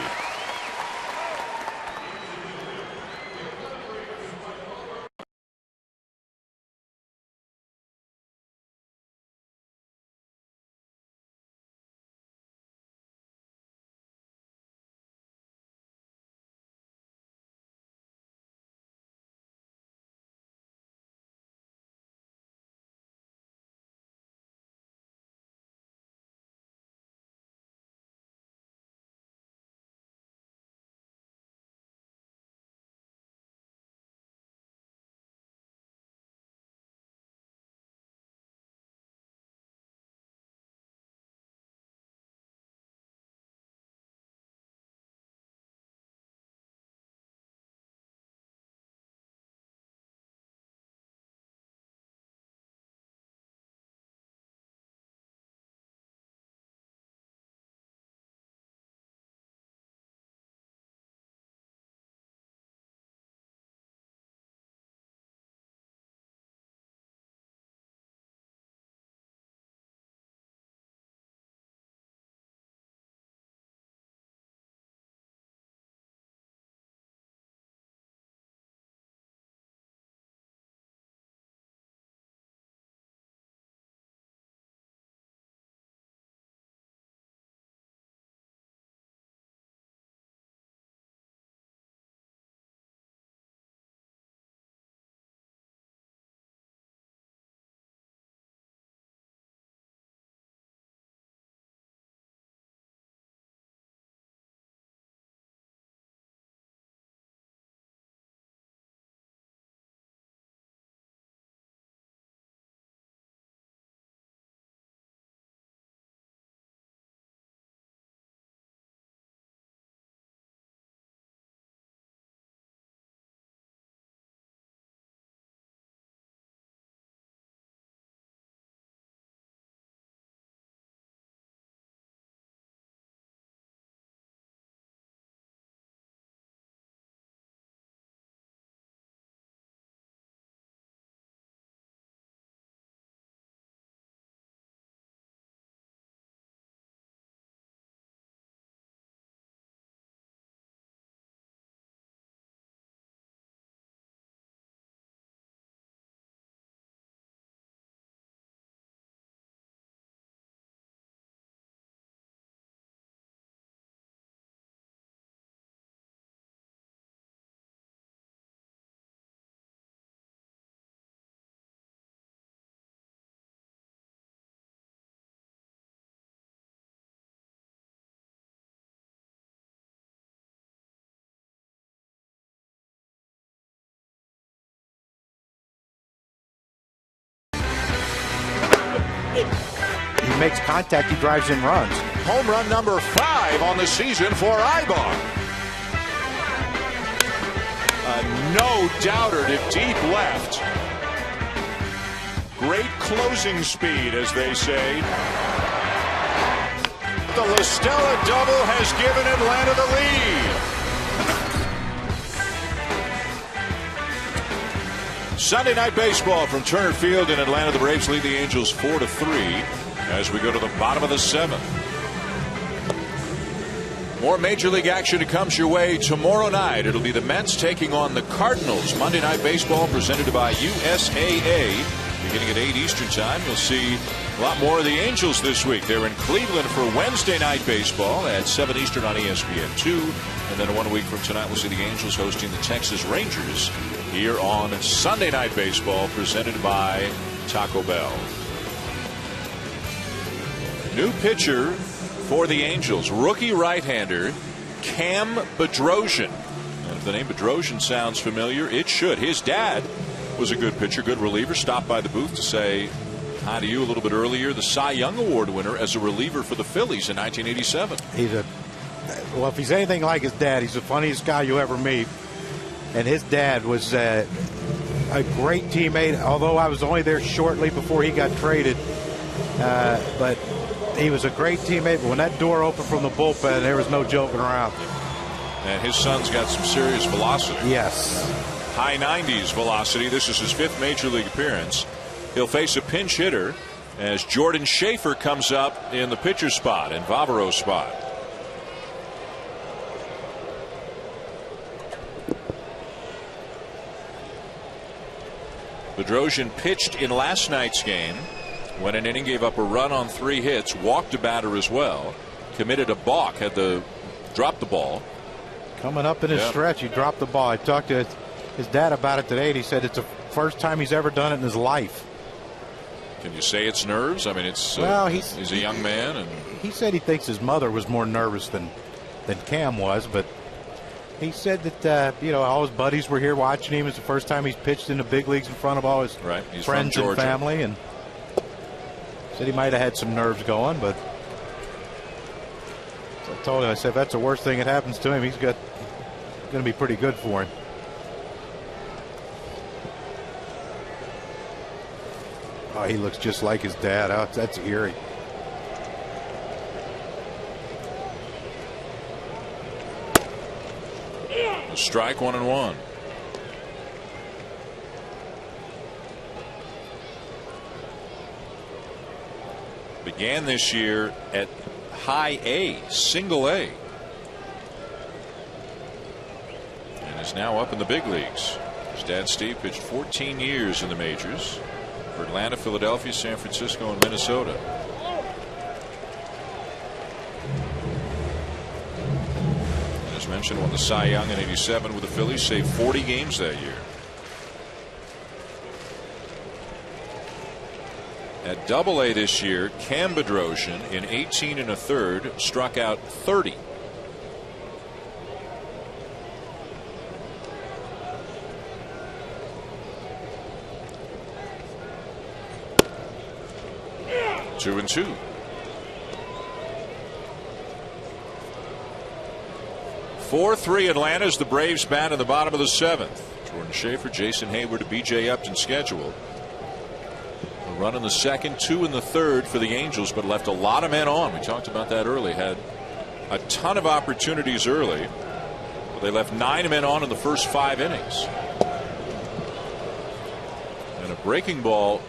He makes contact, he drives in runs. Home run number 5 on the season for Eibar. A no-doubter to deep left. Great closing speed, as they say. The La Stella double has given Atlanta the lead. Sunday Night Baseball from Turner Field in Atlanta. The Braves lead the Angels 4-3 as we go to the bottom of the 7th. More Major League action comes your way tomorrow night. It'll be the Mets taking on the Cardinals. Monday Night Baseball presented by USAA. Beginning at 8 Eastern Time, you'll see a lot more of the Angels this week. They're in Cleveland for Wednesday Night Baseball at 7 Eastern on ESPN2. And then 1 week from tonight, we'll see the Angels hosting the Texas Rangers here on Sunday Night Baseball presented by Taco Bell. New pitcher for the Angels, rookie right-hander Cam Bedrosian. And if the name Bedrosian sounds familiar, it should. His dad was a good pitcher, good reliever. Stopped by the booth to say hi to you a little bit earlier. The Cy Young Award winner as a reliever for the Phillies in 1987. Well, if he's anything like his dad, he's the funniest guy you ever meet. And his dad was a great teammate, although I was only there shortly before he got traded. But he was a great teammate. But when that door opened from the bullpen, there was no joking around. And his son's got some serious velocity. Yes. High 90s velocity. This is his 5th Major League appearance. He'll face a pinch hitter as Jordan Schaefer comes up in the pitcher spot and Vavaro's spot. Bedrosian pitched in last night's game. Went an inning, gave up a run on 3 hits, walked a batter as well, committed a balk, had to drop the ball. Coming up in his stretch, he dropped the ball. I talked to his dad about it today, and he said it's the first time he's ever done it in his life. Can you say it's nerves? I mean, it's well, he's a young man, and he said he thinks his mother was more nervous than Cam was, but he said that all his buddies were here watching him. It's the first time he's pitched in the big leagues in front of all his friends and family, and said he might have had some nerves going, but I told him, I said, if that's the worst thing that happens to him, he's going to be pretty good for him. Oh, he looks just like his dad. Oh, that's eerie. A strike, 1-1. Began this year at high A, single A, and is now up in the big leagues. His dad Steve pitched 14 years in the majors for Atlanta, Philadelphia, San Francisco, and Minnesota. And as mentioned, won the Cy Young in '87 with the Phillies, saved 40 games that year. At Double-A this year, Cam Bedrosian in 18 1/3 struck out 30. Two and 2. (4-3) Atlanta as the Braves bat in the bottom of the 7th. Jordan Schaefer, Jason Hayward, to B.J. Upton scheduled. A run in the 2nd, 2 in the 3rd for the Angels, but left a lot of men on. We talked about that early. Had a ton of opportunities early, but they left 9 men on in the first 5 innings. And a breaking ball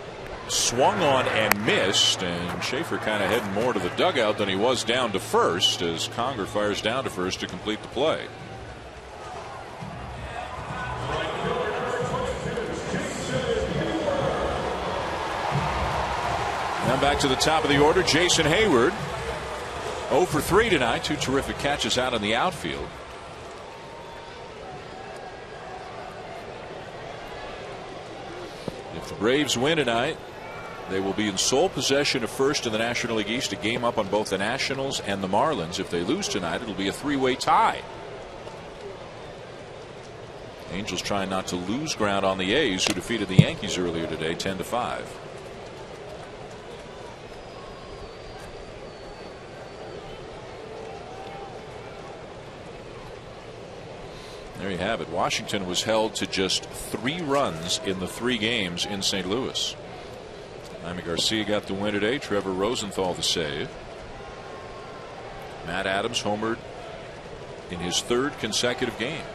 swung on and missed, and Schaefer kind of heading more to the dugout than he was down to first as Conger fires down to first to complete the play. Now back to the top of the order, Jason Hayward. 0 for 3 tonight. 2 terrific catches out in the outfield. If the Braves win tonight, they will be in sole possession of first in the National League East, a game up on both the Nationals and the Marlins. If they lose tonight, it'll be a 3-way tie. Angels trying not to lose ground on the A's, who defeated the Yankees earlier today 10-5. There you have it. Washington was held to just 3 runs in the 3 games in St. Louis. Jaime Garcia got the win today. Trevor Rosenthal the save. Matt Adams homered in his 3rd consecutive game.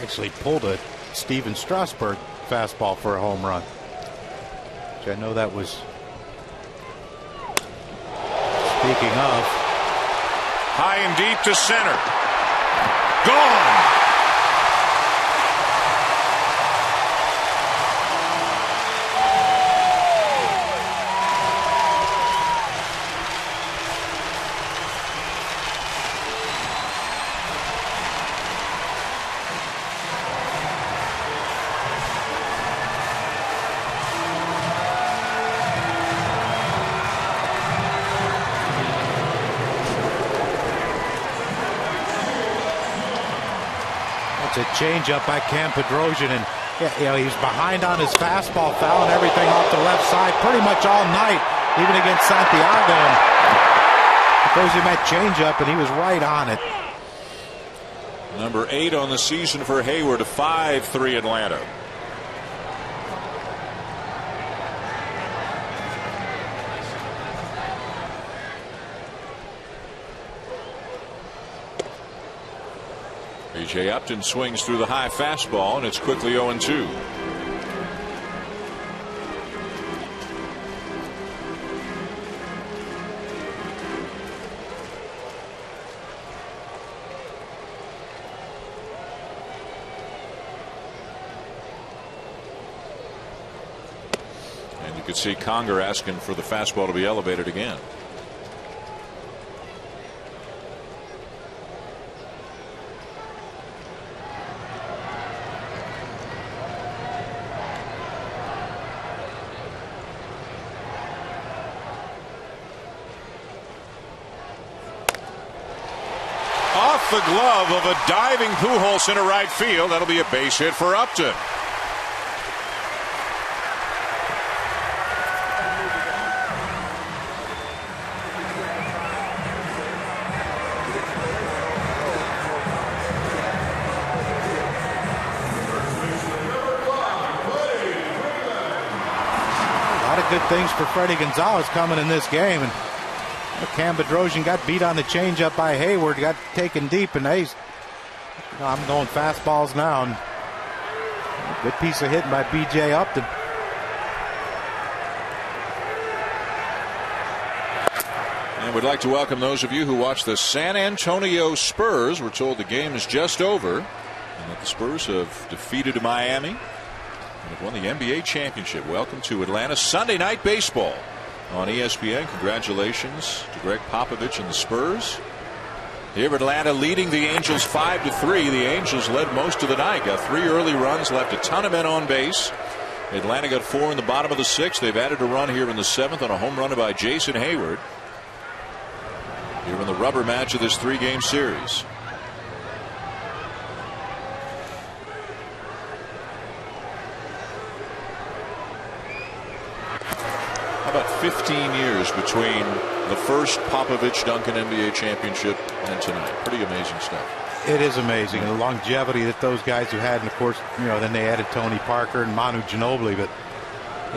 Actually pulled a Steven Strasburg fastball for a home run, which I know that was, speaking of, high and deep to center. Gone. a changeup by Cam Bedrosian, and he's behind on his fastball, fouling everything off the left side pretty much all night, even against Santiago. And Bedrosian that changeup, and he was right on it. Number 8 on the season for Hayward, 5-3 Atlanta. B.J. Upton swings through the high fastball, and it's quickly 0-2. And you could see Conger asking for the fastball to be elevated again. The glove of a diving Pujols into right field. That'll be a base hit for Upton. A lot of good things for Freddie Gonzalez coming in this game. And Cam Bedrosian got beat on the changeup by Hayward, got taken deep, and I'm going fastballs now. And good piece of hitting by B.J. Upton. And we'd like to welcome those of you who watch the San Antonio Spurs. We're told the game is just over and that the Spurs have defeated Miami and have won the NBA championship. Welcome to Atlanta. Sunday Night Baseball on ESPN. Congratulations to Greg Popovich and the Spurs. Here Atlanta leading the Angels 5-3. The Angels led most of the night. Got 3 early runs, left a ton of men on base. Atlanta got 4 in the bottom of the 6th. They've added a run here in the 7th on a home run by Jason Hayward. Here in the rubber match of this 3-game series. About 15 years between the first Popovich-Duncan NBA championship and tonight. Pretty amazing stuff. It is amazing, the longevity that those guys have had, and of course, then they added Tony Parker and Manu Ginobili. But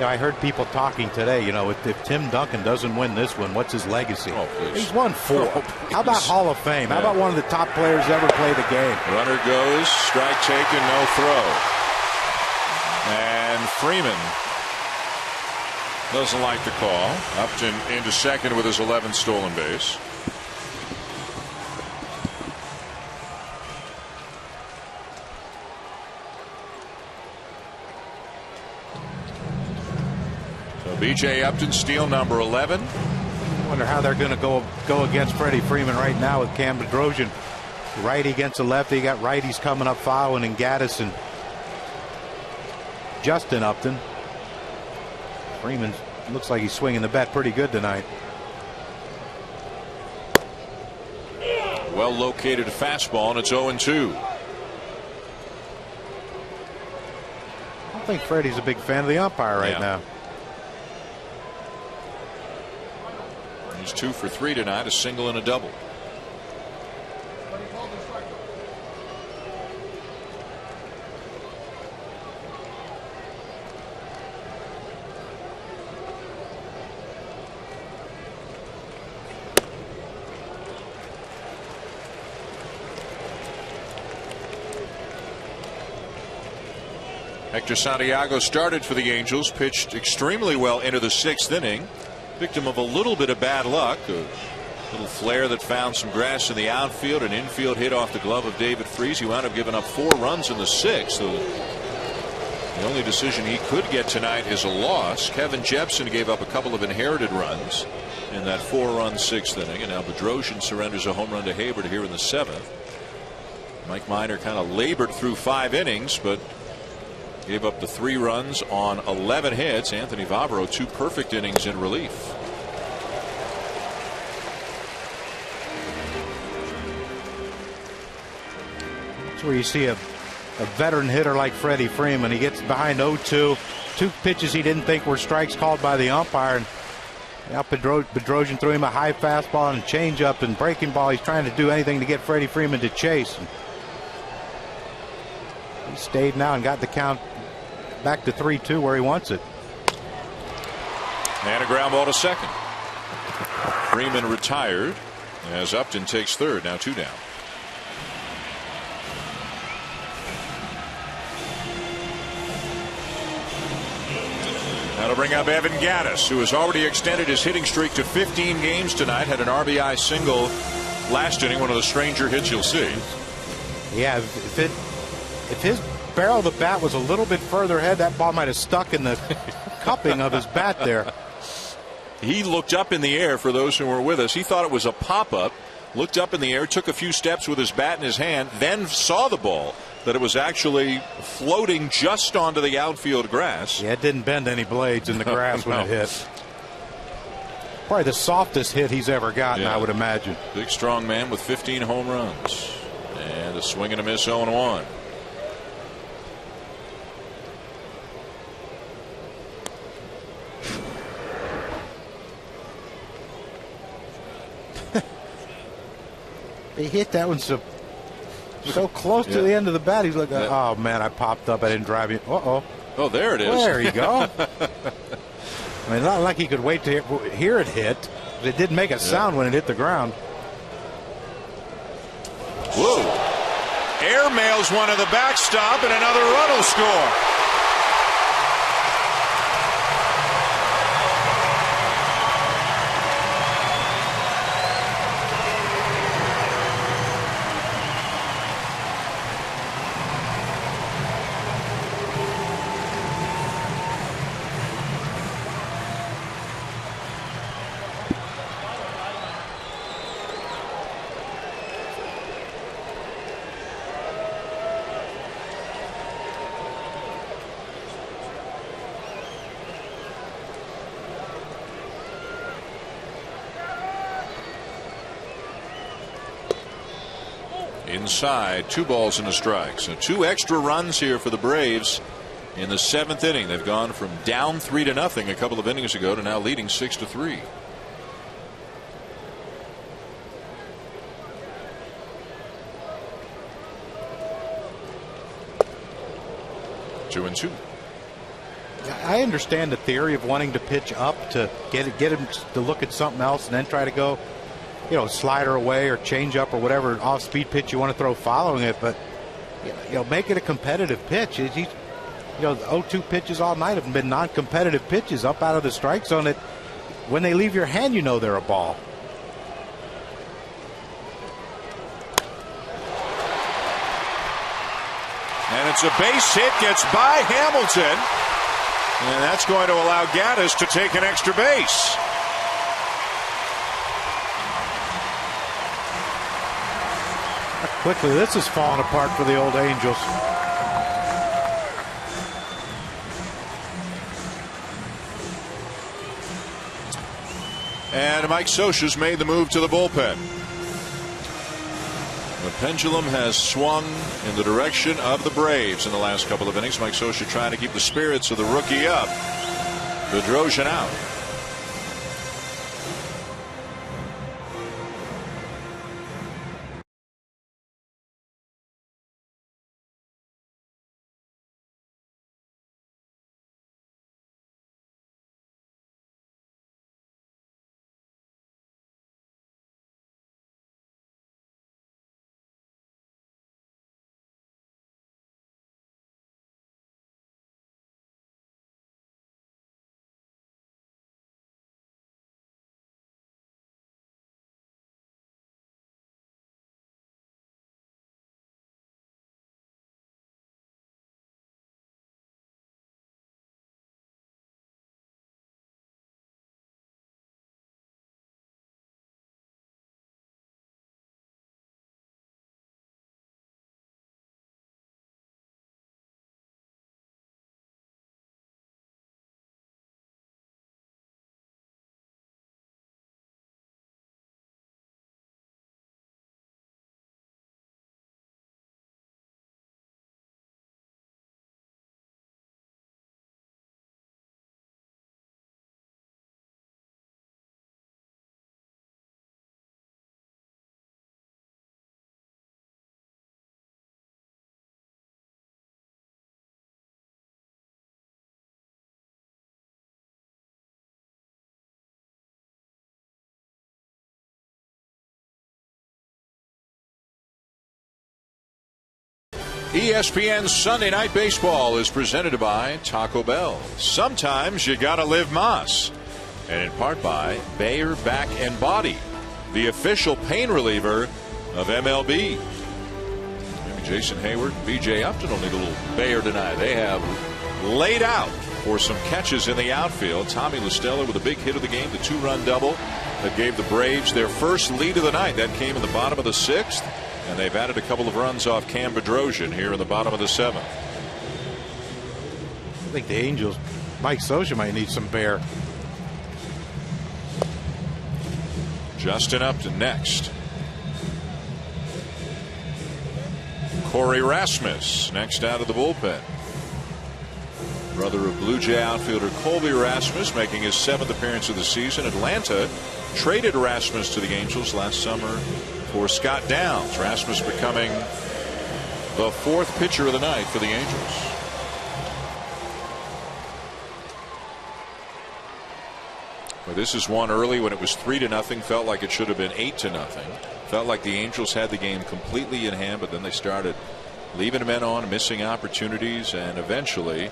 I heard people talking today. If Tim Duncan doesn't win this one, what's his legacy? Oh, he's won 4. How about Hall of Fame? How about one of the top players ever play the game? Runner goes, strike taken, no throw, and Freeman doesn't like the call. Upton into second with his 11th stolen base. So B.J. Upton, steal number 11. I wonder how they're going to go against Freddie Freeman right now with Cam Bedrosian. Righty against a lefty. You got righties coming up following, and Gaddis and Justin Upton. Freeman looks like he's swinging the bat pretty good tonight. Well located fastball, and it's 0-2. I don't think Freddie's a big fan of the umpire right now. He's 2 for 3 tonight, a single and a double. Hector Santiago started for the Angels, pitched extremely well into the 6th inning. Victim of a little bit of bad luck. A little flare that found some grass in the outfield. An infield hit off the glove of David Freese. He wound up giving up 4 runs in the 6th. So the only decision he could get tonight is a loss. Kevin Jepson gave up a couple of inherited runs in that 4-run 6th inning. And now Bedrosian surrenders a home run to Hayward here in the 7th. Mike Minor kind of labored through 5 innings, but gave up the 3 runs on 11 hits. Anthony Vavro 2 perfect innings in relief. That's where you see a veteran hitter like Freddie Freeman. He gets behind 0-2. 2 pitches he didn't think were strikes called by the umpire. And now Bedrosian threw him a high fastball and a changeup and breaking ball. He's trying to do anything to get Freddie Freeman to chase. And he stayed now and got the count back to 3-2 where he wants it. And a ground ball to second. Freeman retired as Upton takes third. Now 2 down. That'll bring up Evan Gattis, who has already extended his hitting streak to 15 games tonight. Had an RBI single last inning, one of the stranger hits you'll see. Yeah, if his barrel of the bat was a little bit further ahead, that ball might have stuck in the cupping of his bat there. He looked up in the air, for those who were with us. He thought it was a pop-up, looked up in the air, took a few steps with his bat in his hand, then saw the ball, that it was actually floating just onto the outfield grass. Yeah, it didn't bend any blades in the grass when it hit. Probably the softest hit he's ever gotten, I would imagine. Big, strong man with 15 home runs. And a swing and a miss, 0-1. He hit that one so close to the end of the bat. He's like, oh, man, I popped up. I didn't drive you. Uh-oh. Oh, there it is. There you go. I mean, not like he could wait to hear it hit. It didn't make a sound when it hit the ground. Whoa. Air mails one to the backstop, and another run will score. Inside, 2 balls and a strike. So 2 extra runs here for the Braves in the 7th inning. They've gone from down 3-0 a couple of innings ago to now leading 6-3. Two and two. I understand the theory of wanting to pitch up to get him to look at something else and then try to go, slider away or change up or whatever off-speed pitch you want to throw following it, but make it a competitive pitch. The 0-2 pitches all night have been non-competitive pitches up out of the strike zone that when they leave your hand, they're a ball. And it's a base hit, gets by Hamilton, and that's going to allow Gattis to take an extra base. Quickly, this is falling apart for the old Angels. And Mike Scioscia's made the move to the bullpen. The pendulum has swung in the direction of the Braves in the last couple of innings. Mike Scioscia trying to keep the spirits of the rookie up. Bedrosian out. ESPN's Sunday Night Baseball is presented by Taco Bell. Sometimes you gotta live Moss. And in part by Bayer Back and Body, the official pain reliever of MLB. Maybe Jason Hayward, BJ Upton will need a little Bayer tonight. They have laid out for some catches in the outfield. Tommy La Stella with a big hit of the game, the 2-run double that gave the Braves their first lead of the night. That came in the bottom of the 6th. And they've added a couple of runs off Cam Bedrosian here in the bottom of the 7th. I think the Angels, Mike Scioscia might need some Bayer. Justin Upton next. Corey Rasmus next out of the bullpen. Brother of Blue Jay outfielder Colby Rasmus making his 7th appearance of the season. Atlanta traded Rasmus to the Angels last summer for Scott Downs. Rasmus becoming the 4th pitcher of the night for the Angels. Well, this is one early when it was 3-0. Felt like it should have been 8-0. Felt like the Angels had the game completely in hand, but then they started leaving men on, missing opportunities, and eventually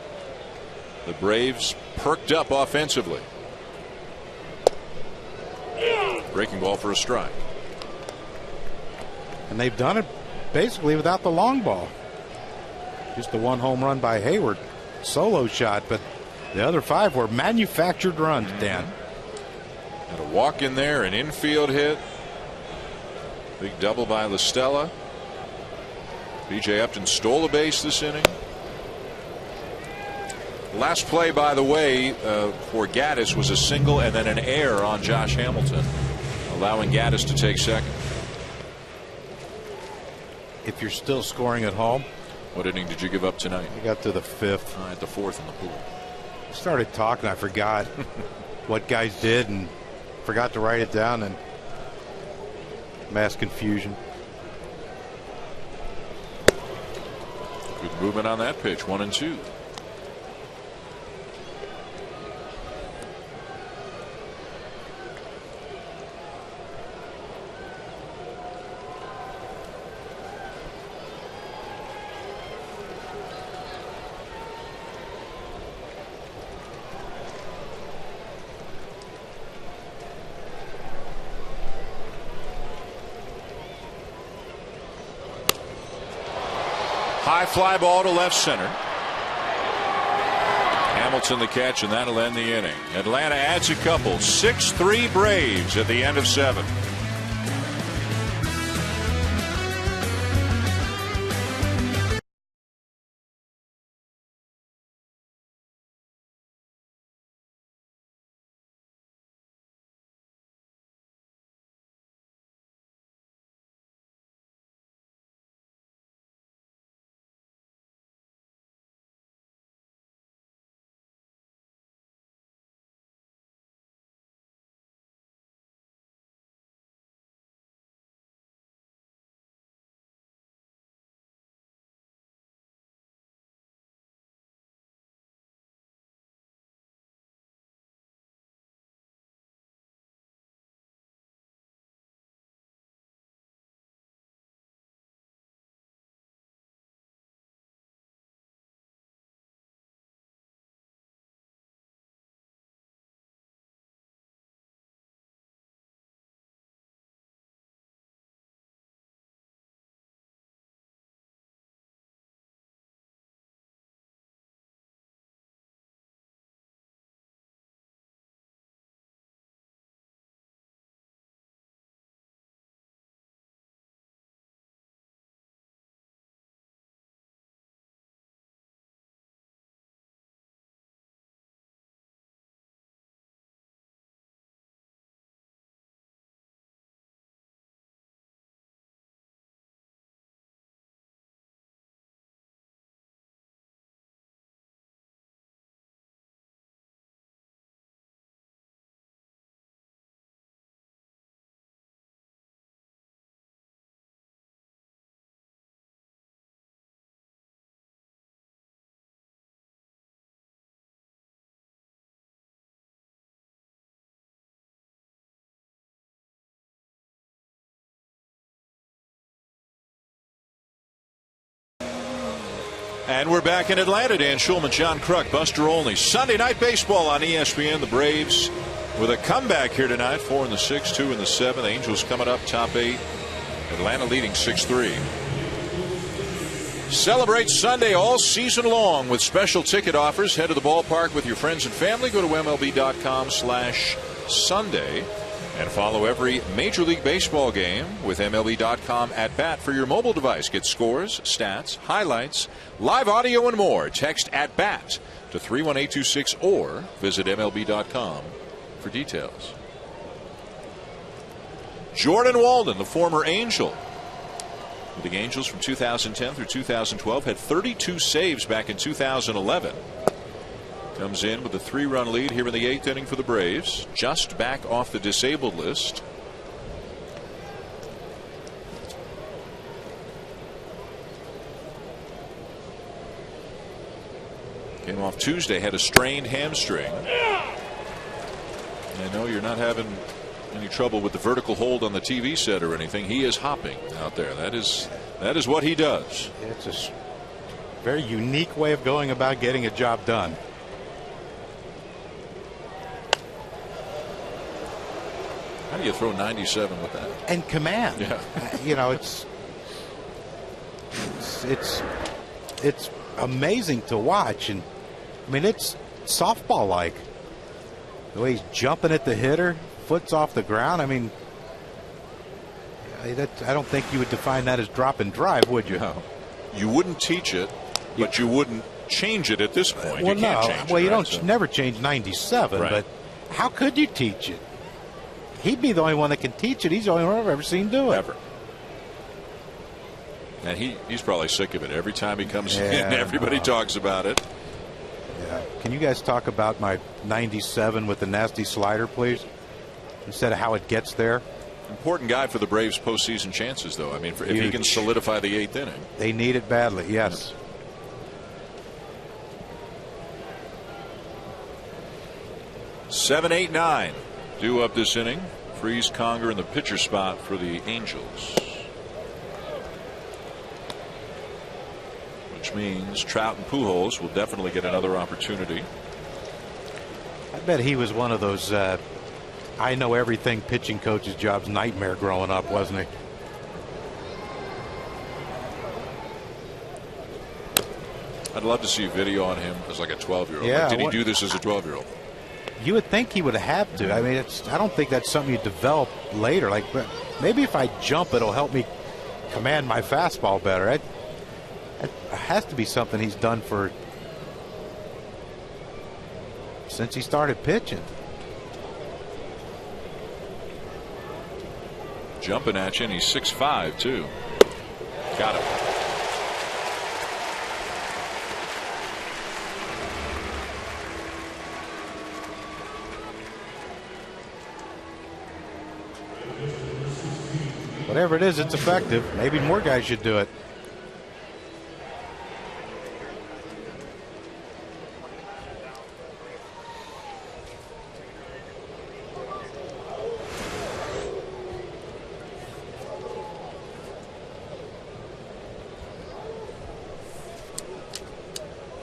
the Braves perked up offensively. Breaking ball for a strike. And they've done it basically without the long ball. Just the 1 home run by Hayward, solo shot, but the other 5 were manufactured runs, Dan. Had a walk in there, an infield hit. Big double by La Stella. BJ Upton stole a base this inning. Last play, by the way, for Gaddis was a single and then an error on Josh Hamilton, allowing Gaddis to take second. If you're still scoring at home. What inning did you give up tonight? I got to the 5th. At the 4th in the pool. Started talking. I forgot what guys did and forgot to write it down, and mass confusion. Good movement on that pitch. 1-2. High fly ball to left center. Hamilton the catch, and that'll end the inning. Atlanta adds a couple. 6-3 Braves at the end of 7. And we're back in Atlanta. Dan Schulman, John Kruk, Buster Olney. Sunday Night Baseball on ESPN. The Braves with a comeback here tonight. 4 in the 6, 2 in the 7. Angels coming up top 8. Atlanta leading 6-3. Celebrate Sunday all season long with special ticket offers. Head to the ballpark with your friends and family. Go to MLB.com/Sunday. And follow every Major League Baseball game with MLB.com at bat for your mobile device. Get scores, stats, highlights, live audio, and more. Text at bat to 31826 or visit MLB.com for details. Jordan Walden, the former Angel, with the Angels from 2010 through 2012, had 32 saves back in 2011. Comes in with a 3-run lead here in the 8th inning for the Braves. Just back off the disabled list. Came off Tuesday, had a strained hamstring. I know you're not having any trouble with the vertical hold on the TV set or anything. He is hopping out there. That is what he does. It's a very unique way of going about getting a job done. How do you throw 97 with that? And command. Yeah. You know, it's amazing to watch. And I mean, it's softball like. The way he's jumping at the hitter, foot's off the ground. I mean, I don't think you would define that as drop and drive, would you? No. You wouldn't teach it, but you wouldn't change it at this point. Well, you can't no. change Well, it, you right? don't never change 97, Right. but how could you teach it? He'd be the only one that can teach it. He's the only one I've ever seen do it. Ever. And he's probably sick of it. Every time he comes in, everybody talks about it. Yeah. Can you guys talk about my 97 with the nasty slider, please? Instead of how it gets there. Important guy for the Braves' postseason chances, though. I mean, if he can solidify the 8th inning. They need it badly, yes. Yeah. 7, 8, 9. Due up this inning. Freeze Conger in the pitcher spot for the Angels. Which means Trout and Pujols will definitely get another opportunity. I bet he was one of those I know everything pitching coach's job's nightmare growing up, wasn't he? I'd love to see a video on him as like a 12-year-old. Yeah, like, did he do this as a 12-year-old? You would think he would have to. I mean, I don't think that's something you develop later. Like, maybe if I jump, it'll help me command my fastball better. It has to be something he's done since he started pitching. Jumping at you, and he's 6'5", too. Got him. Whatever it is, it's effective. Maybe more guys should do it.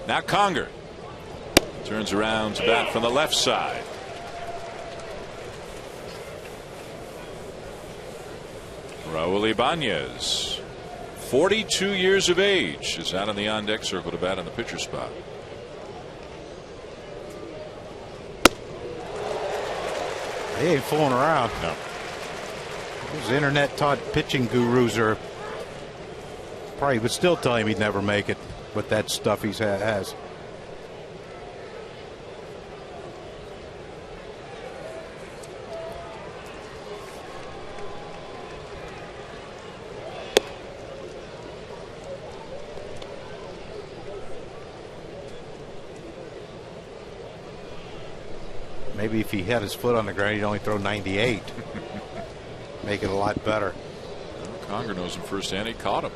Now Conger turns around to bat from the left side. Raul Ibanez, 42 years of age, is out in the on-deck circle to bat in the pitcher spot. He ain't fooling around. No. Those internet-taught pitching gurus are probably would still tell him he'd never make it with that stuff he has. Maybe if he had his foot on the ground, he'd only throw 98. Make it a lot better. Well, Conger knows him firsthand. He caught him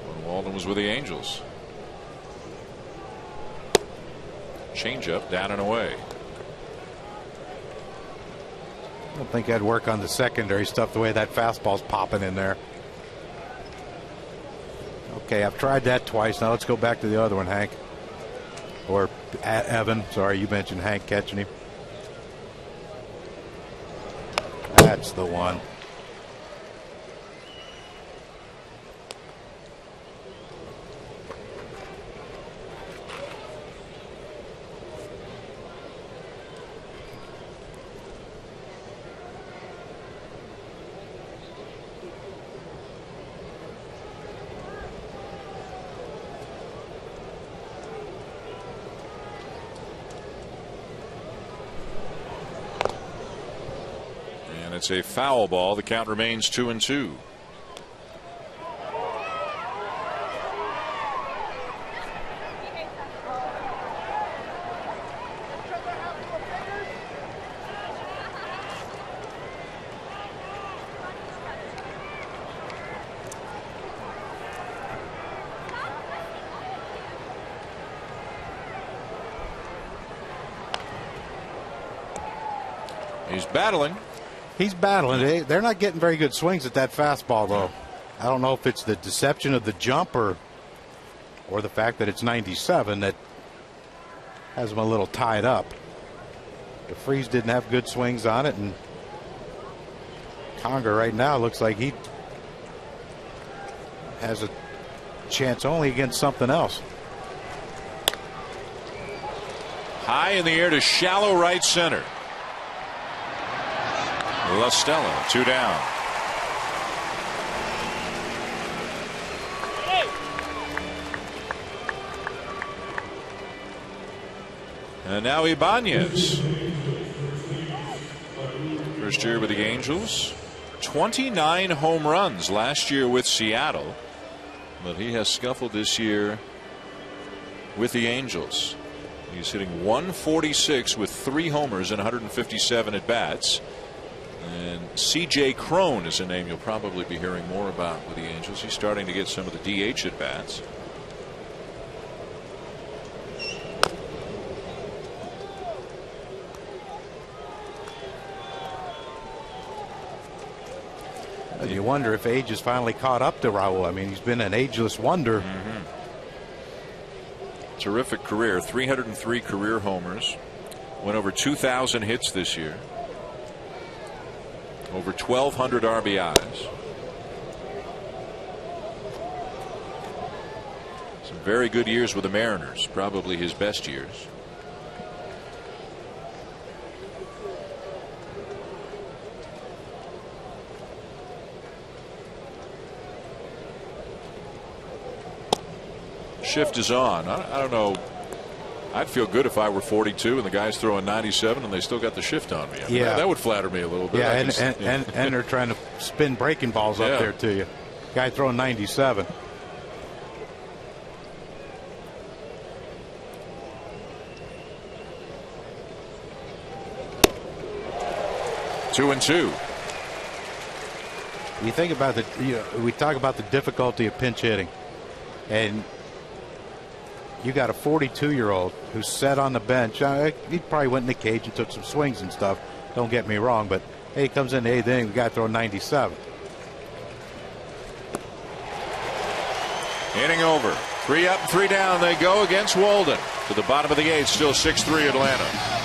when Walden was with the Angels. Changeup down and away. I don't think I'd work on the secondary stuff the way that fastball's popping in there. Okay, I've tried that twice. Now let's go back to the other one, Hank. Or Evan. Sorry, you mentioned Hank catching him. That's the one. It's a foul ball. The count remains 2-2. He's battling. He's battling. They're not getting very good swings at that fastball, though. I don't know if it's the deception of the jump or the fact that it's 97 that has him a little tied up. DeFreeze didn't have good swings on it, and Conger right now looks like he has a chance only against something else. High in the air to shallow right center. La Stella, 2 down. And now Ibanez. First year with the Angels. 29 home runs last year with Seattle. But he has scuffled this year with the Angels. He's hitting 146 with 3 homers and 157 at bats. And C.J. Cron is a name you'll probably be hearing more about with the Angels. He's starting to get some of the DH at bats. You wonder if age has finally caught up to Raul. I mean, he's been an ageless wonder. Terrific career. 303 career homers. Went over 2,000 hits this year. Over 1,200 RBIs. Some very good years with the Mariners. Probably his best years. Shift is on. I don't know. I'd feel good if I were 42 and the guy's throwing 97 and they still got the shift on me. I mean, yeah, that would flatter me a little bit. Yeah, and they're trying to spin breaking balls up there to you. Guy throwing 97. Two and two. You think about we talk about the difficulty of pinch hitting, and you got a 42-year-old who's sat on the bench. He probably went in the cage and took some swings and stuff. Don't get me wrong, but hey, he comes in the 8th inning, the guy throwing 97. Inning over. 3 up, 3 down. They go against Walden. To the bottom of the 8th, still 6-3 Atlanta.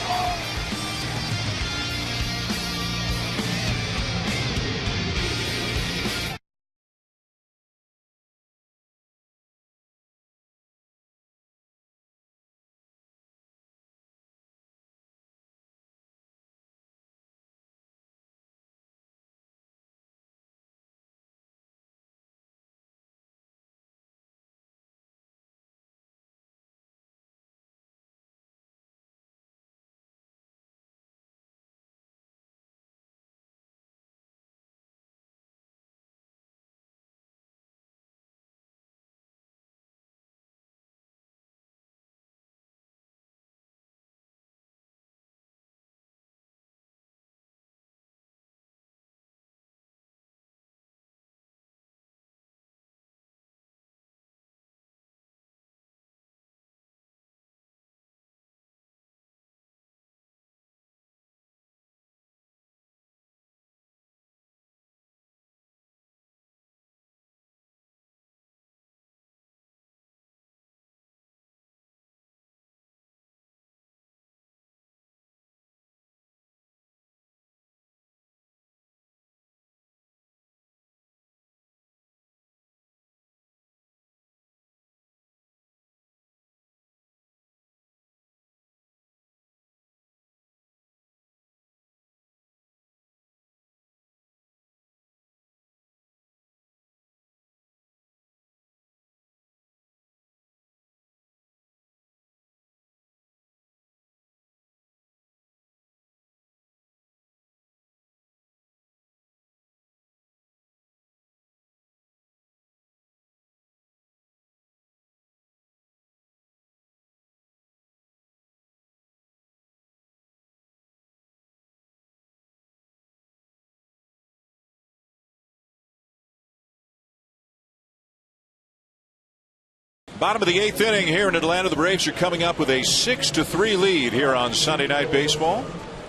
Bottom of the 8th inning here in Atlanta. The Braves are coming up with a 6-3 lead here on Sunday Night Baseball.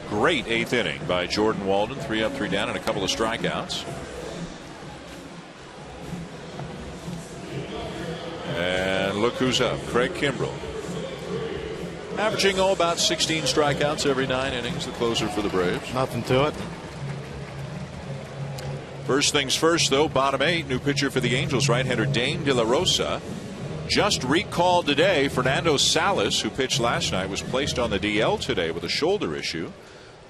Great 8th inning by Jordan Walden. 3 up, 3 down, and a couple of strikeouts. And look who's up. Craig Kimbrell. Averaging about 16 strikeouts every 9 innings. The closer for the Braves. Nothing to it. First things first, though. Bottom 8. New pitcher for the Angels. Right-hander Dane De La Rosa. Just recalled today. Fernando Salas, who pitched last night, was placed on the DL today with a shoulder issue.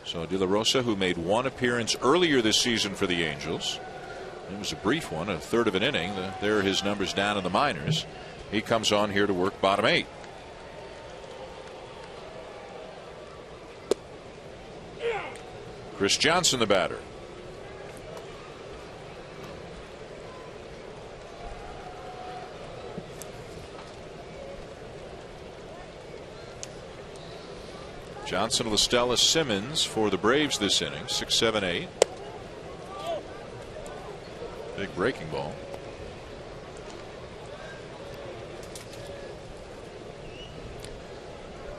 So De La Rosa, who made 1 appearance earlier this season for the Angels. It was a brief one, a third of an inning. There are his numbers down in the minors. He comes on here to work bottom 8. Chris Johnson, the batter. Johnson, LaStella, Simmons for the Braves this inning. 6, 7, 8. Big breaking ball.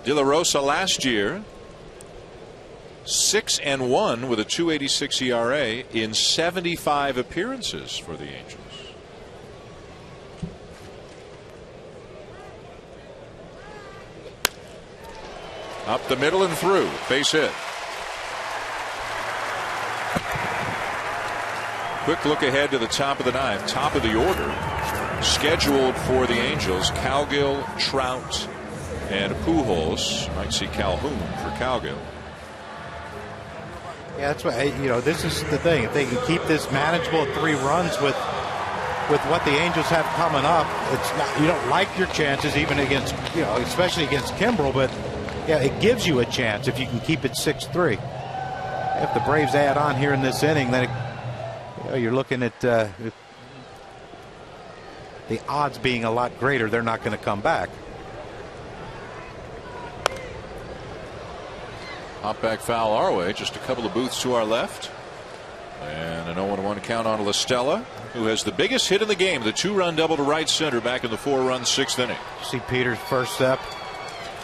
De La Rosa last year 6-1 with a 2.86 ERA in 75 appearances for the Angels. Up the middle and through. Base hit. Quick look ahead to the top of the 9th. Top of the order. Scheduled for the Angels. Cowgill, Trout, and Pujols. Might see Calhoun for Cowgill. Yeah, that's what, you know, this is the thing. If they can keep this manageable at 3 runs with what the Angels have coming up, it's not, you don't like your chances even against, you know, especially against Kimbrell, but yeah, it gives you a chance if you can keep it 6-3. If the Braves add on here in this inning, then you know, you're looking at the odds being a lot greater. They're not going to come back. Hop back foul our way, just a couple of booths to our left. And an 0-1 count on LaStella, who has the biggest hit in the game, the 2-run double to right center back in the 4-run 6th inning. See Peter's first step?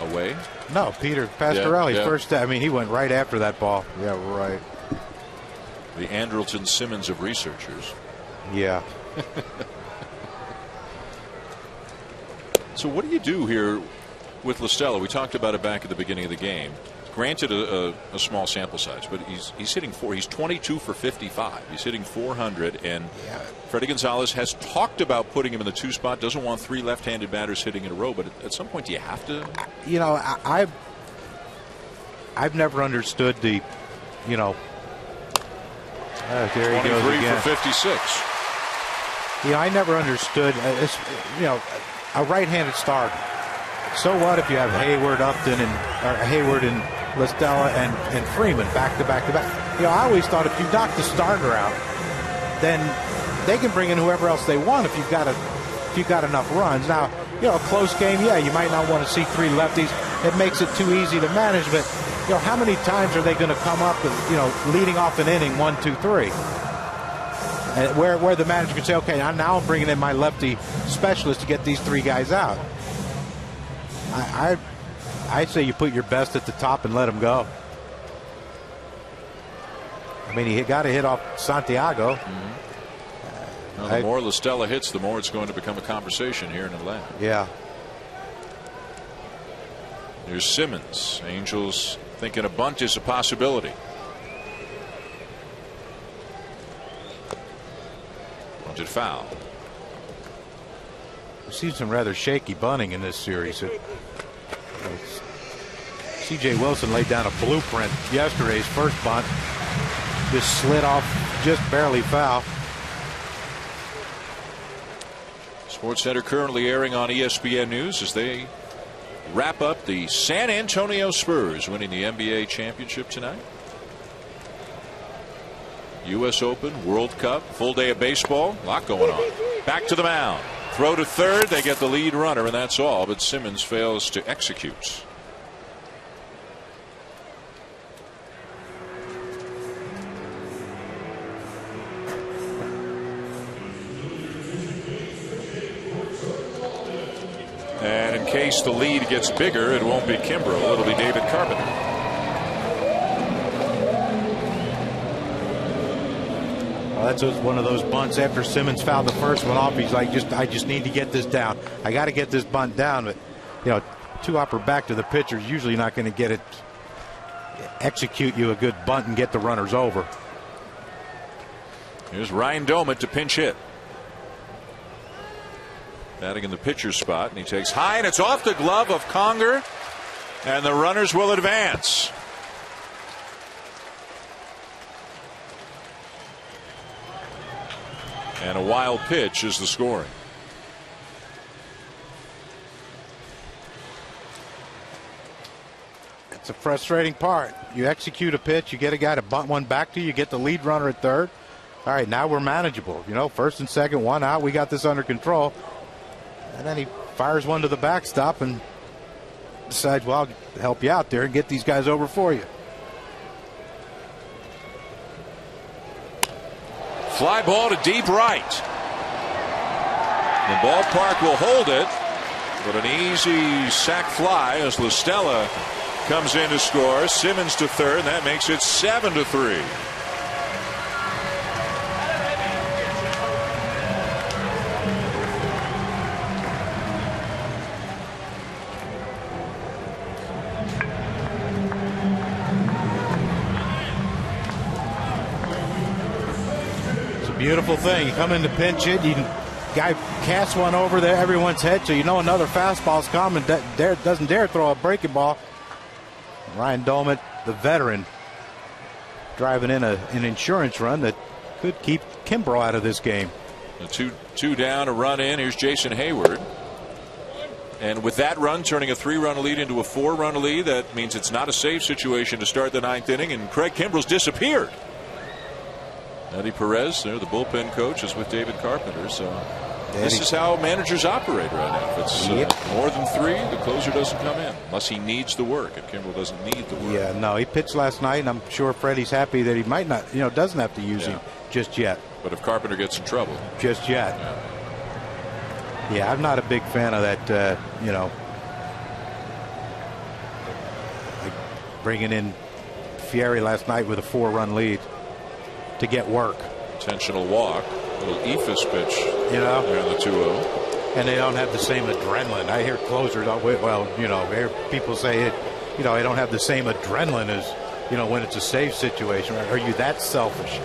Away? No, Peter Pastorelli's first step. I mean, he went right after that ball. Yeah, right. The Andrelton Simmons of researchers. Yeah. So what do you do here with LaStella? We talked about it back at the beginning of the game. Granted, a small sample size, but he's hitting he's 22 for 55. He's hitting 400, and Freddie Gonzalez has talked about putting him in the 2 spot. Doesn't want 3 left-handed batters hitting in a row, but at some point, do you have to? You know, I've never understood the, you know. There he goes again. 23 for 56. You know, I never understood. You know, a right-handed starter. So what if you have Hayward, Upton, and LaStella and Freeman back to back to back? You know, I always thought if you knock the starter out, then they can bring in whoever else they want if you've got enough runs. Now, you know, a close game, yeah, you might not want to see 3 lefties. It makes it too easy to manage, but you know, how many times are they going to come up and, you know, leading off an inning 1, 2, 3? And where the manager can say, okay, now I'm bringing in my lefty specialist to get these 3 guys out. I'd say you put your best at the top and let him go. I mean, he got a hit off Santiago. Mm-hmm. Well, the more LaStella hits, the more it's going to become a conversation here in Atlanta. Yeah. There's Simmons. Angels thinking a bunt is a possibility. Bunted foul. We've seen some rather shaky bunting in this series. C.J. Wilson laid down a blueprint yesterday's first bunt. Just slid off, just barely foul. SportsCenter currently airing on ESPN News as they wrap up the San Antonio Spurs winning the NBA championship tonight. U.S. Open, World Cup, full day of baseball, a lot going on. Back to the mound. Throw to third, they get the lead runner, and that's all, but Simmons fails to execute. And in case the lead gets bigger, it won't be Kimbrell. It'll be David Carpenter. Well, that's one of those bunts after Simmons fouled the first one off. He's like, I just need to get this down. I got to get this bunt down. But, you know, two upper back to the pitcher is usually not going to get it, execute you a good bunt and get the runners over. Here's Ryan Domit to pinch hit. Batting in the pitcher's spot, and he takes high, and it's off the glove of Conger, and the runners will advance. And a wild pitch is the scoring. It's a frustrating part. You execute a pitch, you get a guy to bunt one back to you, you get the lead runner at third. All right, now we're manageable. You know, first and second, one out, we got this under control. And then he fires one to the backstop and decides, well, I'll help you out there and get these guys over for you. Fly ball to deep right. The ballpark will hold it, but an easy sac fly as La Stella comes in to score. Simmons to third, and that makes it 7-3. Beautiful thing. You come in to pinch hit, guy casts one over there, everyone's head, so you know another fastball's coming. Doesn't dare throw a breaking ball. Ryan Domit, the veteran, driving in an insurance run that could keep Kimbrell out of this game. A two down, a run in. Here's Jason Hayward. And with that run turning a 3-run lead into a 4-run lead, that means it's not a safe situation to start the 9th inning, and Craig Kimbrell's disappeared. Eddie Perez, there, the bullpen coach, is with David Carpenter. So this is how managers operate right now. If it's more than 3, the closer doesn't come in unless he needs the work. If Kimbrell doesn't need the work. Yeah, no, he pitched last night, and I'm sure Freddie's happy that he might not, doesn't have to use him just yet. But if Carpenter gets in trouble, just yet. Yeah, I'm not a big fan of that. Like bringing in Fieri last night with a 4-run lead to get work. Intentional walk, little Ephus pitch, there on the 2-0. And they don't have the same adrenaline. I hear closers, I hear people say it, they don't have the same adrenaline as, when it's a safe situation. Are you that selfish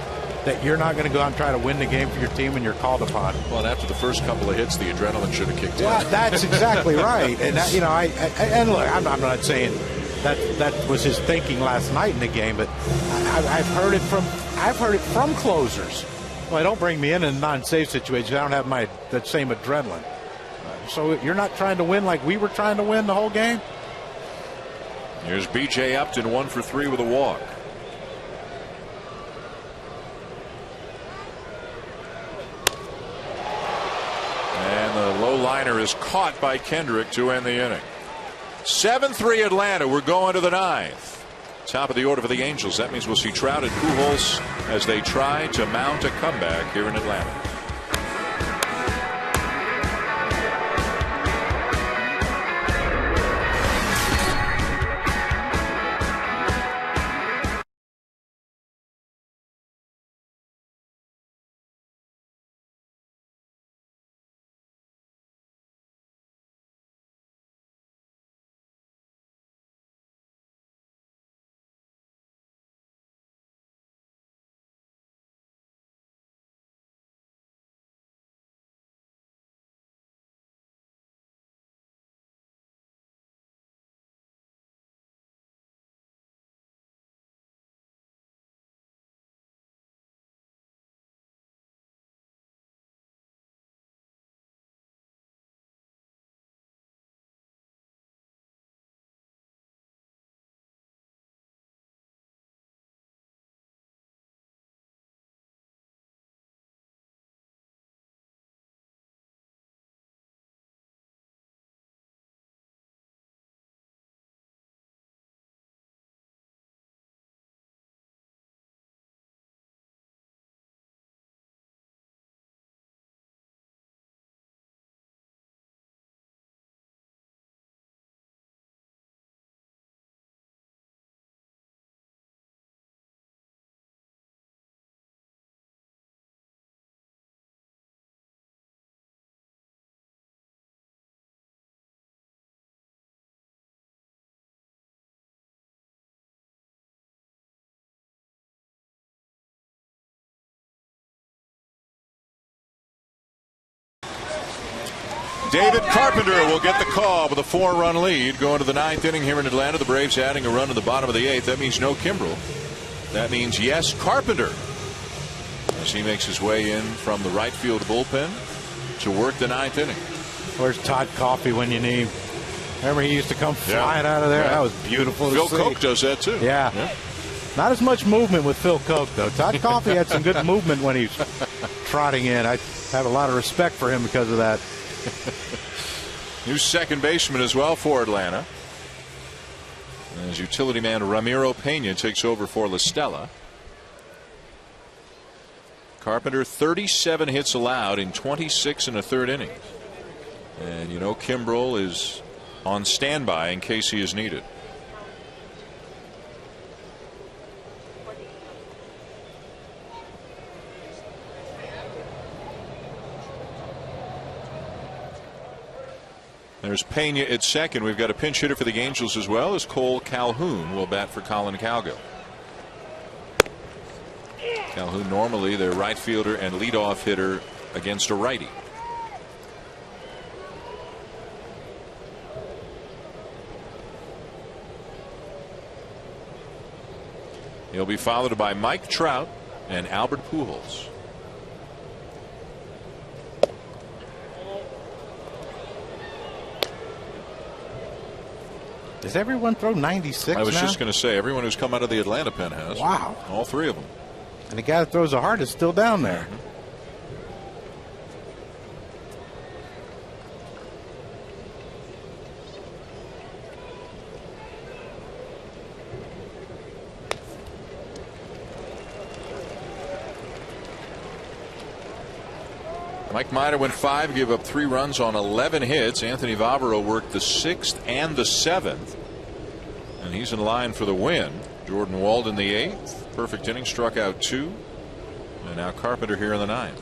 that you're not going to go out and try to win the game for your team when you're called upon? Well, and after the first couple of hits, the adrenaline should have kicked in. That's exactly right. And that, and look, I'm not saying that was his thinking last night in the game, but I've heard it from closers. Well, don't bring me in a non-safe situation. I don't have that same adrenaline. So you're not trying to win like we were trying to win the whole game? Here's B.J. Upton, 1 for 3 with a walk. And the low liner is caught by Kendrick to end the inning. 7-3 Atlanta. We're going to the 9th. Top of the order for the Angels. That means we'll see Trout and Pujols as they try to mount a comeback here in Atlanta. David Carpenter will get the call with a 4-run lead going to the 9th inning here in Atlanta. The Braves adding a run to the bottom of the 8th. That means no Kimbrell. That means yes, Carpenter, as he makes his way in from the right field bullpen to work the 9th inning. Where's Todd Coffey when you need him? Remember he used to come flying out of there? That was beautiful to see. Phil Koch does that too. Yeah. Not as much movement with Phil Koch, though. Todd Coffey had some good movement when he's trotting in. I have a lot of respect for him because of that. New second baseman as well for Atlanta, as utility man Ramiro Pena takes over for La Stella. Carpenter 37 hits allowed in 26 1/3 innings. And you know Kimbrell is on standby in case he is needed. There's Pena at second. We've got a pinch hitter for the Angels as well, as Cole Calhoun will bat for Colin Cowgill. Calhoun normally their right fielder and leadoff hitter against a righty. He'll be followed by Mike Trout and Albert Pujols. Does everyone throw 96 I was now? just going to say, everyone who's come out of the Atlanta pen has. Wow. All three of them. And the guy that throws the hardest is still down there. Mike Minor went 5, gave up 3 runs on 11 hits. Anthony Vavro worked the 6th and the 7th. And he's in line for the win. Jordan Walden the 8th. Perfect inning, struck out 2. And now Carpenter here in the 9th.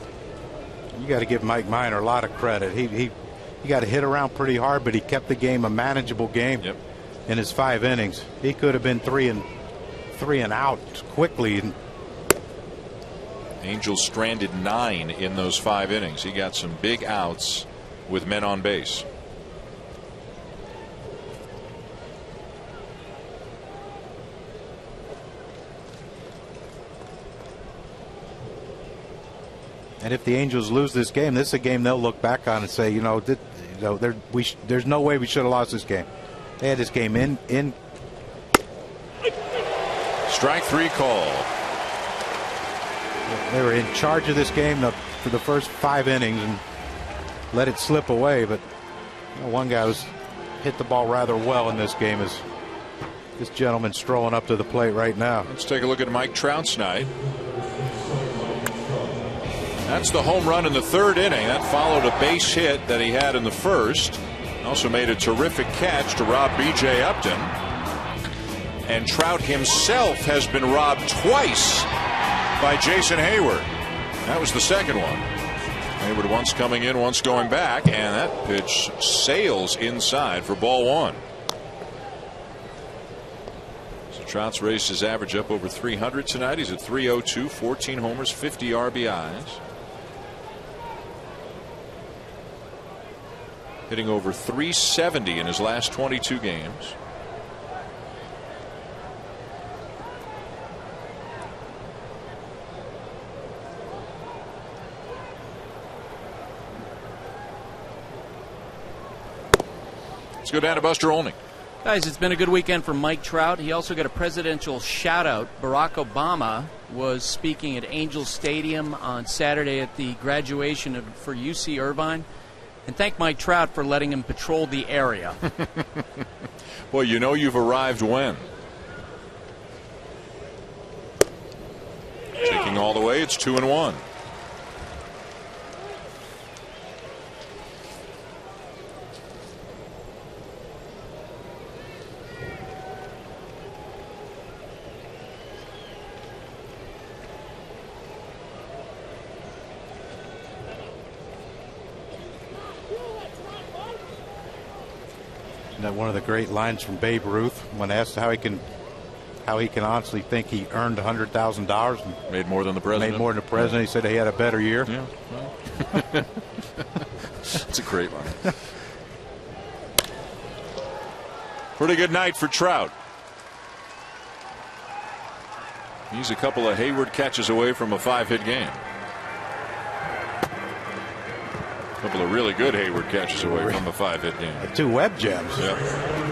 You got to give Mike Minor a lot of credit. He got hit around pretty hard, but he kept the game a manageable game in his 5 innings. He could have been 3 and out quickly. And Angels stranded 9 in those 5 innings. He got some big outs with men on base. And if the Angels lose this game, this is a game they'll look back on and say, there's no way we should have lost this game. They had this game in. Strike 3 call. They were in charge of this game for the first 5 innings and let it slip away. But one guy was hit the ball rather well in this game. As this gentleman strolling up to the plate right now. Let's take a look at Mike Trout's night. That's the home run in the 3rd inning. That followed a base hit that he had in the 1st. Also made a terrific catch to rob B.J. Upton. And Trout himself has been robbed twice by Jason Hayward. That was the 2nd one. Hayward once coming in, once going back, and that pitch sails inside for ball 1. So Trout's raised his average up over 300 tonight. He's at 302, 14 homers, 50 RBIs. Hitting over 370 in his last 22 games. Let's go down to Buster Olney. Guys, it's been a good weekend for Mike Trout. He also got a presidential shout-out. Barack Obama was speaking at Angel Stadium on Saturday at the graduation for UC Irvine. And thank Mike Trout for letting him patrol the area. Well, you know you've arrived when. Taking all the way, it's 2-1. One of the great lines from Babe Ruth when asked how he can honestly think he earned $100,000 and made more than the president. He said he had a better year. Yeah. It's a great line. Pretty good night for Trout. He's a couple of Hayward catches away from a 5-hit game. A couple of really good Hayward catches away from a 5-hit game. 2 web gems. Yeah.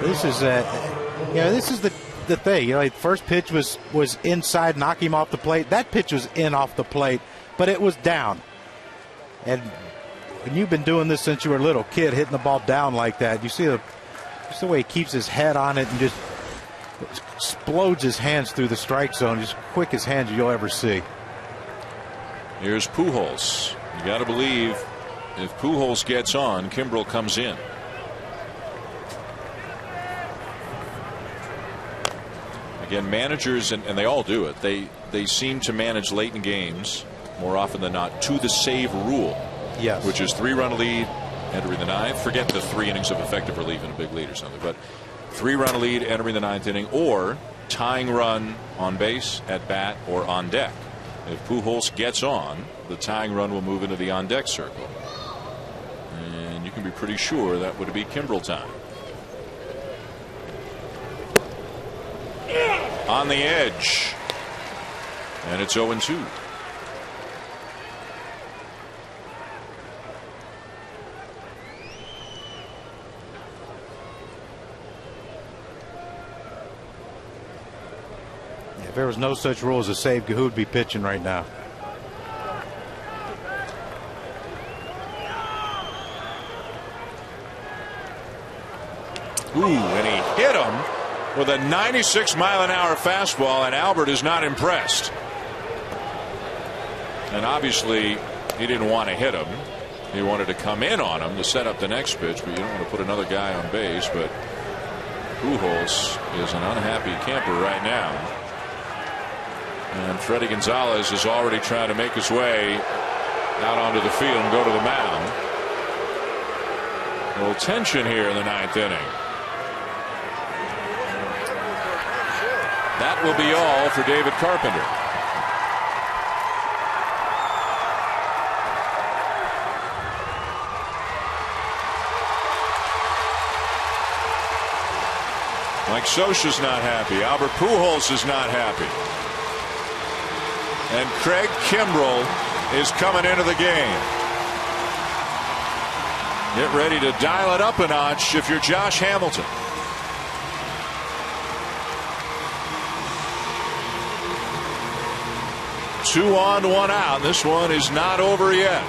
This is this is the thing. First pitch was inside, knock him off the plate. That pitch was in off the plate, but it was down. And when you've been doing this since you were a little kid, hitting the ball down like that, you see just the way he keeps his head on it and just explodes his hands through the strike zone, just quickest hands you'll ever see. Here's Pujols. You got to believe if Pujols gets on, Kimbrell comes in. Again, managers, and they all do it, they seem to manage late in games more often than not to the save rule. Yes. Which is 3-run lead entering the 9th. Forget the 3 innings of effective relief in a big lead or something, but 3-run lead entering the 9th inning, or tying run on base, at bat, or on deck. If Pujols gets on, the tying run will move into the on deck circle. And you can be pretty sure that would be Kimbrell time. On the edge. And it's 0-2. If there was no such rule as a save, who would be pitching right now? Ooh, and he hit him with a 96-mile-an-hour fastball, and Albert is not impressed. And obviously, he didn't want to hit him. He wanted to come in on him to set up the next pitch, but you don't want to put another guy on base. But Pujols is an unhappy camper right now. And Freddie Gonzalez is already trying to make his way out onto the field and go to the mound. A little tension here in the 9th inning. That will be all for David Carpenter. Mike Scioscia's not happy. Albert Pujols is not happy. And Craig Kimbrell is coming into the game. Get ready to dial it up a notch if you're Josh Hamilton. 2 on, 1 out. This one is not over yet.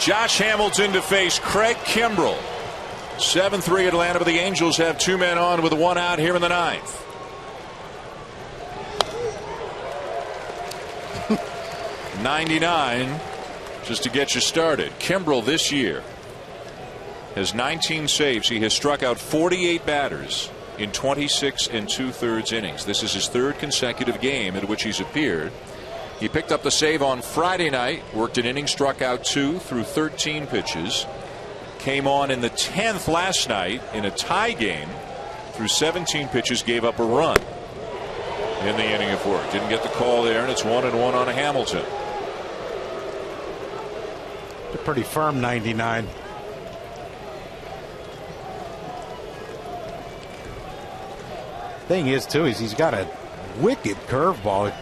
Josh Hamilton to face Craig Kimbrell. 7-3 Atlanta, but the Angels have 2 men on with 1 out here in the 9th. .99 just to get you started. Kimbrell this year has 19 saves. He has struck out 48 batters in 26 2/3 innings. This is his 3rd consecutive game in which he's appeared. He picked up the save on Friday night, worked an inning, struck out 2 through 13 pitches. Came on in the 10th last night in a tie game through 17 pitches, gave up a run in the inning of work. Didn't get the call there, and it's 1-1 on a Hamilton. A pretty firm 99. Thing is, too, is he's got a wicked curveball.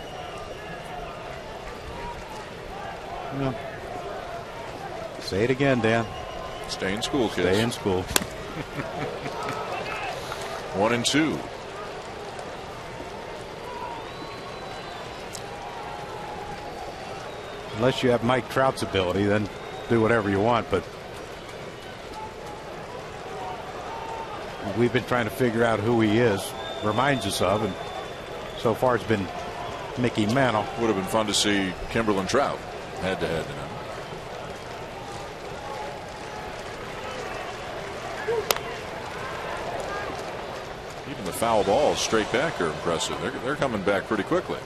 You know, say it again, Dan. Stay in school, kids. Stay in school. 1-2. Unless you have Mike Trout's ability, then do whatever you want. But we've been trying to figure out who he is. Reminds us of, and so far it's been Mickey Mantle. Would have been fun to see Kimbrell and Trout head to head. Even the foul balls straight back are impressive. They're coming back pretty quickly.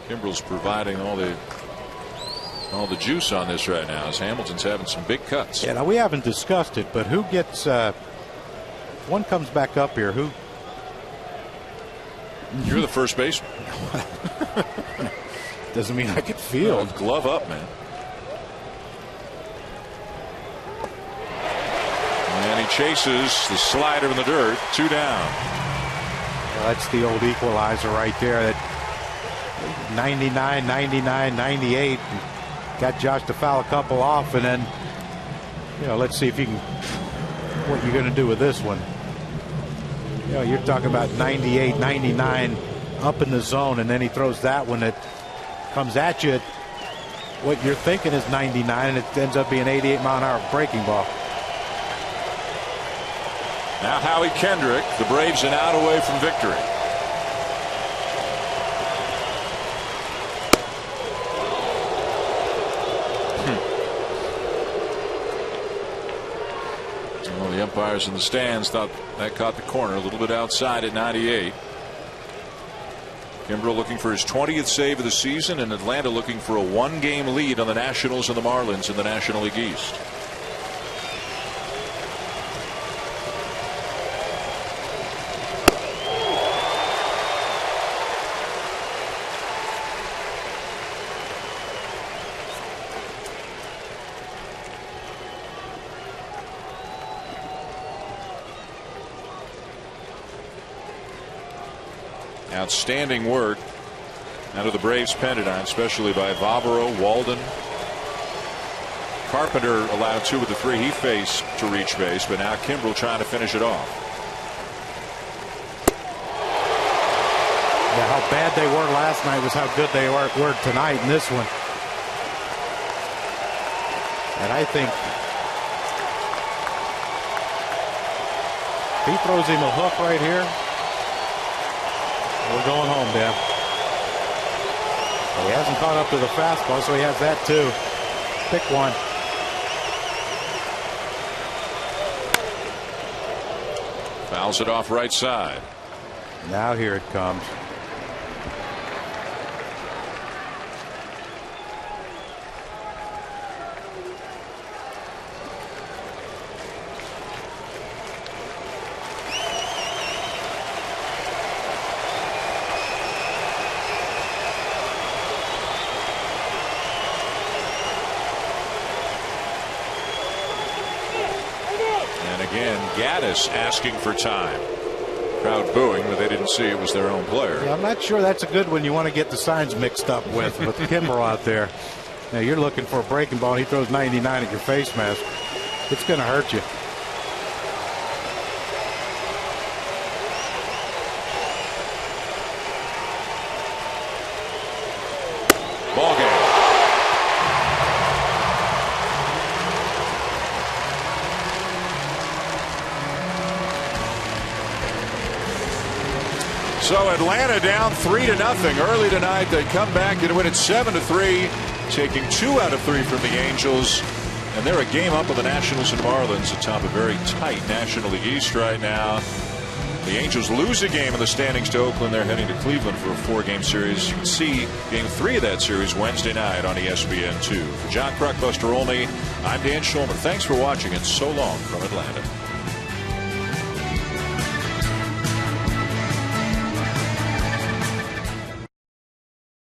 Kimbrell's providing all the juice on this right now, as Hamilton's having some big cuts. Yeah, now we haven't discussed it, but who gets one comes back up here? Who? You're the first baseman. Doesn't mean I could field. No, glove up, man. And he chases the slider in the dirt. 2 down. Well, that's the old equalizer right there. That 99, 99, 98. Got Josh to foul a couple off, and then, you know, let's see if you can. What you're going to do with this one? You know, you're talking about 98, 99 up in the zone, and then he throws that one that comes at you. What you're thinking is 99, and it ends up being 88-mile-an-hour breaking ball. Now Howie Kendrick, the Braves an out away from victory. Well, the umpires in the stands thought that caught the corner a little bit outside at 98. Kimbrell looking for his 20th save of the season, and Atlanta looking for a 1-game lead on the Nationals and the Marlins in the National League East. Outstanding work out of the Braves pen tonight, especially by Vavaro, Walden. Carpenter allowed 2 of the 3 he faced to reach base, but now Kimbrell trying to finish it off. Yeah, how bad they were last night was how good they were tonight in this one. And I think if he throws him a hook right here, we're going home, Dan. He hasn't caught up to the fastball, so he has that too. Pick one. Fouls it off right side. Now here it comes. Gaddis asking for time. Crowd booing, but they didn't see it was their own player. Yeah, I'm not sure that's a good one you want to get the signs mixed up with Kimbrell out there. Now you're looking for a breaking ball, and he throws 99 at your face mask. It's going to hurt you. Ball game. So Atlanta down 3-0 early tonight. They come back and win it 7-3, taking 2 out of 3 from the Angels. And they're a game up with the Nationals and Marlins atop a very tight National League East right now. The Angels lose a game in the standings to Oakland. They're heading to Cleveland for a 4-game series. You can see Game 3 of that series Wednesday night on ESPN2. For John Kruk, Buster Olney, I'm Dan Schulman. Thanks for watching, and so long from Atlanta.